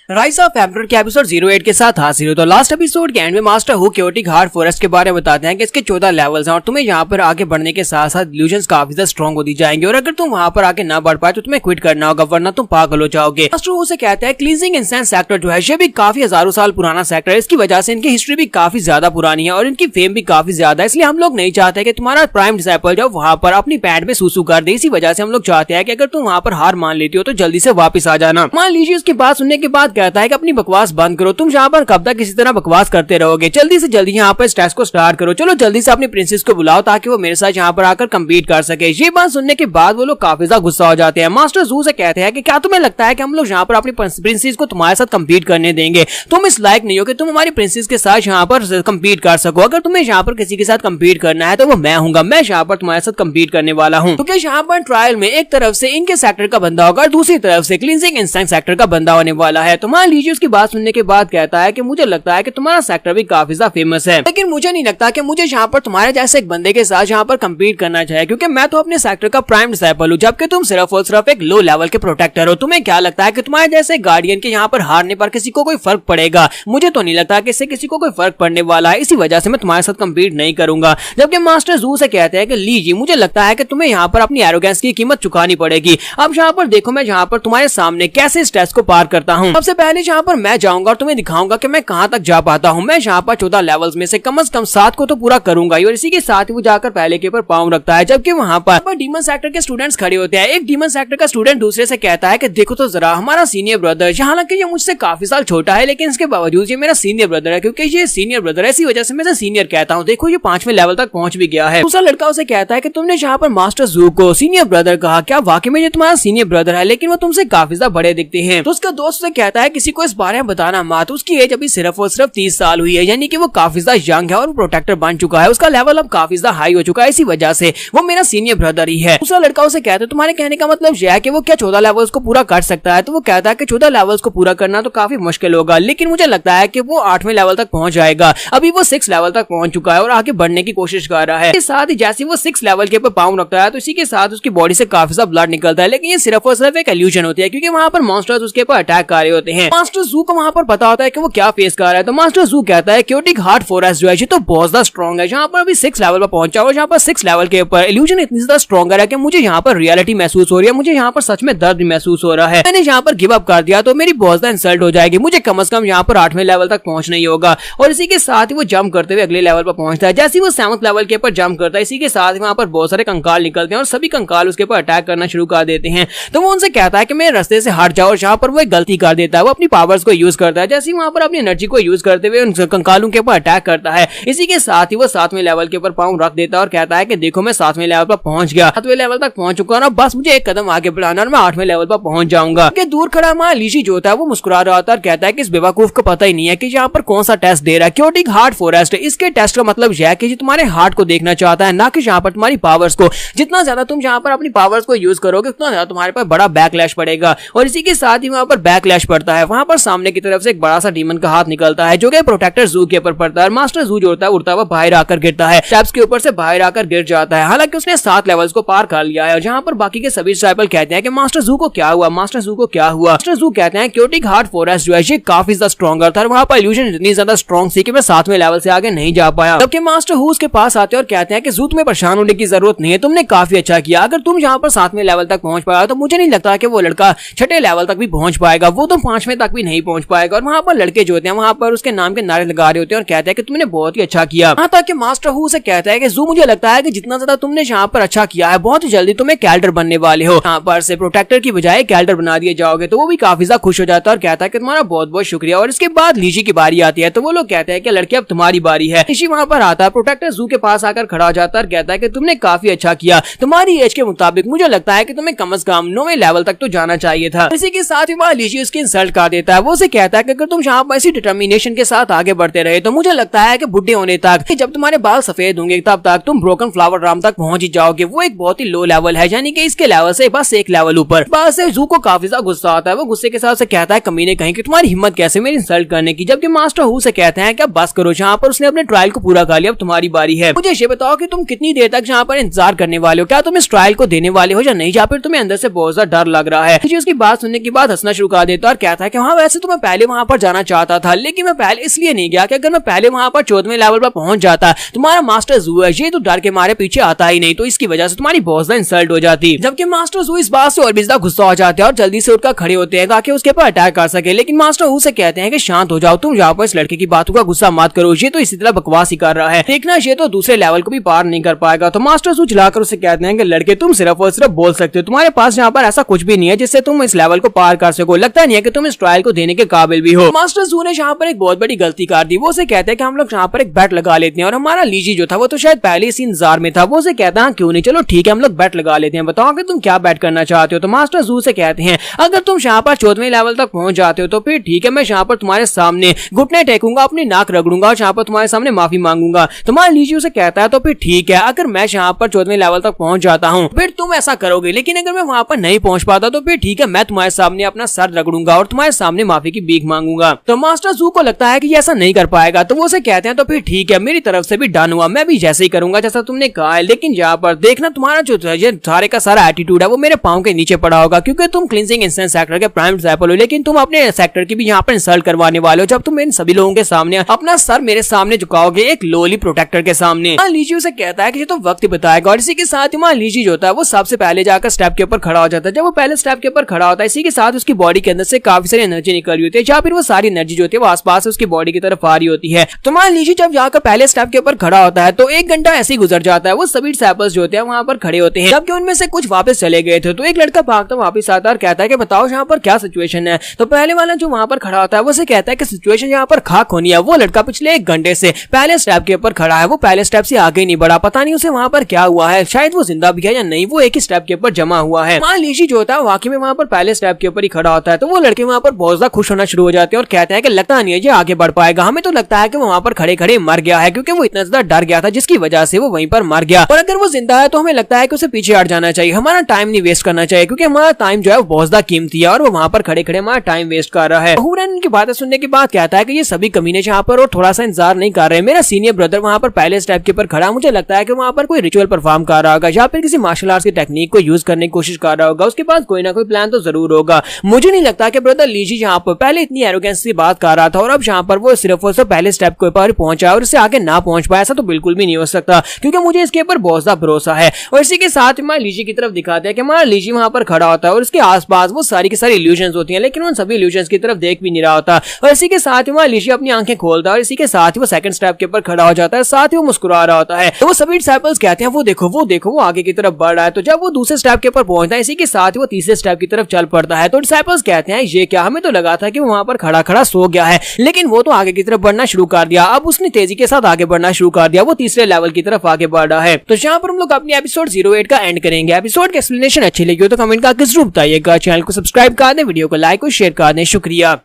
Speaker 1: राइज ऑफ एम्परर के एपिसोड 08 के साथ हाजिर हो। तो लास्ट एपिसोड के एंड में मास्टर हू क्योटिक हार्ड फॉरेस्ट के बारे में बताते हैं कि इसके 14 लेवल्स हैं और तुम्हें यहाँ पर आगे बढ़ने के साथ साथ इल्यूजन्स काफी ज्यादा स्ट्रॉन्ग होती जाएंगे और अगर तुम वहाँ पर आगे ना बढ़ पाए तो तुम्हें क्विट करना होगा, वरना तुम पागल हो जाओगे। मास्टर हू से कहता है क्लींजिंग इंसेंस सेक्टर जो है ये भी काफी हजारों साल पुराना सेक्टर है। इसकी वजह से इनकी हिस्ट्री भी काफी ज्यादा पुरानी है और इनकी फेम भी काफी ज्यादा है। इसलिए हम लोग नहीं चाहते कि तुम्हारा प्राइम डिसाइपल जो वहाँ पर अपनी पैंट में सूसू कर दे। इसी वजह से हम लोग चाहते हैं कि अगर तुम वहाँ पर हार मान लेती हो तो जल्दी से वापस आ जाना। मान लीजिए उसकी बात सुनने के बाद कहता है कि अपनी बकवास बंद करो, तुम यहाँ पर कब तक किसी तरह बकवास करते रहोगे, जल्दी से जल्दी यहाँ पर स्टेज को स्टार्ट करो। चलो जल्दी से अपनी प्रिंसेस को बुलाओ ताकि वो मेरे साथ यहाँ पर आकर कम्पीट कर सके। ये बात सुनने के बाद वो लोग काफी ज्यादा गुस्सा हो जाते हैं। मास्टर जू से कहते हैं कि क्या तुम्हें लगता है कि हम लोग यहाँ पर अपनी प्रिंसेस को तुम्हारे साथ कम्पीट करने देंगे? तुम इस लायक नहीं हो कि तुम हमारी प्रिंसेस के साथ यहाँ पर कम्पीट कर सको। अगर तुम्हें यहाँ पर किसी के साथ कम्पीट करना है तो वो मैं हूँ, मैं यहाँ पर तुम्हारे साथ कम्पीट करने वाला हूँ। क्योंकि यहाँ पर ट्रायल में एक तरफ से इनके सेक्टर का बंदा होगा और दूसरी तरफ से क्लींजिंग इंस्टिंक्ट सेक्टर का बंदा होने वाला है। तो मान लीजिए उसकी बात सुनने के बाद कहता है कि मुझे लगता है कि तुम्हारा सेक्टर भी काफी ज्यादा फेमस है, लेकिन मुझे नहीं लगता कि मुझे यहाँ पर तुम्हारे जैसे एक बंदे के साथ यहाँ पर कम्पीट करना चाहिए, क्योंकि मैं तो अपने सेक्टर का प्राइम डिसाइपल हूँ जबकि तुम सिर्फ और सिर्फ एक लो लेवल के प्रोटेक्टर हो। तुम्हें क्या लगता है कि तुम्हारे जैसे गार्डियन के यहाँ पर हारने पर किसी को कोई फर्क पड़ेगा? मुझे तो नहीं लगता कि इससे किसी को कोई फर्क पड़ने वाला है। इसी वजह से मैं तुम्हारे साथ कम्पीट नहीं करूंगा। जबकि मास्टर जू से कहते हैं कि लीजी मुझे लगता है कि तुम्हें यहाँ पर अपनी एरोगेंस की कीमत चुकानी पड़ेगी। अब यहाँ पर देखो मैं यहाँ पर तुम्हारे सामने कैसे इस टेस्ट को पार करता हूँ। सबसे पहले यहाँ पर मैं जाऊंगा और तुम्हें दिखाऊंगा कि मैं कहाँ तक जा पाता हूँ। मैं यहाँ पर 14 लेवल्स में से कम 7 को तो पूरा करूंगा और इसी के साथ वो जाकर पहले के ऊपर पाँव रखता है। जबकि वहाँ पर डीमन सेक्टर के स्टूडेंट्स खड़े होते हैं। एक डीमन सेक्टर का स्टूडेंट दूसरे से कहता है कि देखो तो जरा हमारा सीनियर ब्रदर, हालांकि ये मुझसे काफी साल छोटा है लेकिन इसके बावजूद ये मेरा सीनियर ब्रदर है, क्योंकि ये सीनियर ब्रदर है इसी वजह से मैं सीनियर कहता हूँ। देखो ये 5वें लेवल तक पहुंच भी गया है। दूसरा लड़का उसे कहता है कि तुमने यहाँ पर मास्टर जू को सीनियर ब्रदर कहा, क्या वाकई में ये तुम्हारा सीनियर ब्रदर है? लेकिन वो तुमसे काफी ज्यादा बड़े दिखते हैं। तो उसका दोस्त उसे कहता है किसी को इस बारे में बताना मत, उसकी एज अभी सिर्फ और सिर्फ 30 साल हुई है, यानी कि वो काफी ज्यादा यंग है और प्रोटेक्टर बन चुका है। उसका लेवल अब काफी ज्यादा हाई हो चुका है, इसी वजह से वो मेरा सीनियर ब्रदर ही है। दूसरा लड़का उसे कहता है तुम्हारे कहने का मतलब यह है कि वो क्या 14 लेवल्स को पूरा कर सकता है? तो वो कहता है कि 14 लेवल्स को पूरा करना तो काफी मुश्किल होगा, लेकिन मुझे लगता है कि वो 8वें लेवल तक पहुंच जाएगा। अभी वो 6 लेवल तक पहुंच चुका है और आगे बढ़ने की कोशिश कर रहा है। इसके साथ ही जैसे वो 6 लेवल के ऊपर पाँव रखता है तो इसी के साथ उसकी बॉडी से काफी ज्यादा ब्लड निकलता है, लेकिन ये सिर्फ और सिर्फ एक इल्यूजन होती है क्योंकि वहाँ पर मॉन्स्टर्स उसके ऊपर अटैक कर रहे होते हैं। मास्टर जू को वहाँ पर पता होता है कि वो क्या फेस कर रहा है। तो मास्टर जू कहता है क्योटिक हार्ड फॉरेस्ट जो है ये तो बहुत ज्यादा स्ट्रॉन्ग है, जहाँ पर अभी 6 लेवल पर पहुंचा और जहाँ पर 6 लेवल के ऊपर इल्यूजन इतनी ज्यादा स्ट्रॉन्गर है कि मुझे यहाँ पर रियलिटी महसूस हो रही है, मुझे यहाँ पर सच में दर्द महसूस हो रहा है। मैंने यहाँ पर गिव अप कर दिया तो मेरी बहुत ज्यादा इंसल्ट हो जाएगी, मुझे कम से कम यहाँ पर 8वें लेवल तक पहुंचना ही होगा। और इसी के साथ ही वो जंप करते हुए अगले लेवल पर पहुंचता है। जैसे वो 7th लेवल के ऊपर जंप करता है इसी के साथ वहाँ पर बहुत सारे कंकाल निकलते हैं और सभी कंकाल उसके ऊपर अटैक करना शुरू कर देते हैं। तो वो उनसे कहता है कि मेरे रास्ते से हट जाओ, और जहाँ पर वो एक गलती कर देता है, वो अपनी पावर्स को यूज करता है। जैसे वहाँ पर अपनी एनर्जी को यूज करते हुए उन कंकालों के ऊपर अटैक करता है। इसी के साथ ही वो 7वें लेवल के ऊपर पाँव रख देता है और कहता है कि देखो मैं 7वें लेवल पर पहुंच गया, 7वें लेवल तक पहुंच चुका हूं, बस मुझे एक कदम आगे बढ़ाना और मैं 8वें लेवल पर पहुंच जाऊंगा। दूर खड़ा हमारा लीजी जो होता है वो मुस्कुरा रहा होता है और कहता है कि इस बेवकूफ को पता ही नहीं है कि यहाँ पर कौन सा टेस्ट दे रहा है। क्योटिक हार्ड फॉरेस्ट, इसके टेस्ट का मतलब यह है कि तुम्हारे हार्ट को देखना चाहता है, ना कि यहाँ पर तुम्हारी पावर्स को। जितना ज्यादा तुम यहाँ पर अपनी पावर्स को यूज करोगे उतना ज्यादा तुम्हारे पास बड़ा बैकलैश पड़ेगा। और इसी के साथ ही वहाँ पर बैकलैश पड़ता है। वहाँ पर सामने की तरफ से एक बड़ा सा डीमन का हाथ निकलता है जो कि प्रोटेक्टर जू के ऊपर पड़ता है। मास्टर जू जो होता है उड़ता हुआ बाहर आकर गिरता है, स्टेप्स के ऊपर से बाहर आकर गिर जाता है। हालांकि उसने 7 लेवल्स को पार कर लिया है। और जहाँ पर बाकी के सभी डिसाइपल कहते हैं कि मास्टर जू को क्या हुआ, मास्टर जू को क्या हुआ। मास्टर जू कहते हैं क्योटिक हार्ड फॉरेस्ट जो है ये काफी ज्यादा स्ट्रॉन्गर था, वहाँ पर इल्यूजन इतनी ज्यादा स्ट्रॉन्ग थी कि मैं 7वें लेवल से आगे नहीं जा पाया। जबकि मास्टर हू उसके पास आते हैं और कहते हैं कि जू तुम्हें परेशान होने की जरूरत नहीं है, तुमने काफी अच्छा किया। अगर तुम यहाँ पर 7वें लेवल तक पहुंच पाया तो मुझे नहीं लगता कि वो लड़का 6ठे लेवल तक भी पहुंच पाएगा, वो तो 5वें तक भी नहीं पहुंच पाएगा। और वहाँ पर लड़के जो होते हैं वहाँ पर उसके नाम के नारे लगा रहे होते हैं और कहते हैं कि तुमने बहुत ही अच्छा किया। हाँ, ताकि मास्टर हू से कहता है कि जू मुझे लगता है कि जितना ज्यादा तुमने यहाँ पर अच्छा किया है बहुत ही जल्दी तुम्हें कैल्डर बनने वाले हो, यहाँ पर से प्रोटेक्टर की बजाय कैल्डर बना दिए जाओगे। तो वो भी काफी ज्यादा खुश हो जाता है और कहता है कि तुम्हारा बहुत बहुत शुक्रिया। और इसके बाद लीजी की बारी आती है तो वो लोग कहते हैं कि लड़के अब तुम्हारी बारी है। लीजी वहाँ पर आता है, प्रोटेक्टर जू के पास आकर खड़ा हो जाता है और कहता है कि तुमने काफी अच्छा किया, तुम्हारी एज के मुताबिक मुझे लगता है कि तुम्हें कम से कम 9वें लेवल तक तो जाना चाहिए था। इसी के साथ ही वहाँ लीजी उसकी इंसल्ट इंसल्ट कर देता है। वो उसे कहता है कि अगर तुम यहाँ पर इसी डिटर्मिनेशन के साथ आगे बढ़ते रहे तो मुझे लगता है कि बुढ़े होने तक जब तुम्हारे बाल सफेद होंगे तब तक तुम ब्रोकन फ्लावर ड्राम तक पहुंच ही जाओगे। वो एक बहुत ही लो लेवल है, यानी कि इसके लेवल से बस एक लेवल ऊपर। बस से जू को काफी ज्यादा गुस्सा आता है। वो गुस्से के साथ से कहता है कमीने कहीं कि तुम्हारी हिम्मत कैसे मेरी इंसल्ट करने की, जबकि मास्टर हु से कहते हैं कि बस करो, जहाँ पर उसने अपने ट्रायल को पूरा कर लिया, अब तुम्हारी बारी है। मुझे ये बताओ कि तुम कितनी देर तक यहाँ पर इंतजार करने वाले हो, क्या तुम इस ट्रायल को देने वाले हो या नहीं, या फिर तुम्हें अंदर से बहुत ज्यादा डर लग रहा है। मुझे उसकी बात सुनने के बाद हंसना शुरू कर देता है और कहता है कि हाँ वैसे तो मैं पहले वहाँ पर जाना चाहता था, लेकिन मैं पहले इसलिए नहीं गया कि अगर मैं पहले वहाँ पर 14वें लेवल पर पहुंच जाता, तुम्हारा मास्टर जू है ये तो डर के मारे पीछे आता ही नहीं, तो इसकी वजह से तुम्हारी बहुत ज्यादा इंसल्ट हो जाती। जबकि मास्टर जू इस बात से और भी ज्यादा गुस्सा हो जाते हैं और जल्दी से उठकर खड़े होते हैं ताकि उसके ऊपर अटैक कर सके, लेकिन मास्टर हु से कहते हैं कि शांत हो जाओ, तुम यहाँ पर इस लड़के की बातों का गुस्सा मत करो, ये तो इसी तरह बकवास ही कर रहा है, देखना ये तो दूसरे लेवल को भी पार नहीं कर पाएगा। तो मास्टर जू चिल्लाकर उसे कहते हैं कि लड़के तुम सिर्फ और सिर्फ बोल सकते हो, तुम्हारे पास यहाँ पर ऐसा कुछ भी नहीं है जिससे तुम इस लेवल को पार कर सको, लगता नहीं है कि तुम इस ट्रायल को देने के काबिल भी हो। मास्टर जू ने यहाँ पर एक बहुत बड़ी गलती कर दी। वो उसे कहते हैं कि हम लोग यहाँ पर एक बैट लगा लेते हैं, और हमारा लीजी जो था वो तो शायद पहले इसी इंतजार में था। वो उसे कहता है क्यों नहीं, चलो ठीक है हम लोग बैट लगा लेते हैं, बताओ कि तुम क्या बैट करना चाहते हो। तो मास्टर जू से कहते हैं अगर तुम यहाँ पर 14वें लेवल तक पहुंच जाते हो तो फिर ठीक है, मैं यहाँ पर तुम्हारे सामने घुटने टेकूंगा, अपनी नाक रगड़ूंगा और यहाँ पर तुम्हारे सामने माफी मांगूंगा। तुम्हारा लीजी उसे कहता है तो फिर ठीक है, अगर मैं यहाँ पर 14वें लेवल तक पहुंच जाता हूँ फिर तुम ऐसा करोगे, लेकिन अगर मैं वहां पर नहीं पहुंच पाता तो फिर ठीक है, मैं तुम्हारे सामने अपना सर रगड़ूंगा और तुम्हारे सामने माफी की भीख मांगूंगा। तो मास्टर जू को लगता है कि ये ऐसा नहीं कर पाएगा, तो वो उसे कहते हैं तो फिर ठीक है, मेरी तरफ से भी डन हुआ, मैं भी जैसे ही करूंगा जैसा तुमने कहा है, लेकिन यहाँ पर देखना तुम्हारा जो सारे का सारा एटीट्यूड है वो मेरे पाँव के नीचे पड़ा होगा, क्योंकि तुम क्लींजिंग इंस्टेंस सेक्टर के प्राइम डिसाइपल हो, लेकिन तुम अपने सेक्टर की भी यहाँ पर इंसल्ट करवाने वाले हो, जब तुम इन सभी लोगों के सामने अपना सर मेरे सामने झुकाओगे एक लोली प्रोटेक्टर के सामने। लीजी उसे कहता है कि ये तो वक्त ही बताएगा, और इसी के साथ ही लीजी जो होता है वो सबसे पहले जाकर स्टेप के ऊपर खड़ा हो जाता है। जब वो पहले स्टेप के ऊपर खड़ा होता है इसी के साथ उसकी बॉडी के अंदर से काफी सारी एनर्जी निकल रही होती है, या फिर वो सारी एनर्जी जो होती है वो आसपास उसकी बॉडी की तरफ आ रही होती है। तो लीजी जब जाकर पहले स्टेप के ऊपर खड़ा होता है तो 1 घंटा ऐसे ही गुजर जाता है। वो सभी डिसाइपल्स जो होते हैं वहां पर खड़े होते हैं, जबकि उनमें से कुछ वापस चले गए थे। तो एक लड़का भागता वापस आता है और कहता है कि बताओ यहाँ पर क्या सिचुएशन है। तो पहले वाला जो वहां पर खड़ा होता है वो उसे कहता है कि सिचुएशन यहाँ पर खाक होनी है। वो लड़का पिछले 1 घंटे से पहले स्टेप के ऊपर खड़ा है, वो पहले स्टेप से आगे नहीं बढ़ा, पता नहीं उसे वहां पर क्या हुआ है, शायद वो जिंदा भी है या नहीं, वो एक ही स्टेप के ऊपर जमा हुआ है। लीजी जो होता है वाकई में वहां पर पहले स्टेप के ऊपर ही खड़ा होता है। तो वो लड़के वहां पर बहुत ज्यादा खुश होना शुरू हो जाते हैं और कहते हैं कि लगता नहीं है ये आगे बढ़ पाएगा, हमें तो लगता है कि वो वहां पर खड़े खड़े मर गया है, क्योंकि वो इतना ज्यादा डर गया था जिसकी वजह से वो वहीं पर मर गया। और अगर वो जिंदा है तो हमें लगता है कि उसे पीछे हट जाना चाहिए, हमारा टाइम नहीं वेस्ट करना चाहिए, क्योंकि हमारा टाइम जो है वो बहुत ज्यादा कीमती है और वो वहां पर खड़े खड़े हमारा टाइम वेस्ट कर रहा है। हुरन उनकी बातें सुनने के बाद कहता है कि ये सभी कमीने यहाँ पर और थोड़ा सा इंतजार नहीं कर रहे, मेरा सीनियर ब्रदर वहां पर पहले स्टेप के ऊपर खड़ा, मुझे लगता है कि वहां पर कोई रिचुअल परफॉर्म कर रहा होगा या फिर किसी मार्शल आर्ट्स की टेक्निक को यूज करने की कोशिश कर रहा होगा, उसके पास कोई ना कोई प्लान तो जरूर होगा। मुझे नहीं लगता कि ब्रदर लीजी यहाँ पर पहले इतनी एरोगेंस से बात कर रहा था और अब यहाँ पर वो सिर्फ और सिर्फ पहले स्टेप के ऊपर पहुंचा और इससे आगे ना पहुंच पाया, ऐसा तो बिल्कुल भी नहीं हो सकता, क्योंकि मुझे इसके ऊपर बहुत ज्यादा भरोसा है। और इसी के साथ हमारे लीजी की तरफ दिखाते हैं कि हमारा लीजी वहां पर खड़ा होता है और उसके आसपास वो सारी की सारी इल्यूजन्स होती हैं, लेकिन उन सभी इल्यूजन्स की तरफ देख भी नहीं रहा होता। और इसी के साथ हमारा लीजी अपनी आंखें खोलता है और इसी के साथ ही वो सेकंड स्टेप के ऊपर खड़ा हो जाता है, साथ ही वो मुस्कुरा रहा होता है। तो वो सभी डिसाइपल्स कहते हैं वो देखो वो आगे की तरफ बढ़ रहा है। तो जब वो दूसरे स्टेप के ऊपर पहुंचता है इसी के साथ ही वो तीसरे स्टेप की तरफ चल पड़ता है। तो डिसाइपल्स कहते हैं ये क्या, हमें तो लगा था कि वो वहां पर खड़ा खड़ा सो गया है, लेकिन वो तो आगे की तरफ बढ़ना शुरू कर दिया, अब उसने तेजी के साथ आगे बढ़ना शुरू कर दिया, वो तीसरे लेवल की तरफ आगे बढ़ रहा है। तो यहाँ पर हम लोग अपनी एपिसोड 08 का एंड करेंगे। एपिसोड की एक्सप्लेनेशन अच्छी लगी हो तो कमेंट करके जरूर बताइएगा, चैनल को सब्सक्राइब कर दें, वीडियो को लाइक और शेयर कर दें, शुक्रिया।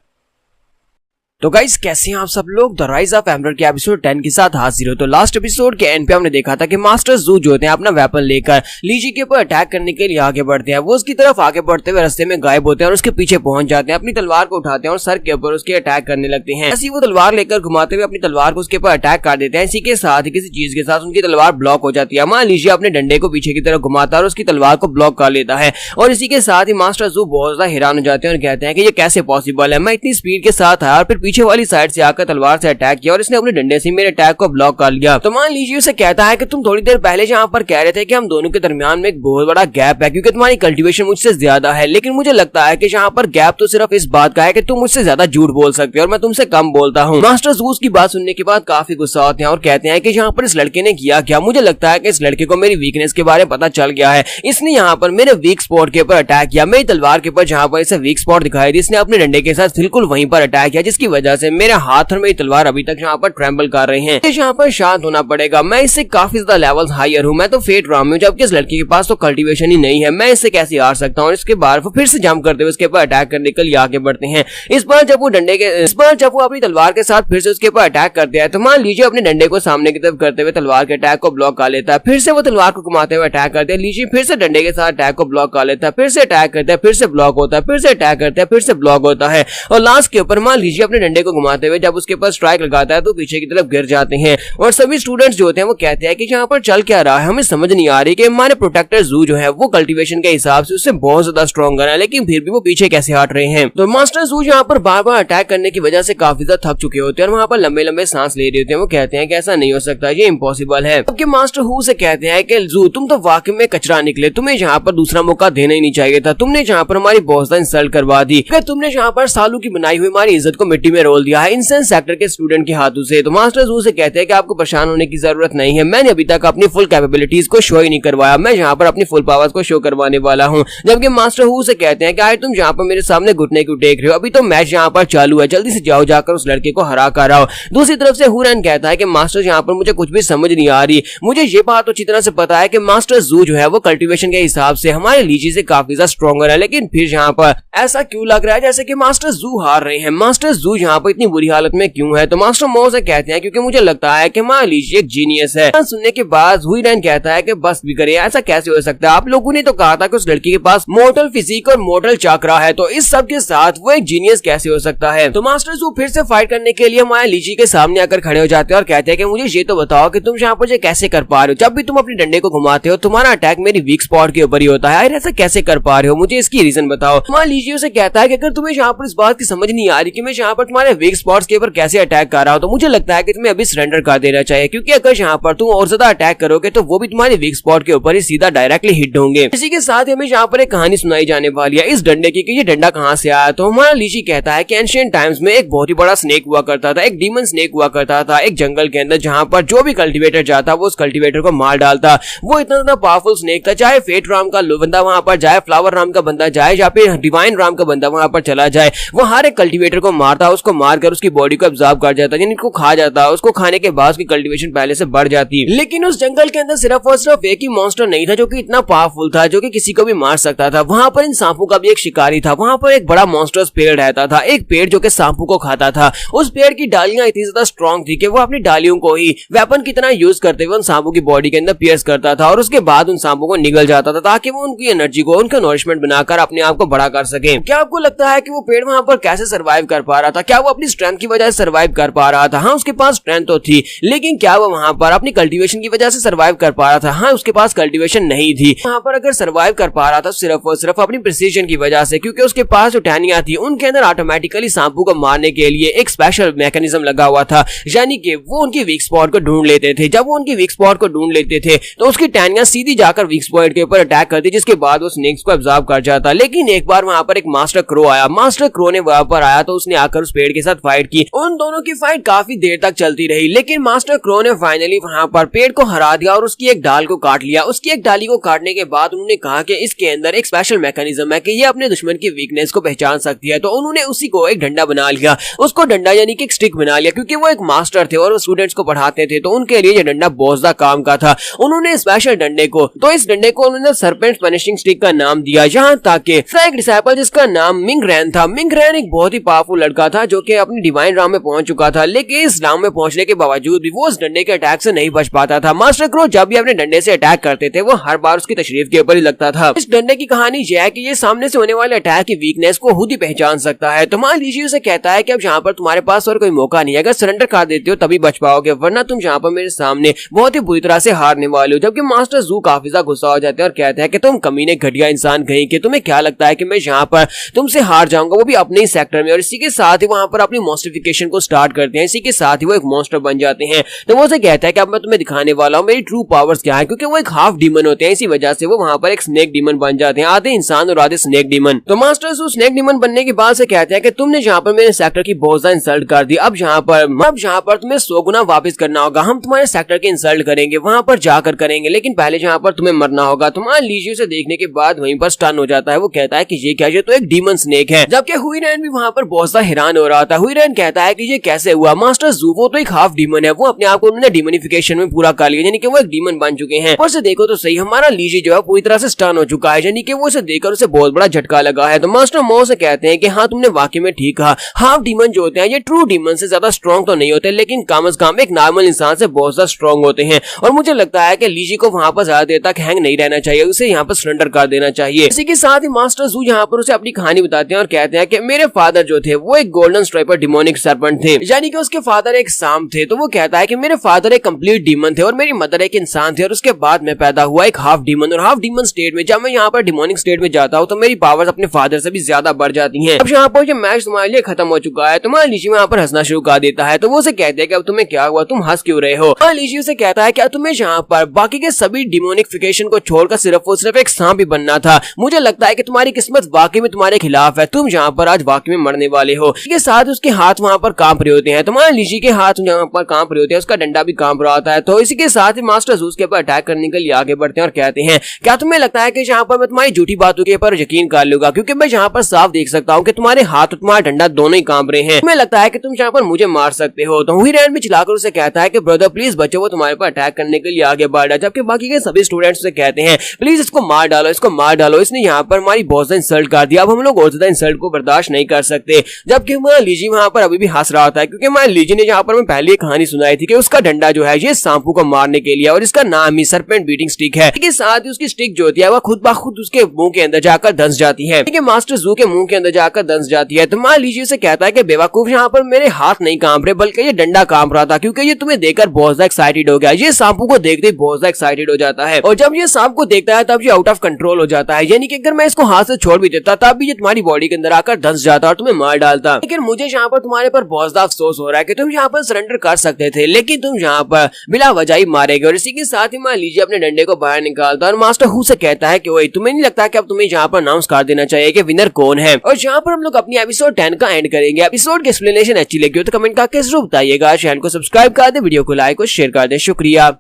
Speaker 1: तो गाइस कैसे हैं आप सब लोग, द राइज ऑफ एम्परर के एपिसोड 10 के साथ हाजिर हो। तो लास्ट एपिसोड के एंड पे हमने देखा था कि मास्टर जू जो होते हैं अपना वेपन लेकर लीजी के ऊपर अटैक करने के लिए आगे बढ़ते हैं। वो उसकी तरफ आगे बढ़ते हुए रास्ते में गायब होते हैं और उसके पीछे पहुंच जाते हैं, अपनी तलवार को उठाते हैं और सर के ऊपर उसके अटैक करने लगते हैं। ऐसी वो तलवार लेकर घुमाते हुए अपनी तलवार को उसके ऊपर अटैक कर देते हैं। इसी के साथ ही किसी चीज के साथ उनकी तलवार ब्लॉक हो जाती है। मान लीजिए अपने डंडे को पीछे की तरफ घुमाता है और उसकी तलवार को ब्लॉक कर लेता है। और इसी के साथ ही मास्टर जू बहुत ज्यादा हैरान हो जाते हैं और कहते हैं कि ये कैसे पॉसिबल है, मैं इतनी स्पीड के साथ आया और फिर पीछे वाली साइड से आकर तलवार से अटैक किया और इसने अपने डंडे से मेरे अटैक को ब्लॉक कर लिया। तो मान लीजिए उसे कहता है कि तुम थोड़ी देर पहले जहां पर कह रहे थे कि हम दोनों के दरमियान में एक बहुत बड़ा गैप है क्योंकि तुम्हारी कल्टीवेशन मुझसे ज्यादा है, लेकिन मुझे लगता है कि जहां पर गैप तो सिर्फ इस बात का है कि तुम मुझसे ज्यादा झूठ बोल सकते हो और मैं तुमसे कम बोलता हूँ। मास्टर जू की बात सुनने के बाद काफी गुस्सा होते हैं और कहते हैं कि यहाँ पर इस लड़के ने किया क्या, मुझे लगता है कि इस लड़के को मेरी वीकनेस के बारे में पता चल गया है। इसने यहाँ पर मेरे वीक स्पॉट के ऊपर अटैक किया, मेरी तलवार के ऊपर जहाँ पर इसे वीक स्पॉट दिखाई दी इसने अपने डंडे के साथ बिल्कुल वहीं पर अटैक किया, जिसकी वजह से मेरे हाथ और मेरी तलवार अभी तक यहाँ पर ट्रेम्बल कर रहे हैं। मुझे यहाँ पर शांत होना पड़ेगा, मैं इससे काफी ज्यादा लेवल हायर हूँ, मैं तो फेट राम हूँ, जबकि इस लड़की के पास तो कल्टीवेशन ही नहीं है, मैं इससे कैसे हार सकता हूँ। इसके बाद फिर से जंप करते हुए उसके ऊपर अटैक करने के लिए आगे बढ़ते हैं। इस बार जब वो अपनी तलवार के साथ फिर से उसके ऊपर अटैक करते हैं तो मान लीजिए अपने डंडे को सामने की तरफ करते हुए तलवार के अटैक को ब्लॉक कर लेता है। फिर से वो तलवार को घुमाते हुए अटैक करते हैं, लीजिए फिर से डंडे के साथ अटैक को ब्लॉक कर लेता है, फिर से अटैक करता है, फिर से ब्लॉक होता है, फिर से अटैक करता है, फिर से ब्लॉक होता है और लास्ट के ऊपर मान लीजिए अपने डंडे को घुमाते हुए जब उसके ऊपर स्ट्राइक लगाता है तो पीछे की तरफ गिर जाते हैं। और सभी स्टूडेंट्स जो होते हैं वो कहते हैं कि यहाँ पर चल क्या रहा है, हमें समझ नहीं आ रही कि हमारे प्रोटेक्टर जू जो है वो कल्टीवेशन के हिसाब से उससे बहुत ज्यादा स्ट्रॉन्गर है, लेकिन फिर भी वो पीछे कैसे हट रहे हैं। तो मास्टर जू यहाँ पर बार बार अटैक करने की वजह से काफी ज्यादा थक चुके होते हैं और वहाँ पर लंबे लंबे सांस ले रहे होते हैं। वो कहते हैं कि ऐसा नहीं हो सकता, ये इम्पॉसिबल है। जबकि मास्टर हु से कहते हैं कि जू तुम तो वाकई में कचरा निकले, तुम्हें यहाँ पर दूसरा मौका देना ही नहीं चाहिए था, तुमने यहाँ पर हमारी बहुत ज्यादा इंसल्ट करवा दी, तुमने यहाँ पर सालों की बनाई हुई हमारी इज्जत को मिट्टी में रोल दिया है इंसेंस सेक्टर के स्टूडेंट के हाथों से। तो मास्टर जू से कहते हैं कि आपको परेशान होने की जरूरत नहीं है, मैंने अभी तक अपनी फुल कैपेबिलिटीज को शो ही नहीं करवाया, मैं यहाँ पर अपनी फुल पावर्स को शो करवाने वाला हूँ। जबकि मास्टर हु से कहते हैं कि आज तुम यहाँ पर मेरे सामने घुटने क्यों टेक रहे हो, अभी तो मैच यहाँ पर चालू है, जल्दी से जाओ जाकर उस लड़के को हरा कर आओ। दूसरी तरफ से हुरन कहता है कि मास्टर यहाँ पर मुझे कुछ भी समझ नहीं आ रही, मुझे ये बात अच्छी तरह से पता है कि मास्टर जू जो है वो कल्टीवेशन के हिसाब से हमारे लीची से काफी ज्यादा स्ट्रॉन्गर है, लेकिन फिर यहाँ पर ऐसा क्यों लग रहा है जैसे कि मास्टर जू हार रहे हैं, मास्टर जू यहाँ पर इतनी बुरी हालत में क्यों है। तो मास्टर मो से कहते हैं क्योंकि मुझे लगता है कि हमारा लीची एक जीनियस है। सुनने के बाद हुरन कहता है कि बस भी करे, ऐसा कैसे हो सकता है, आप लोगों ने तो कहा था कि उस लड़की के पास मोर्टल फिजिक और मोर्टल चक्रा है, तो इस सब के साथ वो एक जीनियस कैसे हो सकता है। तो मास्टर जू फिर से फाइट करने के लिए हमारे लीची के सामने आकर खड़े हो जाते हैं और कहते हैं कि मुझे ये तो बताओ कि तुम यहाँ पर कैसे कर पा रहे हो, जब भी तुम अपने डंडे को घुमाते हो तुम्हारा अटैक मेरी वीक स्पॉट के ऊपर ही होता है, ऐसा कैसे कर पा रहे हो, मुझे इसकी रीजन बताओ। हमारे लीची उसे कहता है कि अगर तुम्हें यहाँ पर इस बात की समझ नहीं आ रही कि मैं यहाँ पर तुम्हारे वीक स्पॉट्स के ऊपर कैसे अटैक कर रहा हूँ, तो मुझे लगता है कि तुम्हें अभी सरेंडर कर देना चाहिए, क्योंकि अगर यहाँ पर तुम और ज्यादा अटैक करोगे तो वो भी तुम्हारे वीक स्पॉट के ऊपर ही सीधा डायरेक्टली हिट होंगे। इसी के साथ हमें यहाँ पर एक कहानी सुनाई जाने वाली है इस डंडे की कि ये डंडा कहाँ से आया। तो हमारा लीची कहता है कि एंशिएंट टाइम्स में एक बहुत ही बड़ा स्नेक हुआ करता था, एक डीमन स्नेक हुआ करता था एक जंगल के अंदर, जहाँ पर जो भी कल्टीवेटर जाता वो उस कल्टीवेटर को मार डालता। वो इतना ज्यादा पावरफुल स्नेक था, चाहे फेट राम का बंदा वहां पर जाए, फ्लावर राम का बंदा जाए या फिर डिवाइन राम का बंदा वहां पर चला जाए, वो हर एक कल्टीवेटर को मारता, उसको मारकर उसकी बॉडी को अब्सॉर्ब कर जाता, यानी इनको खा जाता। उसको खाने के बाद उसकी कल्टीवेशन पहले से बढ़ जाती। लेकिन उस जंगल के अंदर सिर्फ और सिर्फ एक ही मॉन्स्टर नहीं था जो कि इतना पावरफुल था, जो कि किसी को भी मार सकता था। वहां पर इन सांपों का भी एक शिकारी था, वहां पर एक बड़ा मॉन्स्टर्स पेड़ रहता था, एक पेड़ जो कि सांपों को खाता था। उस पेड़ की डालियां इतनी ज्यादा स्ट्रॉन्ग थी कि वो अपनी डालियों को ही वेपन की तरह यूज करते हुए उन सांपों की बॉडी के अंदर पियर्स करता था और उसके बाद उन सांपों को निगल जाता था, ताकि वो उनकी एनर्जी को, उनका नरिशमेंट बनाकर अपने आप को बड़ा कर सके। क्या आपको लगता है कि वो पेड़ वहां पर कैसे सर्वाइव कर पा रहा था? क्या वो अपनी स्ट्रेंथ की वजह से सर्वाइव कर पा रहा था? हाँ, उसके पास स्ट्रेंथ तो थी, लेकिन क्या वो वहां पर अपनी कल्टीवेशन की वजह से सर्वाइव कर पा रहा था? हाँ, उसके पास कल्टीवेशन नहीं थी। वहां पर अगर सर्वाइव कर पा रहा था सिर्फ और सिर्फ अपनी प्रिसीजन की वजह से, क्योंकि उसके पास जो टहनियां थी उनके अंदर ऑटोमेटिकली सांपों को मारने के लिए एक स्पेशल मैकेनिज्म लगा हुआ था, यानी कि वो उनकी वीक स्पॉट को ढूंढ लेते थे। जब वो उनकी वीक स्पॉट को ढूंढ लेते थे तो उसकी टहनियां सीधी जाकर वीक स्पॉट के ऊपर अटैक करती, जिसके बाद वो स्नेक्स को अब्सॉर्ब कर जाता। लेकिन एक बार वहां पर एक मास्टर क्रो आया, मास्टर क्रो ने वहां पर आया तो उसने आकर उस पेड़ के साथ फाइट की। उन दोनों की फाइट काफी देर तक चलती रही, लेकिन मास्टर क्रो ने फाइनली वहां पर पेड़ को हरा दिया और उसकी एक डाल को काट लिया। उसकी एक डाली को काटने के बाद उन्होंने कहा कि इसके अंदर एक स्पेशल मैकेनिज्म है कि ये अपने दुश्मन की वीकनेस को पहचान सकती है। तो उन्होंने उसी को एक डंडा बना लिया, उसको डंडा यानी कि एक स्टिक बना लिया, क्योंकि वो एक मास्टर थे और वो स्टूडेंट्स को पढ़ाते थे, तो उनके लिए ये डंडा बहुत ज्यादा काम का था। उन्होंने स्पेशल डंडे को, तो इस डंडे को उन्होंने सरपेंट पनिशिंग स्टिक का नाम दिया। यहाँ तक कि एक डिसाइपल जिसका नाम मिंगरैन था, मिंगरैन एक बहुत ही पावरफुल लड़का था जो कि अपनी डिवाइन राम में पहुंच चुका था, लेकिन इस राम में पहुंचने के बावजूद भी वो उस डंडे के अटैक से नहीं बच पाता था। मास्टर क्रो जब भी अपने डंडे से अटैक करते थे वो हर बार उसकी तशरीफ के ऊपर ही लगता था। इस डंडे की कहानी यह है कि ये सामने से होने वाले अटैक की वीकनेस को खुद ही पहचान सकता है। तो मान लीजिए उसे कहता है कि अब यहाँ पर तुम्हारे पास और कोई मौका नहीं है, अगर सरेंडर कर देते हो तभी बच पाओगे, वरना तुम यहाँ पर मेरे सामने बहुत ही बुरी तरह से हारने वाले हो। जबकि मास्टर जू काफी ज्यादा गुस्सा हो जाते हैं और कहते हैं कि तुम कमीने घटिया इंसान कहीं के, तुम्हें क्या लगता है कि मैं यहाँ पर तुमसे हार जाऊंगा, वो भी अपने ही सेक्टर में। और इसी के साथ ही वहां पर अपनी मॉन्स्टरिफिकेशन को स्टार्ट करते हैं, इसी के साथ ही वो एक मॉन्स्टर बन जाते हैं। तो वो उसे कहता है कि अब मैं तुम्हें दिखाने वाला हूँ मेरी ट्रू पावर्स क्या है, क्योंकि वो एक हाफ डीमन होते हैं, इसी वजह से वो वहां पर एक स्नेक डीमन बन जाते हैं, आधे इंसान और आधे स्नेक डीमन। तो मास्टर जू स्नेक डीमन बनने के बाद से कहते हैं कि तुमने यहाँ पर मेरे सेक्टर की बहुत ज्यादा इंसल्ट कर दी, अब यहाँ पर तुम्हें 100 गुना वापस करना होगा, हम तुम्हारे सेक्टर की इंसल्ट करेंगे, वहां पर जाकर करेंगे, लेकिन पहले यहाँ पर तुम्हें मरना होगा। तो मान लीजिए उसे देखने के बाद वहीं पर स्टन हो जाता है। वो कहता है कि ये क्या, ये ये तो एक डीमन स्नेक है। जबकि हुईरेन भी वहाँ पर बहुत सा हैरान हो रहा था। हुईरेन कहता है कि ये कैसे हुआ मास्टर जू, वो तो एक हाफ डीमन है, वो अपने आप को उन्होंने डीमनिफिकेशन में पूरा कर लिया, यानी कि वो एक डीमन बन चुके हैं। ऊपर से देखो तो सही हमारा लीजी जो है पूरी तरह से स्टन हो चुका है, यानी कि वो इसे देखकर उसे बहुत बड़ा झटका लगा है। तो मास्टर मो से कहते हैं कि हाँ तुमने वाकई में ठीक कहा, हाफ डीमन जो होते हैं ये ट्रू डीमन से ज्यादा स्ट्रॉन्ग तो नहीं होते, लेकिन कम से कम एक नॉर्मल इंसान से बहुत ज्यादा स्ट्रॉन्ग होते हैं। और मुझे लगता है कि लीजी को वहाँ पर ज्यादा देर तक हैंग नहीं रहना चाहिए, उसे यहाँ पर सरेंडर कर देना चाहिए। इसी के साथ ही मास्टर जू यहाँ पर उसे अपनी कहानी बताते हैं और कहते हैं कि मेरे फादर जो थे वो एक गोल्डन स्ट्राइपर डिमोनिक सर्पेंट थे, यानी कि उसके फादर एक सांप थे। तो वो कहता है कि मेरे फादर एक कंप्लीट डीमन थे और मेरी मदर एक इंसान थे, और उसके बाद मैं पैदा हुआ एक हाफ डीमन। और हाफ डीमन स्टेट में जब मैं यहाँ पर डिमोनिक स्टेट में जाता हूँ तो मेरी पावर्स अपने फादर से भी ज्यादा बढ़ जाती हैं। अब यहाँ पर ये मैच तुम्हारे लिए खत्म हो चुका है। तुम्हारा लीजी यहाँ पर हंसना शुरू कर देता है। तो वो उसे कहते हैं कि अब तुम्हें क्या हुआ, तुम हंस क्यों रहे हो। लीजी उसे कहता है कि तुम्हें यहाँ पर बाकी के सभी डिमोनिफिकेशन को छोड़कर सिर्फ और सिर्फ एक सांप ही बनना था। मुझे लगता है कि तुम्हारी किस्मत वाकई में तुम्हारे खिलाफ है, तुम यहाँ पर आज वाकई में मरने वाले हो। इसके साथ उसके हाथ वहाँ पर कांप रहे होते हैं, तुम्हारे लीजी के हाथ यहाँ पर कांप रहे होते हैं, उसका डंडा भी कांप रहा होता है। तो इसी के साथ ही मास्टर जू उसके ऊपर अटैक करने के लिए आगे बढ़ते हैं और कहते हैं क्या तुम्हें लगता है कि यहाँ पर मैं तुम्हारी झूठी बातों के ऊपर यकीन कर लूंगा, क्योंकि मैं यहाँ पर साफ देख सकता हूँ कि तुम्हारे हाथ और तुम्हारा डंडा दोनों ही कांप रहे हैं। तुम्हें लगता है कि तुम यहाँ पर मुझे मार सकते हो। तो हुईरेन भी चिल्लाकर उसे कहता है कि ब्रदर प्लीज बच्चों, वो तुम्हारे पर अटैक करने के लिए आगे बढ़ रहा है। जबकि बाकी के सभी स्टूडेंट्स उसे कहते हैं प्लीज इसको मार डालो, इसको मार डालो, इसने यहाँ पर हमारी बहुत ज्यादा इंसल्ट कर दिया, अब हम लोग और ज्यादा इंसल्ट को बर्दाश्त नहीं कर सकते। जबकि हमारा लीजी वहाँ पर अभी भी हंस रहा था, क्योंकि हमारे लीजी ने यहाँ पर मैं पहले कहानी सुनाई थी कि उसका डंडा जो है ये सांपों को मारने के लिए, और इसका नाम ही सरपेंट बीटिंग स्टिक है। इसके साथ ही उसकी स्टिक जो होती है वह खुद ब खुद उसके मुंह के अंदर जाकर धंस जाती है, मास्टर जू के मुंह के अंदर जाकर धंस जाती है। तो मान लीजिए उसे कहता है कि बेवकूफ, यहाँ पर मेरे हाथ नहीं कांप रहे बल्कि ये डंडा कांप रहा था, क्योंकि ये तुम्हें देखकर बहुत ज्यादा एक्साइटेड हो गया। ये सांपों को देखते ही बहुत ज्यादा एक्साइटेड हो जाता है, और जब ये सांप को देखता है तब ये आउट ऑफ कंट्रोल हो जाता है, यानी कि अगर मैं इसको हाथ से छोड़ भी देता तब भी ये तुम्हारी बॉडी के अंदर आकर धंस जाता और तुम्हें मार डालता। लेकिन मुझे यहाँ पर तुम्हारे पर बहुत ज्यादा अफसोस हो रहा है कि तुम यहाँ पर सरेंडर कर सकते थे, लेकिन तुम यहाँ पर बिला वजह ही मारे गए। और इसी के साथ ही मान लीजिए अपने डंडे को बाहर निकालता और मास्टर हु से कहता है कि वही तुम्हें नहीं लगता कि अब तुम्हें यहाँ पर अनाउंस कर देना चाहिए कि विनर कौन है। और यहाँ पर हम लोग अपनी एपिसोड 10 का एंड करेंगे। एपिसोड की एक्सप्लेनेशन अच्छी लगी हो तो कमेंट करके जरूर बताइएगा। चैनल को सब्सक्राइब कर दे, वीडियो को लाइक और शेयर कर दे। शुक्रिया।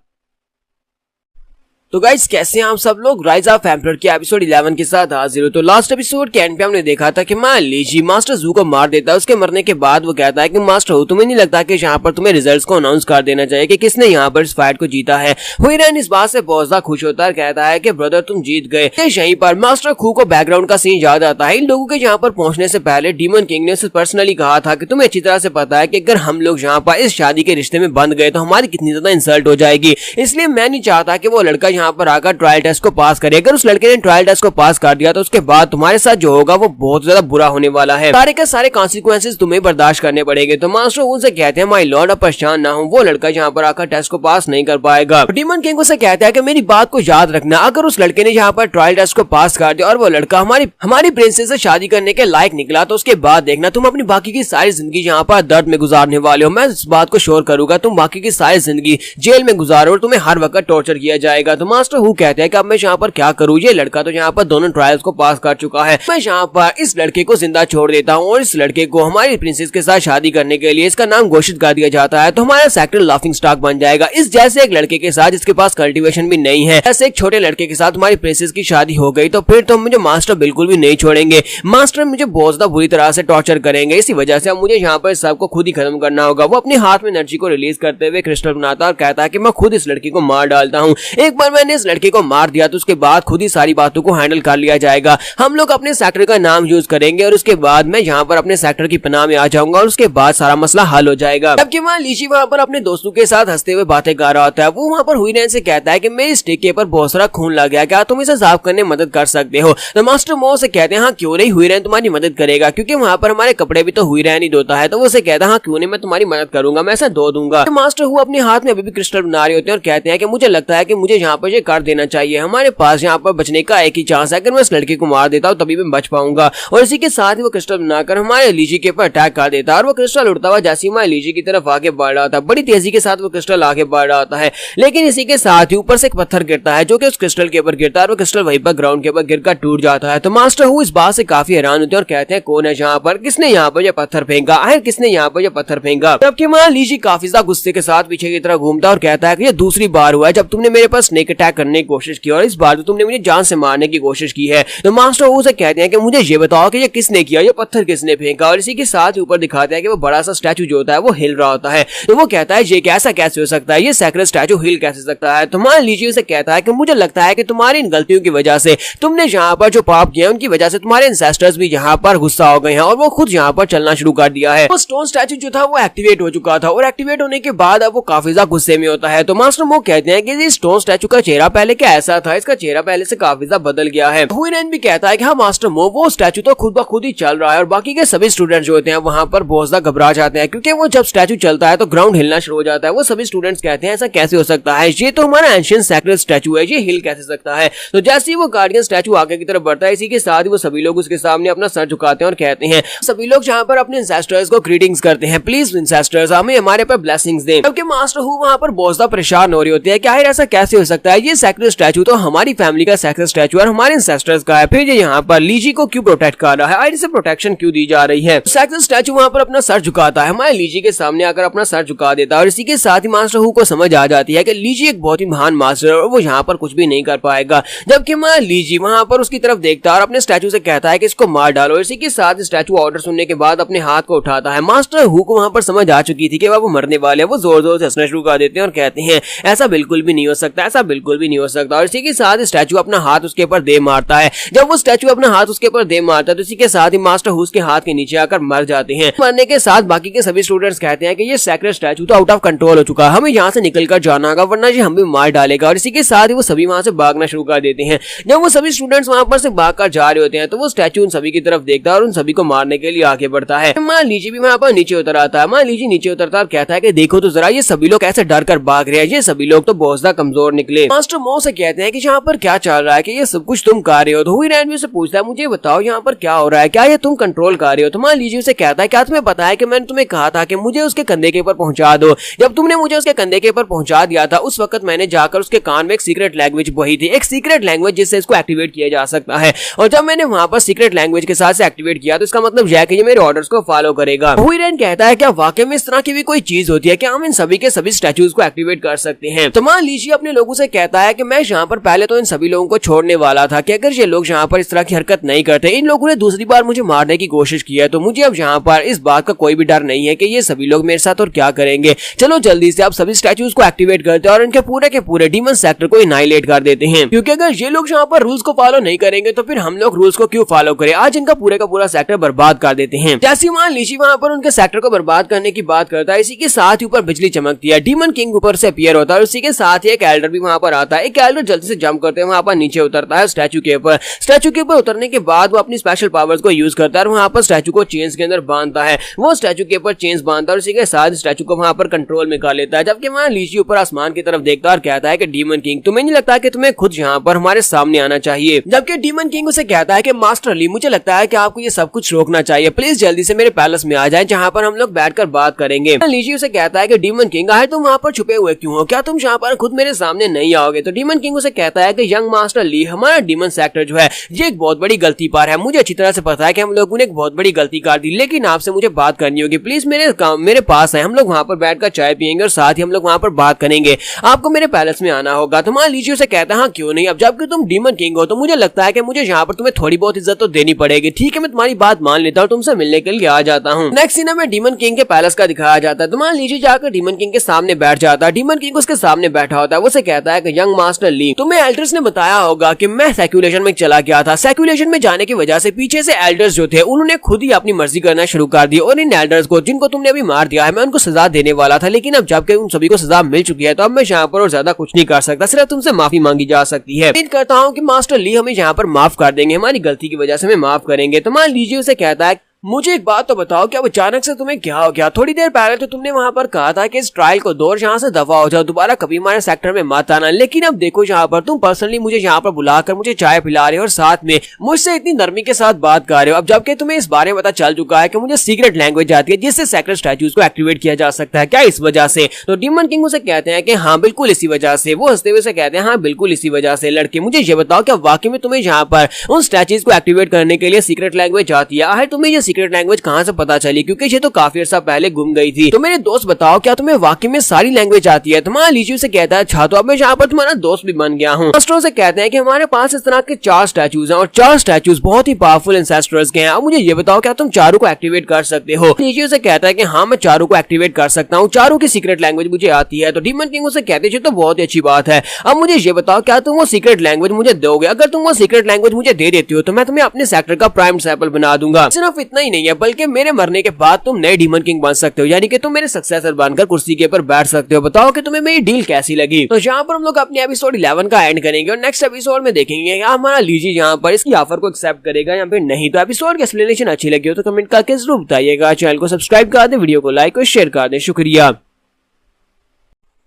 Speaker 1: तो गाइस कैसे हैं आप सब लोग, राइज ऑफ एम्परर के एपिसोड 11 के साथ हाजिर हो। तो लास्ट एपिसोड के एंड पे हमने देखा था कि मान लीजिए मास्टर जू को मार देता है। उसके मरने के बाद वो कहता है कि मास्टर हु, तुम्हें नहीं लगता कि यहाँ पर तुम्हें रिजल्ट्स को अनाउंस कर देना चाहिए कि किसने यहाँ पर इस फाइट को जीता है। हुईरेन इस बात से बहुत ज्यादा खुश होता है, कहता है कि ब्रदर तुम जीत गए। यहीं पर मास्टर खू को बैकग्राउंड का सीन याद आता है। इन लोगों के यहाँ पर पहुंचने से पहले डीमन किंग ने उसे पर्सनली कहा था कि तुम्हें अच्छी तरह से पता है कि अगर हम लोग यहाँ पर इस शादी के रिश्ते में बंध गए तो हमारी कितनी ज्यादा इंसल्ट हो जाएगी, इसलिए मैं नहीं चाहता कि वो लड़का यहाँ पर आकर ट्रायल टेस्ट को पास करे। अगर उस लड़के ने ट्रायल टेस्ट को पास कर दिया तो उसके बाद तुम्हारे साथ जो होगा वो बहुत ज्यादा बुरा होने वाला है, सारे के सारे कॉन्सिक्वेंसेस तुम्हें बर्दाश्त करने पड़ेंगे। तो मास्टर उनसे कहते हैं माय लॉर्ड, अब परेशान ना हो, वो लड़का यहाँ पर आकर टेस्ट को पास नहीं कर पाएगा। डीमन किंग उसे कहता है कि मेरी बात को याद रखना, अगर उस लड़के ने यहाँ पर ट्रायल टेस्ट को पास कर दिया और वो लड़का हमारी प्रिंसेस से शादी करने के लायक निकला तो उसके बाद देखना तुम अपनी बाकी की सारी जिंदगी यहाँ पर दर्द में गुजारने वाले हो। मैं इस बात को श्योर करूंगा, तुम बाकी की सारी जिंदगी जेल में गुजारो और तुम्हें हर वक्त टॉर्चर किया जाएगा। तो मास्टर हु कहते हैं कि अब मैं यहाँ पर क्या करूँ, ये लड़का तो यहाँ पर दोनों ट्रायल्स को पास कर चुका है, मैं यहाँ पर इस लड़के को जिंदा छोड़ देता हूँ और इस लड़के को हमारी प्रिंसेस के साथ शादी करने के लिए इसका नाम घोषित कर दिया जाता है, तो हमारा सेक्टर लाफिंग स्टॉक बन जाएगा। इस जैसे एक लड़के के साथ जिसके पास कल्टीवेशन भी नहीं है, ऐसे एक छोटे लड़के के साथ हमारी प्रिंसेस की शादी हो गई तो फिर तो मुझे मास्टर बिल्कुल भी नहीं छोड़ेंगे। मास्टर मुझे बहुत ज्यादा बुरी तरह से टॉर्चर करेंगे, इसी वजह से अब मुझे यहाँ पर सबको खुद ही खत्म करना होगा। वो अपने हाथ में एनर्जी को रिलीज करते हुए क्रिस्टल बनाता और कहता है कि मैं खुद इस लड़की को मार डालता हूँ। एक बार मैंने इस लड़के को मार दिया तो उसके बाद खुद ही सारी बातों को हैंडल कर लिया जाएगा। हम लोग अपने सेक्टर का नाम यूज करेंगे और उसके बाद मैं यहाँ पर अपने सेक्टर की पनाह में आ जाऊंगा और उसके बाद सारा मसला हल हो जाएगा। जबकि वहाँ लीची वहाँ पर अपने दोस्तों के साथ हंसते हुए बातें कर रहा होता है। वो वहाँ पर हुईरेन से कहता है कि मेरी स्टिक के ऊपर बहुत सारा खून लग गया, क्या तुम इसे साफ करने में मदद कर सकते हो। तो मास्टर मो से कहते हैं हाँ क्यों नहीं, हुईरेन तुम्हारी मदद करेगा, क्योंकि वहाँ पर हमारे कपड़े भी तो हुईरेन ही धोता है। तो वो उसे कहता है हाँ क्यों नहीं, मैं तुम्हारी मदद करूंगा, मैं ऐसा धो दूंगा। तो मास्टर हु अपने हाथ में अभी भी क्रिस्टल बना रहे होते हैं और कहते हैं कि मुझे लगता है कि मुझे यहाँ पर ये कर देना चाहिए, हमारे पास यहाँ पर बचने का एक ही चांस है, अगर मैं इस लड़के को मार देता हूँ तभी मैं बच पाऊंगा। और इसी के साथ ही वो क्रिस्टल बनाकर हमारे लीजी के ऊपर अटैक कर देता है और वो क्रिस्टल उड़ता हुआ जैसे हमारे लीजी की तरफ आगे बढ़ रहा था, बड़ी तेजी के साथ वो क्रिस्टल आगे बढ़ रहा होता है। लेकिन इसी के साथ ही ऊपर से एक पत्थर गिरता है जो कि उस क्रिस्टल के ऊपर गिरता है और वो क्रिस्टल वहीं पर ग्राउंड के ऊपर गिरकर टूट जाता है। तो मास्टर हु इस बात से काफी हैरान होते हैं और कहते हैं कौन है यहाँ पर, किसने यहाँ पर ये पत्थर फेंका, आखिर किसने यहाँ पर ये पत्थर फेंका। जबकि हमारा लीजी काफी ज्यादा गुस्से के साथ पीछे की तरफ घूमता और कहता है कि ये दूसरी बार हुआ है जब तुमने मेरे पास स्नेक अटैक करने की कोशिश की और इस बार तो तुमने मुझे जान से मारने की कोशिश की है। तो मास्टर वू से कहते हैं कि मुझे ये बताओ कि ये किसने किया, ये पत्थर किसने फेंका। और इसी के साथ ऊपर दिखाते हैं कि वो बड़ा सा स्टैचू जो होता है वो हिल रहा होता है। तो वो कहता है ये कैसा कैसे हो सकता है, ये सैक्रेड स्टैचू हिल कैसे सकता है। तो मान लीजिए उसे कहता है कि मुझे लगता है कि तुम्हारी इन गलतियों की वजह से, तुमने यहाँ पर जो पाप किया उनकी वजह से तुम्हारे एंसेस्टर्स भी यहाँ पर गुस्सा हो गए हैं और वो खुद यहाँ पर चलना शुरू कर दिया है। वो स्टोन स्टैचू जो था वो एक्टिवेट हो चुका था और एक्टिवेट होने के बाद अब वो काफी ज्यादा गुस्से में होता है। तो मास्टर मो कहते हैं कि इस स्टोन स्टैचू का चेहरा पहले क्या ऐसा था, इसका चेहरा पहले से काफी ज्यादा बदल गया है। हुईरेन भी कहता है कि हाँ मास्टर मो, वो स्टैचू तो खुद ब खुद ही चल रहा है और बाकी के सभी स्टूडेंट्स जो होते हैं वहां पर बहुत ज्यादा घबरा जाते हैं क्योंकि वो जब स्टैचू चलता है तो ग्राउंड हिलना शुरू हो जाता है। वो सभी स्टूडेंट्स कहते हैं ऐसा कैसे हो सकता है, ये तो हमारा एंशिएंट सैक्रेड स्टैचू है, ये हिल कैसे सकता है। तो जैसे ही वो गार्डियन स्टैचू आगे की तरफ बढ़ता है, इसी के साथ ही वो सभी लोग उसके सामने अपना सर झुकाते हैं और कहते हैं, सभी लोग जहाँ पर अपने एंसेस्टर्स को ग्रीटिंग्स करते हैं, प्लीज एंसेस्टर्स हमें हमारे पर ब्लेसिंग्स दें। जबकि मास्टर हु वहाँ पर बहुत ज्यादा परेशान हो रही होती है कि आखिर ऐसा कैसे हो सकता है, ये सैक्रेड स्टैचू तो हमारी फैमिली का सैक्रेड स्टैचू और हमारे एंसेस्टर्स का है, फिर ये यहाँ पर लीजी को क्यों प्रोटेक्ट कर रहा है, आखिर इसे प्रोटेक्शन क्यों दी जा रही है। सैक्रेड स्टैचू वहाँ पर अपना सर झुकाता है, हमारे लीजी के सामने आकर अपना सर झुका देता है और इसी के साथ ही मास्टर हु को समझ आ जाती है कि लीजी एक बहुत ही महान मास्टर है और वो यहाँ पर कुछ भी नहीं कर पाएगा। जबकि हमारा लीजी वहाँ पर उसकी तरफ देखता है और अपने स्टैचू से कहता है कि इसको मार डालो। इसी के साथ स्टैचू ऑर्डर सुनने के बाद अपने हाथ को उठाता है। मास्टर हु को वहाँ पर समझ आ चुकी थी कि वो मरने वाले हैं। वो जोर जोर से हंसना शुरू कर देते हैं और कहते हैं ऐसा बिल्कुल भी नहीं हो सकता, ऐसा बिल्कुल भी नहीं हो सकता। और इसी के साथ स्टैचू अपना हाथ उसके ऊपर दे मारता है। जब वो स्टैचू अपना हाथ उसके ऊपर दे मारता है तो इसी के साथ ही मास्टर हु उसके हाथ के नीचे आकर मर जाते हैं। मरने के साथ बाकी के सभी स्टूडेंट्स कहते हैं कि ये सैक्रेड स्टैचू तो आउट ऑफ कंट्रोल हो चुका है, हमें यहाँ से निकल कर जाना होगा वरना ये हम भी मार डालेगा। और इसी के साथ ही वो सभी वहां से भागना शुरू कर देते हैं। जब वो सभी स्टूडेंट्स वहां पर से भाग कर जा रहे होते हैं तो वो स्टैचू उन सभी की तरफ देखता है और उन सभी को मारने के लिए आगे बढ़ता है। मान लीजिए भी वहां पर नीचे उतर आता है। मान लीजिए नीचे उतरता है और कहता है कि देखो तो जरा ये सभी लोग कैसे डर कर भाग रहे हैं, ये सभी लोग तो बहुत ज्यादा कमजोर निकले। मास्टर मो से कहते हैं कि यहाँ पर क्या चल रहा है, कि ये सब कुछ तुम कर रहे हो। तो हुईरेन भी उसे पूछता है मुझे बताओ यहाँ पर क्या हो रहा है, क्या ये तुम कंट्रोल कर रहे हो। तो मान लीजिए उसे कहता है क्या तुम्हें पता है कि मैंने तुम्हें कहा था कि मुझे उसके कंधे के ऊपर पहुंचा दो। जब तुमने मुझे उसके कंधे के ऊपर पहुंचा दिया था उस वक्त मैंने जाकर उसके कान में एक सीक्रेट लैंग्वेज बही थी, एक सीक्रेट लैंग्वेज जिससे इसको एक्टिवेट किया जा सकता है। और जब मैंने वहां पर सीक्रेट लैंग्वेज के साथ से एक्टिवेट किया तो इसका मतलब यह है कि ये मेरे ऑर्डर्स को फॉलो करेगा। हुईरेन कहता है क्या वाकई में इस तरह की भी कोई चीज होती है, क्या हम इन सभी के सभी स्टैचूज को एक्टिवेट कर सकते हैं। तो मान लीजिए अपने लोगों से कहता है कि मैं यहाँ पर पहले तो इन सभी लोगों को छोड़ने वाला था कि अगर ये लोग यहाँ पर इस तरह की हरकत नहीं करते, इन लोगों ने दूसरी बार मुझे मारने की कोशिश की है, तो मुझे अब यहाँ पर इस बात का कोई भी डर नहीं है कि ये सभी लोग मेरे साथ और क्या करेंगे। चलो जल्दी से आप सभी स्टैचूज को एक्टिवेट करते हैं और इनके पूरे के पूरे डीमन सेक्टर को इनाइलेट कर देते हैं, क्योंकि अगर ये लोग यहाँ पर रूल्स को फॉलो नहीं करेंगे तो फिर हम लोग रूल्स को क्यों फॉलो करें। आज इनका पूरे का पूरा सेक्टर बर्बाद कर देते हैं। जैसे मान लीजिए वहाँ पर उनके सेक्टर को बर्बाद करने की बात करता है, इसी के साथ ही ऊपर बिजली चमकती है, डीमन किंग ऊपर से अपीयर होता है और इसी के साथ ही एक एल्डर भी वहाँ पर आता है। एक एल्डर जल्दी से जंप करते हैं वहाँ पर नीचे उतरता है स्टैचू के ऊपर। स्टैचू के ऊपर उतरने के बाद वो अपनी स्पेशल पावर्स को यूज करता है और वहाँ पर स्टैचू को चेन्स के अंदर बांधता है। वो स्टैचू के ऊपर चेन्स बांधता है और इसी के साथ स्टैचू को वहाँ पर कंट्रोल में कर लेता है। जबकि वहाँ लीजी ऊपर आसमान की तरफ देखता है और कहता है कि डीमन किंग तुम्हें नहीं लगता कि तुम्हें खुद यहाँ पर हमारे सामने आना चाहिए। जबकि डीमन किंग उसे कहता है कि मास्टर ली मुझे लगता है कि आपको ये सब कुछ रोकना चाहिए, प्लीज जल्दी से मेरे पैलेस में आ जाए जहाँ पर हम लोग बैठकर बात करेंगे। लीजी उसे कहता है कि डीमन किंग आए तुम वहाँ पर छुपे हुए क्यों हो, क्या तुम यहाँ पर खुद मेरे सामने नहीं आओगे। तो डीमन किंग उसे कहता है कि यंग मास्टर ली हमारा डीमन सेक्टर जो है ये एक बहुत बड़ी गलती पर है, मुझे अच्छी तरह से पता है कि हम लोगों ने एक बहुत बड़ी गलती कर दी, लेकिन आपसे मुझे बात करनी होगी, प्लीज मेरे पास है, हम लोग वहाँ पर बैठकर चाय पियेंगे और साथ ही हम लोग वहाँ पर बात करेंगे, आपको मेरे पैलेस में आना होगा। तो मान लीजिए उसे कहता है हाँ क्यों नहीं, अब जबकि तुम डीमन किंग हो तो मुझे लगता है कि मुझे यहाँ पर तुम्हें थोड़ी बहुत इज्जत तो देनी पड़ेगी। ठीक है मैं तुम्हारी बात मान लेता हूँ, तुमसे मिलने के लिए आ जाता हूँ। नेक्स्ट सीन में डीमन किंग के पैलेस का दिखाया जाता है। तो मान लीजिए जाकर डीमन किंग के सामने बैठ जाता है। डीमन किंग उसके सामने बैठा होता है। वो से कहता है कि यंग मास्टर ली तुम्हें एल्डर्स ने बताया होगा कि मैं सर्कुलेशन में चला गया था, सर्कुलेशन में जाने की वजह से पीछे से एल्डर्स जो थे उन्होंने खुद ही अपनी मर्जी करना शुरू कर दी और इन एल्डर्स को जिनको तुमने अभी मार दिया है मैं उनको सजा देने वाला था, लेकिन अब जबकि उन सभी को सजा मिल चुकी है तो अब मैं यहाँ पर और ज्यादा कुछ नहीं कर सकता, सिर्फ तुमसे माफी मांगी जा सकती है। उम्मीद करता हूँ कि मास्टर ली हमें यहाँ पर माफ कर देंगे, हमारी गलती की वजह से हमें माफ करेंगे। तो मान लीजिए उसे कहता है मुझे एक बात तो बताओ क्या अचानक से तुम्हें क्या हो गया, थोड़ी देर पहले तो तुमने वहां पर कहा था कि इस ट्रायल को दो यहाँ से दफा हो जाओ, दोबारा कभी हमारे सेक्टर में मत आना, लेकिन अब देखो यहाँ पर तुम पर्सनली मुझे यहाँ पर बुलाकर मुझे चाय पिला रहे हो और साथ में मुझसे इतनी नरमी के साथ बात कर रहे हो। अब जबकि तुम्हें इस बारे में पता चल चुका है कि मुझे सीक्रेट लैंग्वेज आती है जिससे सेक्रेड स्टैच्यूज को एक्टिवेट किया जा सकता है, क्या इस वजह से। तो डीमन किंग उसे कहते हैं कि हाँ बिल्कुल इसी वजह से। वो हंसते हुए कहते हैं हाँ बिल्कुल इसी वजह से। लड़के मुझे ये बताओ क्या वाकई में तुम्हें यहाँ पर उन स्टैच्यूज को एक्टिवेट करने के लिए सीक्रेट लैंग्वेज आती है, तुम्हें ये सीक्रेट लैंग्वेज कहाँ से पता चली, क्योंकि ये तो काफी अर्सा पहले गुम गई थी। तो मेरे दोस्त बताओ, क्या तुम्हें वाकई में सारी लैंग्वेज आती है? तुम्हारा लीची से कहता है अच्छा, तो अब मैं यहाँ पर तुम्हारा दोस्त भी बन गया हूँ। एंसेस्टरों से कहते हैं कि हमारे पास इस तरह के 4 स्टैचूज हैं और 4 स्टैचूज बहुत ही पावरफुल एंसेस्टर्स के हैं। अब मुझे ये बताओ, क्या तुम चारों को एक्टिवेट कर सकते हो? लीची से कहता है कि हाँ, मैं चारों को एक्टिवेट कर सकता हूँ, चारों की सीक्रेट लैंग्वेज मुझे आती है। तो डीमन किंग उसे कहते हैं तो बहुत ही अच्छी बात है। अब मुझे ये बताओ, क्या तुम वो सीक्रेट लैंग्वेज मुझे दोगे? अगर तुम वो सीक्रेट लैंग्वेज मुझे दे देती हो तो मैं तुम्हें अपने सेक्टर का प्राइम डिसिपल बना दूंगा। सिर्फ इतना ही नहीं है, बल्कि मेरे मरने के बाद तुम नए डीमन किंग बन सकते हो, यानी कि तुम मेरे सक्सेसर बनकर कुर्सी के ऊपर बैठ सकते हो। बताओ कि तुम्हें मेरी डील कैसी लगी? तो यहाँ पर हम लोग अपने एपिसोड 11 का एंड करेंगे और नेक्स्ट एपिसोड में देखेंगे या हमारा लीजी यहाँ पर इसकी ऑफर को एक्सेप्ट करेगा या फिर नहीं। तो एपिसोड की एक्सप्लेनेशन अच्छी लगी हो तो कमेंट करके जरूर बताइएगा। चैनल को सब्सक्राइब कर दे, वीडियो को लाइक और शेयर कर दे। शुक्रिया।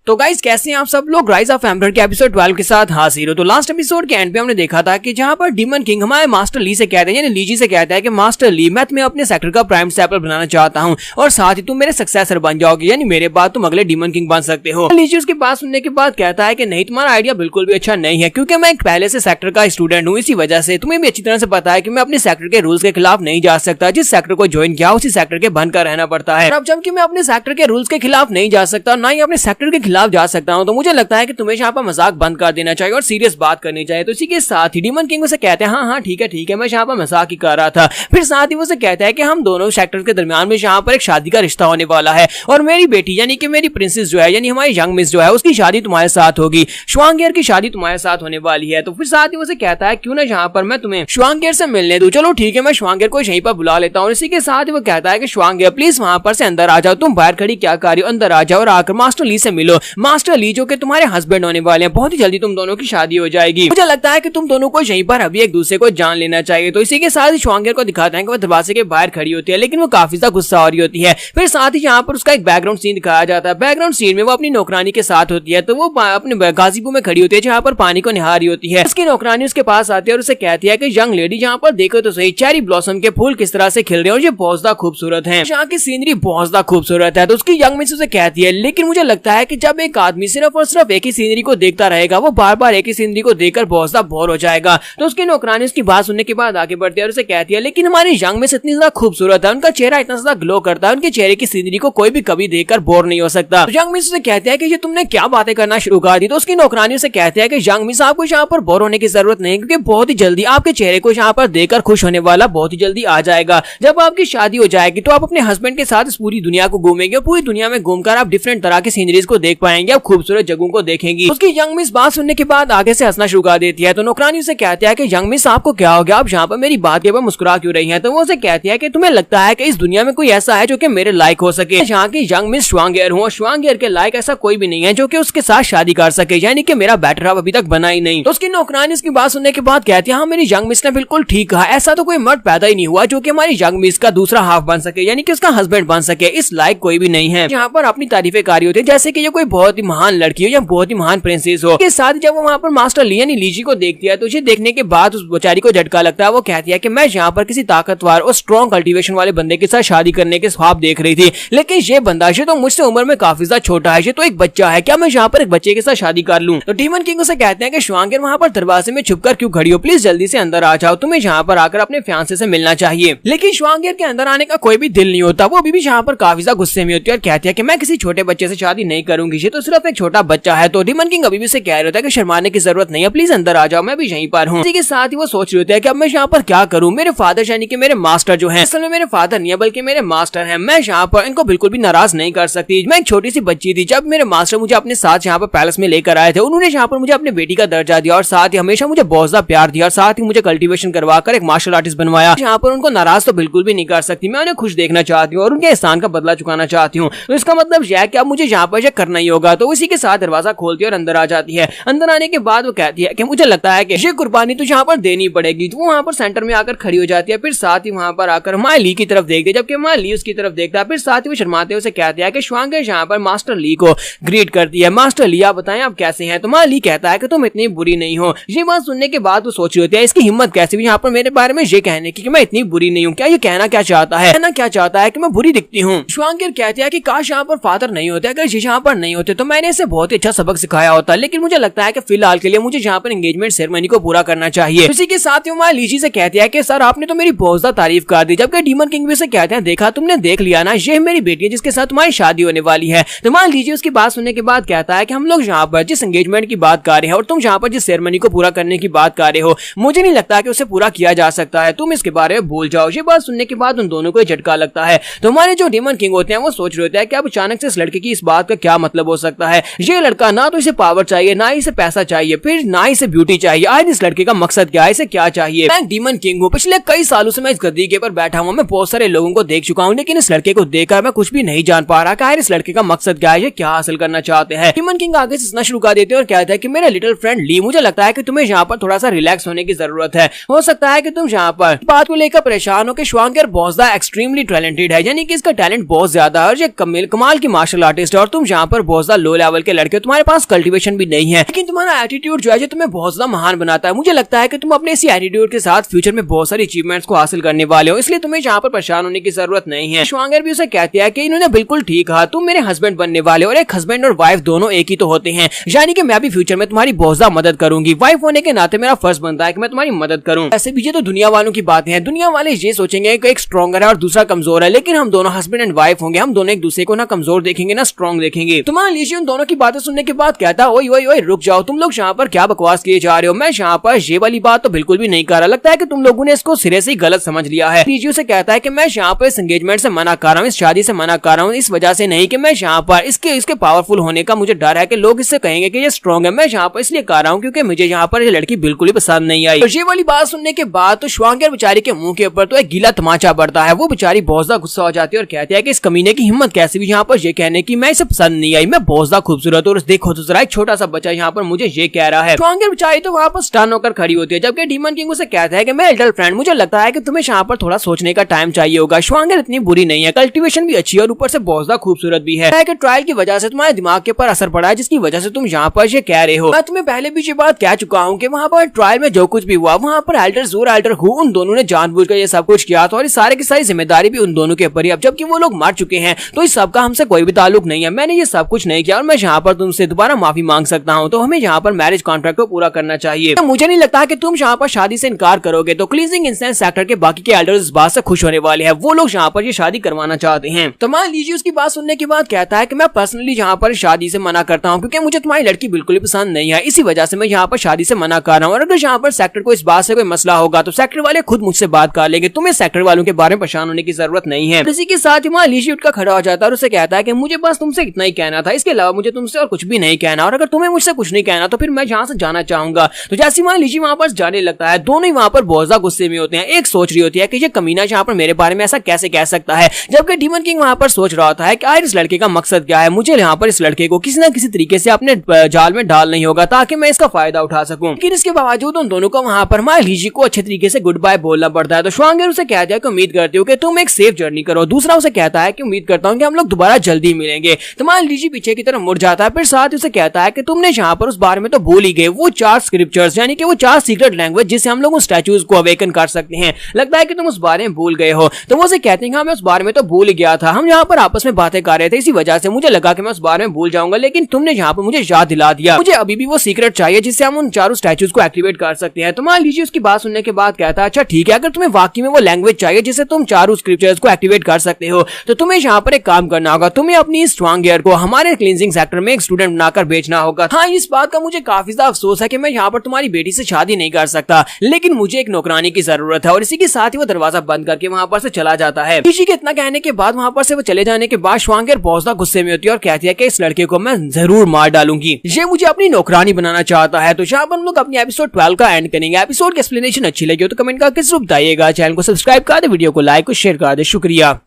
Speaker 1: तो गाइस, कैसे हैं आप सब लोग? राइज ऑफ एम्परर के एपिसोड 12 के साथ हाजिर हो। तो लास्ट एपिसोड के एंड पे हमने देखा था कि जहां पर डीमन किंग हमारे मास्टर ली से कहते हैं, यानी लीजी से कहता है कि मास्टर ली, मैं तुम्हें अपने सेक्टर का प्राइम डिसिपल बनाना चाहता हूं और साथ ही तुम मेरे सक्सेसर बन जाओगे, यानी मेरे बाद तुम अगले डीमन किंग बन सकते हो। लीजी उसकी बात सुनने के बाद कहता है कि नहीं, तुम्हारा आइडिया बिल्कुल भी अच्छा नहीं है, क्योंकि मैं पहले से सेक्टर का स्टूडेंट हूँ। इसी वजह से तुम्हें भी अच्छी तरह से पता है कि मैं अपने सेक्टर के रूल्स के खिलाफ नहीं जा सकता। जिस सेक्टर को ज्वाइन किया उसी सेक्टर के बनकर रहना पड़ता है। अब जबकि मैं अपने सेक्टर के रूल्स के खिलाफ नहीं जा सकता, ना ही अपने सेक्टर के खिलाफ जा सकता हूँ, मुझे लगता है कि तुम्हें यहाँ पर मजाक बंद कर देना चाहिए और सीरियस बात करनी चाहिए। तो इसी के साथ ही डीमन किंग उसे कहते हैं हाँ ठीक है, मैं यहाँ पर मजाक ही कर रहा था। फिर साथ ही वो उसे कहता है कि हम दोनों सेक्टर के दरमियान में यहाँ पर एक शादी का रिश्ता होने वाला है और मेरी बेटी यानी कि मेरी प्रिंसेस जो है, यानी हमारी यंग मिस जो है, उसकी शादी तुम्हारे साथ होगी। श्वांगियर की शादी तुम्हारे साथ होने वाली है। तो फिर साथ ही उसे कहता है क्यों ना यहाँ पर मैं तुम्हें श्वांगियर से मिलने दूं। चलो ठीक है, मैं श्वांगियर को यहीं पर बुला लेता हूँ। इसी के साथ ही वो कहता है कि श्वांगियर प्लीज वहां पर से अंदर आ जाओ, तुम बाहर खड़ी क्या कर रही हो? अंदर आ जाओ और आकर मास्टर ली से मिलो। मास्टर ली जो कि तुम्हारे हस्बैंड होने वाले हैं, बहुत ही जल्दी तुम दोनों की शादी हो जाएगी। मुझे लगता है कि तुम दोनों को यहीं पर अभी एक दूसरे को जान लेना चाहिए। तो इसी के साथ ही श्वांगियर को दिखाते हैं कि वो दरवाजे के बाहर खड़ी होती है, लेकिन वो काफी ज्यादा गुस्सा हो रही होती है। फिर साथ ही यहाँ पर उसका एक बैकग्राउंड सीन दिखाया जाता है। बैकग्राउंड सीन में वो अपनी नौकरानी के साथ होती है, तो वो अपने गाजीपुर में खड़ी होती है जहाँ पर पानी को निहार रही होती है। उसकी नौकरानी उसके पास आती है और उसे कहती है कि यंग लेडी, यहाँ पर देखो तो सही चेरी ब्लॉसम के फूल किस तरह से खिल रहे हैं और ये बहुत ज्यादा खूबसूरत है, यहाँ की सीनरी बहुत ज्यादा खूबसूरत है। तो उसकी यंग मिस उसे कहती है, लेकिन मुझे लगता है कि जब एक आदमी सिर्फ और सिर्फ एक ही सीनरी को देखता रहेगा, वो बार बार एक ही सीनरी को देखकर बहुत ज्यादा बोर हो जाएगा। तो उसकी नौकरानी उसकी बात सुनने के बाद आगे बढ़ती है और उसे कहती है, लेकिन हमारी यंग मिस इतनी ज्यादा खूबसूरत है, उनका चेहरा इतना ज्यादा ग्लो करता है, उनके चेहरे की सीनरी को कोई भी कभी देखकर बोर नहीं हो सकता। तो यंग मिस उसे कहती है कि ये तुमने क्या बातें करना शुरू कर दी। तो उसकी नौकरानी उसे कहती है कि यंग मिस, आपको यहाँ पर बोर होने की जरूरत नहीं, क्योंकि बहुत ही जल्दी आपके चेहरे को यहाँ पर देखकर खुश होने वाला बहुत ही जल्दी आ जाएगा। जब आपकी शादी हो जाएगी तो आप अपने हस्बैंड के साथ इस पूरी दुनिया को घूमेंगे और पूरी दुनिया में घूमकर आप डिफरेंट तरह की सीनरीज को देख पाएंगे, आप खूबसूरत जगहों को देखेंगी। उसकी यंग मिस बात सुनने के बाद आगे से हंसना शुरू कर देती है। तो नौकरानी उसे कहती है कि यंग मिस, आपको क्या हो गया, आप यहाँ पर मेरी बात के ऊपर मुस्कुरा क्यों रही हैं? तो वो उसे कहती है कि तुम्हें लगता है कि इस दुनिया में कोई ऐसा है जो कि मेरे लायक हो सके? यहाँ की यंग मिस श्वांगियर हूँ और श्वांगियर के लायक ऐसा कोई भी नहीं है जो कि उसके साथ शादी कर सके, यानी कि मेरा बेटर हाफ अभी तक बना ही नहीं। तो उसकी नौकरानी उसकी बात सुनने के बाद कहती है, हाँ मेरी यंग मिस ने बिल्कुल ठीक कहा, ऐसा तो कोई मर्द पैदा ही नहीं हुआ जो कि हमारी यंग मिस का दूसरा हाफ बन सके, यानी कि उसका हस्बैंड बन सके, इस लायक कोई भी नहीं है। यहाँ पर अपनी तारीफें कर रही होती है जैसे कि ये कोई बहुत ही महान लड़की हो या बहुत ही महान प्रिंसेस हो। के साथ जब वो वहाँ पर मास्टर ली यानी लीजी को देखती है तो उसे देखने के बाद उस बेचारी को झटका लगता है। वो कहती है कि मैं यहाँ पर किसी ताकतवर और स्ट्रॉन्ग कल्टीवेशन वाले बंदे के साथ शादी करने के ख्वाब देख रही थी, लेकिन ये बंदा ये तो मुझसे उम्र में काफी ज्यादा छोटा है, ये तो एक बच्चा है, क्या मैं यहाँ पर एक बच्चे के साथ शादी कर लूं? तो डीमन किंग उसे कहते हैं कि श्वांगियर वहाँ पर दरवाजे में छुपकर क्यों खड़ी हो, प्लीज जल्दी से अंदर आ जाओ, तुम्हें यहाँ पर आकर अपने फियांसे से मिलना चाहिए। लेकिन श्वांगियर के अंदर आने का कोई भी दिल नहीं होता, वो अभी भी यहाँ पर काफी ज्यादा गुस्से में होती है और कहती है कि मैं किसी छोटे बच्चे से शादी नहीं करूंगी, ये तो सिर्फ एक छोटा बच्चा है। तो डीमन किंग अभी भी उसे कह रहा होता है कि शर्माने की जरूरत नहीं है, प्लीज अंदर आ जाओ, मैं भी यहीं पर हूँ। इसी के साथ ही वो सोच रहे होते हैं कि अब मैं यहाँ पर क्या करूँ, मेरे फादर यानी कि मेरे मास्टर जो है, असल में मेरे फादर नहीं है बल्कि मेरे मास्टर हैं, मैं यहाँ पर इनको बिल्कुल भी नाराज नहीं कर सकती। मैं एक छोटी सी बच्ची थी, जब मेरे मास्टर मुझे अपने साथ यहाँ पर पैलेस में लेकर आए थे, उन्होंने यहाँ पर मुझे अपने बेटी का दर्जा दिया और साथ ही हमेशा मुझे बहुत ज्यादा प्यार दिया और साथ ही मुझे कल्टीवेशन करवाकर एक मार्शल आर्टिस्ट बनवाया। यहाँ पर उनको नाराज तो बिल्कुल भी नहीं कर सकती, मैं उन्हें खुश देखना चाहती हूँ और उनके एहसान का बदला चुकाना चाहती हूँ। तो इसका मतलब यह है कि अब मुझे यहाँ पर करना ही होगा। तो इसी के साथ दरवाजा खोलती है और अंदर आ जाती है। अंदर आने के बाद वो कहती है कि मुझे लगता है कि ये कुर्बानी तो यहाँ पर देनी पड़ेगी। तो वो वहाँ पर सेंटर में आकर खड़ी हो जाती है, फिर साथ ही वहाँ पर आकर माई ली की तरफ देखती है, जबकि माई ली उसकी तरफ देखता है। फिर साथ ही वो शर्माते उसे कहते हैं कि श्वांगियर यहाँ पर मास्टर ली को ग्रीट करती है, मास्टर ली आप बताएं आप कैसे हैं? तो माई ली कहता है कि तुम इतनी बुरी नहीं हो। ये बात सुनने के बाद वो सोच रही होती है इसकी हिम्मत कैसे भी यहाँ पर मेरे बारे में ये कहने की कि मैं इतनी बुरी नहीं हूँ, क्या ये कहना क्या चाहता है? कहना क्या चाहता है कि मैं बुरी दिखती हूँ? श्वांगियर कहती है कि काश यहाँ पर फादर नहीं होते, अगर ये यहाँ पर नहीं नहीं होते तो मैंने इसे बहुत ही अच्छा सबक सिखाया होता, लेकिन मुझे लगता है कि फिलहाल के लिए मुझे यहाँ पर एंगेजमेंट सेरेमनी को पूरा करना चाहिए। इसी के साथ ही हमारे लीची से कहते हैं कि सर आपने तो मेरी बहुत ज्यादा तारीफ कर दी, जबकि डीमन किंग भी से कहते हैं देखा तुमने देख लिया ना, ये मेरी बेटी है जिसके साथ तुम्हारी शादी होने वाली है। तो मान लीजिए उसकी बात सुनने के बाद कहता है कि हम लोग यहाँ पर जिस एंगेजमेंट की बात कर रहे हैं और तुम यहाँ पर जिस सेरेमनी को पूरा करने की बात कर रहे हो, मुझे नहीं लगता कि उसे पूरा किया जा सकता है, तुम इसके बारे में भूल जाओ। ये बात सुनने के बाद उन दोनों को झटका लगता है। तो हमारे जो डीमन किंग होते हैं वो सोच रहे होते हैं कि अब अचानक से इस लड़के की इस बात का क्या मतलब हो सकता है। ये लड़का ना तो इसे पावर चाहिए, ना इसे पैसा चाहिए, फिर ना इसे ब्यूटी चाहिए, आज इस लड़के का मकसद क्या है, इसे क्या चाहिए। मैं डीमन किंग हूँ, पिछले कई सालों से मैं इस गद्दी के पर बैठा हूँ, मैं बहुत सारे लोगों को देख चुका हूँ, लेकिन इस लड़के को देखकर मैं कुछ भी नहीं जान पा रहा कि इस लड़के का मकसद क्या है, ये क्या हासिल करना चाहते हैं। डीमन किंग आगे से हंसना शुरू कर देते हैं और कहता है कि मेरा लिटिल फ्रेंड ली, मुझे लगता है कि तुम्हें यहाँ पर थोड़ा सा रिलैक्स होने की जरूरत है। हो सकता है कि तुम यहाँ पर बात को लेकर परेशान हो कि श्वांगर बहुत ज्यादा एक्सट्रीमली टैलेंटेड है, यानी कि इसका टैलेंट बहुत ज्यादा है और ये कमाल की मार्शल आर्टिस्ट है, और तुम यहाँ पर बहुत ज्यादा लो लेवल के लड़के, तुम्हारे पास कल्टीवेशन भी नहीं है, लेकिन तुम्हारा एटीट्यूड जो है तुम्हें बहुत ज्यादा महान बनाता है। मुझे लगता है कि तुम अपने इसी एटीट्यूड के साथ फ्यूचर में बहुत सारी अचीवमेंट्स को हासिल करने वाले हो, इसलिए तुम्हें यहाँ पर परेशान होने की जरूरत नहीं है। श्वांगर भी उसे कहती है कि इन्होंने बिल्कुल ठीक कहा, तुम मेरे हस्बैंड बनने वाले हो, और एक हस्बैंड और वाइफ दोनों एक ही तो होते हैं, यानी कि मैं भी फ्यूचर में तुम्हारी बहुत ज्यादा मदद करूंगी। वाइफ होने के नाते मेरा फर्ज बनता है कि मैं तुम्हारी मदद करूं। ऐसे भी ये तो दुनिया वालों की बातें हैं, दुनिया वाले ये सोचेंगे कि एक स्ट्रॉन्गर है और दूसरा कमजोर है, लेकिन हम दोनों हस्बैंड एंड वाइफ होंगे, हम दोनों एक दूसरे को ना कमजोर देखेंगे ना स्ट्रॉन्ग देखेंगे। तो मान लीजिए उन दोनों की बातें सुनने के बाद कहता ओए ओए ओए रुक जाओ, तुम लोग यहाँ पर क्या बकवास किए जा रहे हो, मैं यहाँ पर ये वाली बात तो बिल्कुल भी नहीं कर रहा, लगता है कि तुम लोगों ने इसको सिरे से ही गलत समझ लिया है। लीजिए उसे कहता है कि मैं यहाँ पर इस एंगेजमेंट से मना कर रहा हूँ, इस शादी से मना कर रहा हूँ, इस वजह से नहीं कि मैं यहाँ पर इसके पावरफुल होने का मुझे डर है कि लोग इससे कहेंगे कि ये स्ट्रॉन्ग है, मैं यहाँ पर इसलिए कर रहा हूँ क्योंकि मुझे यहाँ पर ये लड़की बिल्कुल ही पसंद नहीं आई। ये वाली बात सुनने के बाद तो श्वांगर बेचारी के मुंह के ऊपर तो एक गीला तमाचा पड़ता है, वो बेचारी बहुत ज्यादा गुस्सा हो जाती है और कहती है कि इस कमीने की हिम्मत कैसे भी यहाँ पर ये कहने की मैं इसे पसंद नहीं आई, मैं बहुत ज्यादा खूबसूरत और देखो तो जरा एक छोटा सा बच्चा यहाँ पर मुझे ये कह रहा है। श्वांगर बेचारी तो वहाँ पर स्टन होकर खड़ी होती है, जबकि डीमन किंग उसे कहता है कि मैं लिटिल फ्रेंड, मुझे लगता है कि तुम्हें यहाँ पर थोड़ा सोचने का टाइम चाहिए होगा, श्वांगर इतनी बुरी नहीं है, कल्टीवेशन भी अच्छी है और ऊपर से बहुत ज्यादा खूबसूरत भी है कि ट्रायल की वजह से तुम्हारे दिमाग के ऊपर असर पड़ा है, जिसकी वजह से तुम यहाँ पर ये कह रहे हो। मैं तुम्हें पहले भी ये बात कह चुका हूँ कि वहाँ पर ट्रायल में जो कुछ भी हुआ, वहाँ पर एल्डर और एल्डर हु उन दोनों ने जानबूझकर ये सब कुछ किया था, और इस सारे की सारी जिम्मेदारी भी उन दोनों के ऊपर ही। अब जबकि वो लोग मर चुके हैं तो इस सब का हमसे कोई भी ताल्लुक नहीं है, मैंने ये सब कुछ नहीं किया और मैं यहाँ पर तुमसे दोबारा माफी मांग सकता हूँ, तो हमें यहाँ पर मैरिज कॉन्ट्रैक्ट को पूरा करना चाहिए। तो मुझे नहीं लगता कि तुम यहाँ पर शादी से इनकार करोगे, तो क्लींजिंग इंसेंस सेक्टर के बाकी के एल्डर्स इस बात से खुश होने वाले हैं, वो लोग यहाँ पर ये शादी करवाना चाहते हैं। तो मान लीजिए उसकी बात सुनने के बाद कहता है कि मैं पर्सनली यहाँ पर शादी से मना करता हूँ क्योंकि मुझे तुम्हारी लड़की बिल्कुल ही पसंद नहीं है, इसी वजह से मैं यहाँ पर शादी से मना कर रहा हूँ, और अगर यहाँ पर सेक्टर को इस बात से कोई मसला होगा तो सेक्टर वाले खुद मुझसे बात कर लेंगे, तुम्हें सेक्टर वालों के बारे में परेशान होने की जरूरत नहीं है। इसी के साथ ही मान लीजिए उठकर खड़ा हो जाता है और उसे कहता है कि मुझे बस तुमसे इतना ही कहना था, इसके अलावा मुझे तुमसे और कुछ भी नहीं कहना, और अगर तुम्हें मुझसे कुछ नहीं कहना तो फिर मैं यहाँ से जाना चाहूंगा। तो जैसे मान लीजिए वहाँ पर जाने लगता है, दोनों ही वहाँ पर बहुत ज्यादा गुस्से में होते हैं, एक सोच रही होती है कि ये कमीना यहाँ पर मेरे बारे में ऐसा कैसे कह सकता है, जबकि डीमन किंग वहाँ पर सोच रहा होता है कि इस लड़के का मकसद क्या है, मुझे यहाँ पर इस लड़के को किसी न किसी तरीके से अपने जाल में डाल नहीं होगा ताकि मैं इसका फायदा उठा सकूं। लेकिन इसके बावजूद उन दोनों को वहाँ पर मान लीजिए को अच्छे तरीके से गुड बाय बोलना पड़ता है। तो श्वांगर उसे कहता है कि उम्मीद करती हूँ कि तुम एक सेफ जर्नी करो, दूसरा उसे कहता है कि उम्मीद करता हूँ कि हम लोग दोबारा जल्दी मिलेंगे। तो मान लीजिए पीछे की तरफ मुड़ जाता है, फिर साथ ही उसे कहता है कि तुमने यहाँ पर उस बारे में तो भूल ही गए, वो 4 स्क्रिप्चर्स यानी कि वो 4 सीक्रेट लैंग्वेज जिससे हम लोग उन स्टैचूज को अवेकन कर सकते हैं, लगता है कि तुम उस बारे में भूल गए हो। तो वो उसे कहते हैं हाँ मैं उस बारे में तो भूल ही गया था, हम यहाँ पर आपस में बातें कर रहे थे, इसी वजह से मुझे लगा कि मैं उस बारे में भूल जाऊंगा, लेकिन तुमने यहाँ पर मुझे याद दिला दिया, मुझे अभी भी वो सीक्रेट चाहिए जिससे हम उन 4 स्टैचूज को एक्टिवेट कर सकते हैं। तो मान लीजिए उसकी बात सुनने के बाद कहता है अच्छा ठीक है, अगर तुम्हें वाकई में वो लैंग्वेज चाहिए जिससे तुम 4 स्क्रिप्चर्स को एक्टिवेट कर सकते हो तो तुम्हें यहाँ पर एक काम करना होगा, तुम्हें अपनी श्वांगर को हमारे क्लींजिंग सेक्टर में एक स्टूडेंट बनाकर बेचना होगा। हाँ इस बात का मुझे काफी ज्यादा अफसोस है कि मैं यहाँ पर तुम्हारी बेटी से शादी नहीं कर सकता, लेकिन मुझे एक नौकरानी की जरूरत है। और इसी के साथ ही वो दरवाजा बंद करके वहाँ पर से चला जाता है। किसी के इतना कहने के बाद वहाँ पर से वो चले जाने के बाद श्वांगर बहुत ज्यादा गुस्से में होती है और कहती है कि इस लड़के को मैं जरूर मार डालूंगी, ये मुझे अपनी नौकरानी बनाना चाहता है। तो यहाँ पर हम लोग अपनी एपिसोड 12 का एंड करेंगे। एपिसोड की एक्सप्लेनेशन अच्छी लगी हो तो कमेंट करके जरूर बताइएगा, चैनल को सब्सक्राइब कर दे, वीडियो को लाइक और शेयर कर दे, शुक्रिया।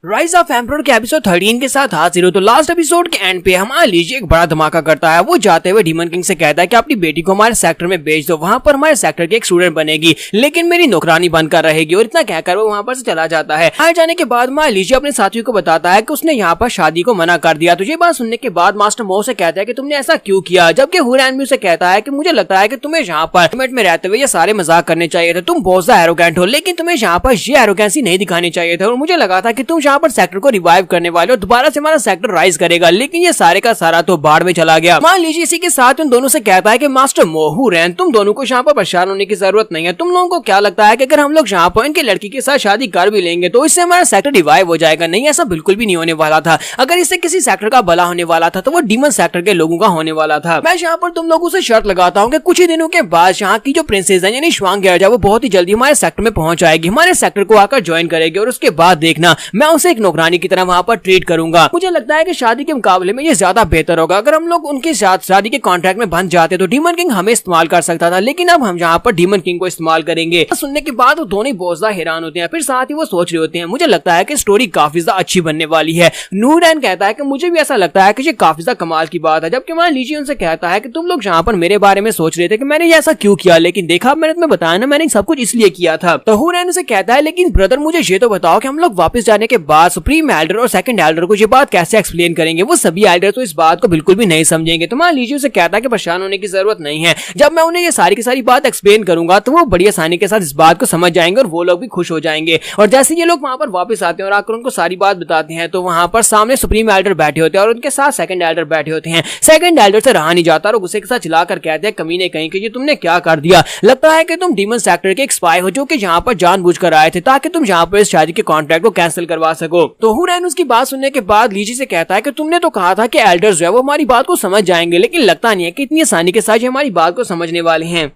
Speaker 1: राइज ऑफ एम्परर के एपिसोड 13 के साथ हाजिर हो। तो लास्ट एपिसोड के एंड पे हमारा लीजिए एक बड़ा धमाका करता है, वो जाते हुए डीमन किंग से कहता है कि अपनी बेटी को हमारे सेक्टर में भेज दो, वहां पर हमारे सेक्टर की एक स्टूडेंट बनेगी लेकिन मेरी नौकरानी बनकर रहेगी। और इतना कहकर वो वहां पर से चला जाता है। आए जाने के बाद हमारा लीजिए अपने साथियों को बताता है कि उसने यहाँ पर शादी को मना कर दिया। तो ये बात सुनने के बाद मास्टर मो से कहता है कि तुमने ऐसा क्यों किया, जबकि हुरैन भी उसे कहता है कि मुझे लगता है कि तुम्हें यहाँ पर में रहते हुए ये सारे मजाक करने चाहिए थे, तुम बहुत ज्यादा एरोगेंट हो, लेकिन तुम्हें यहाँ पर ये एरोगेंसी नहीं दिखानी चाहिए था, और मुझे लगा था कि तुम यहाँ पर सेक्टर को रिवाइव करने वाले और दोबारा से हमारा सेक्टर राइज करेगा, लेकिन ये सारे का सारा तो बाढ़ में चला गया। मान लीजिए इसी के साथ उन दोनों से कहता है कि मास्टर मोहू रैन, तुम दोनों को यहाँ पर परेशान होने की जरूरत नहीं है। तुम लोगों को क्या लगता है कि अगर हम लोग यहाँ पर इनके लड़की के साथ शादी कर भी लेंगे तो इससे हमारा सेक्टर रिवाइव हो जाएगा? नहीं, ऐसा बिल्कुल भी नहीं होने वाला था। अगर इससे किसी सेक्टर का भला होने वाला था तो वो डीमन सेक्टर के लोगों का होने वाला था। मैं यहाँ पर तुम लोगों से शर्त लगाता हूँ कि कुछ ही दिनों के बाद यहाँ की जो प्रिंसेस है यानी श्वांग गेरजा वो बहुत ही जल्दी हमारे सेक्टर में पहुंच आएगी, हमारे सेक्टर को आकर ज्वाइन करेगी और उसके बाद देखना मैं उसे एक नौकरानी की तरह वहाँ पर ट्रीट करूंगा। मुझे लगता है कि शादी के मुकाबले में ये ज्यादा बेहतर होगा। अगर हम लोग उनके साथ शादी के कॉन्ट्रैक्ट में बंध जाते तो डीमन किंग हमें इस्तेमाल कर सकता था, लेकिन अब हम यहाँ पर डीमन किंग को इस्तेमाल करेंगे। सुनने के बाद वो दोनों बहुत ज्यादा हैरान होते हैं, फिर साथ ही वो सोच रहे होते हैं मुझे लगता है कि स्टोरी काफी ज्यादा अच्छी बनने वाली है। नूरैन कहता है कि मुझे भी ऐसा लगता है कि ये काफी ज्यादा कमाल की बात है। जबकि मान लीजिए उनसे कहता है कि तुम लोग यहाँ पर मेरे बारे में सोच रहे थे कि मैंने ऐसा क्यों किया, लेकिन देखा मैंने तुम्हें बताया ना मैंने सब कुछ इसलिए किया था। तो नूरैन उसे कहता है लेकिन ब्रदर मुझे ये तो बताओ कि हम लोग वापस जाने के बाद सुप्रीम एल्डर और सेकंड एल्डर को ये बात कैसे एक्सप्लेन करेंगे? वो सभी एल्डर तो इस बात को बिल्कुल भी नहीं समझेंगे। तो मान लीजिए उसे कहता है कि परेशान होने की जरूरत नहीं है, जब मैं उन्हें ये सारी की सारी बात एक्सप्लेन करूंगा तो वो बड़ी आसानी के साथ इस बात को समझ जाएंगे और वो लोग भी खुश हो जाएंगे। और जैसे ये लोग वहां पर वापस आते हैं और आकर उनको सारी बात बताते हैं तो वहां पर सामने सुप्रीम एल्डर बैठे होते हैं और उनके साथ सेकंड एल्डर बैठे होते हैं। सेकंड एल्डर से रहा नहीं जाता और गुस्से के साथ चिल्लाकर कहते हैं कमीने कहीं कि ये तुमने क्या कर दिया, लगता है कि तुम डीमन सेक्टर के एक स्पाई हो जो कि यहाँ पर जानबूझकर आए थे ताकि तुम यहाँ पर इस शादी के कॉन्ट्रैक्ट को कैंसिल करवा सको। तो नूरैन उसकी बात सुनने के बाद लीजी से कहता है कि तुमने तो कहा था कि एल्डर्स जो है वो हमारी बात को समझ जाएंगे, लेकिन लगता नहीं है कि इतनी आसानी के साथ ये हमारी बात को समझने वाले हैं।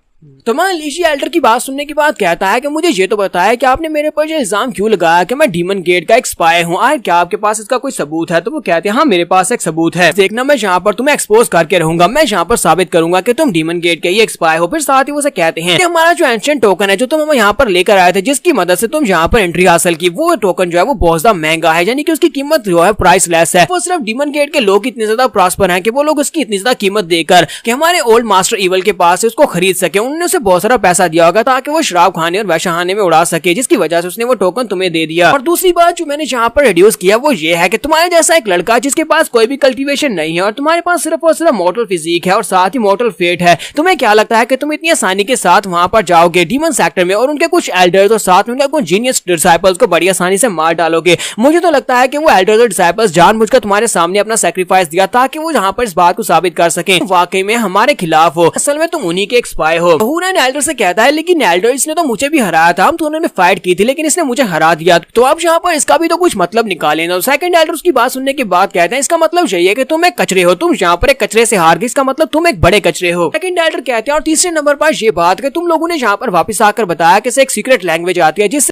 Speaker 1: तो मान लीजिए एल्डर की बात सुनने के बाद कहता है कि मुझे ये तो बताया कि आपने मेरे पर ये इल्जाम क्यों लगाया कि मैं डीमन गेट का एक स्पाई हूँ, आए क्या आपके पास इसका कोई सबूत है? तो वो कहते हैं हाँ मेरे पास एक सबूत है, देखना मैं यहाँ पर तुम्हें एक्सपोज करके रहूंगा, मैं यहाँ पर साबित करूंगा कि तुम डीमन गेट के ही एक स्पाई हो। फिर साथ ही वो से कहते हैं कि हमारा जो एंशिएंट टोकन है जो तुम यहाँ पर लेकर आए थे जिसकी मदद से तुम यहाँ पर एंट्री हासिल की, वो टोकन जो है वो बहुत ज्यादा महंगा है, यानी कि उसकी कीमत जो है प्राइस लेस है। वो सिर्फ डीमन गेट के लोग इतने ज्यादा प्रॉस्पर हैं कि वो लोग उसकी इतनी ज्यादा कीमत देकर कि हमारे ओल्ड मास्टर इवल के पास उसको खरीद सके, उन्होंने उसे बहुत सारा पैसा दिया होगा ताकि वो शराब खाने और वैशा खाने में उड़ा सके, जिसकी वजह से उसने वो टोकन तुम्हें दे दिया। और दूसरी बात जो मैंने यहाँ पर रिड्यूस किया वो ये है कि तुम्हारे जैसा एक लड़का जिसके पास कोई भी कल्टीवेशन नहीं है और तुम्हारे पास सिर्फ और सिर्फ मॉर्टल फिजिक है और साथ ही मॉर्टल फेट है, तुम्हें क्या लगता है कि तुम इतनी आसानी के साथ वहां पर जाओगे डीमन सेक्टर में और उनके कुछ एल्डर्स और साथ में उनके कुछ जीनियस डिसाइपल्स को बड़ी आसानी से मार डालोगे? मुझे तो लगता है कि वो एल्डर्स और डिसाइपल्स जानबूझकर तुम्हारे सामने अपना सैक्रिफाइस दिया ताकि वो यहाँ पर इस बात को साबित कर सके वाकई में हमारे खिलाफ हो, असल में तुम उन्हीं के एक स्पाई हो। नूरैन एल्डर से कहता है लेकिन एल्डर इसने तो मुझे भी हराया था, हम दोनों ने फाइट की थी लेकिन इसने मुझे हरा दिया, तो अब यहाँ पर इसका भी तो कुछ मतलब निकाले ना। सेकंड एल्डर उसकी बात सुनने के बाद कहते हैं इसका मतलब यही है कि तुम एक कचरे हो, तुम यहाँ पर एक कचरे से हार गए, इसका मतलब तुम एक बड़े कचरे हो। सेकंड एल्डर कहते हैं और तीसरे नंबर पर ये बात कि तुम लोगों ने यहाँ पर वापस आकर बताया कि एक सीक्रेट लैंग्वेज आती है जिससे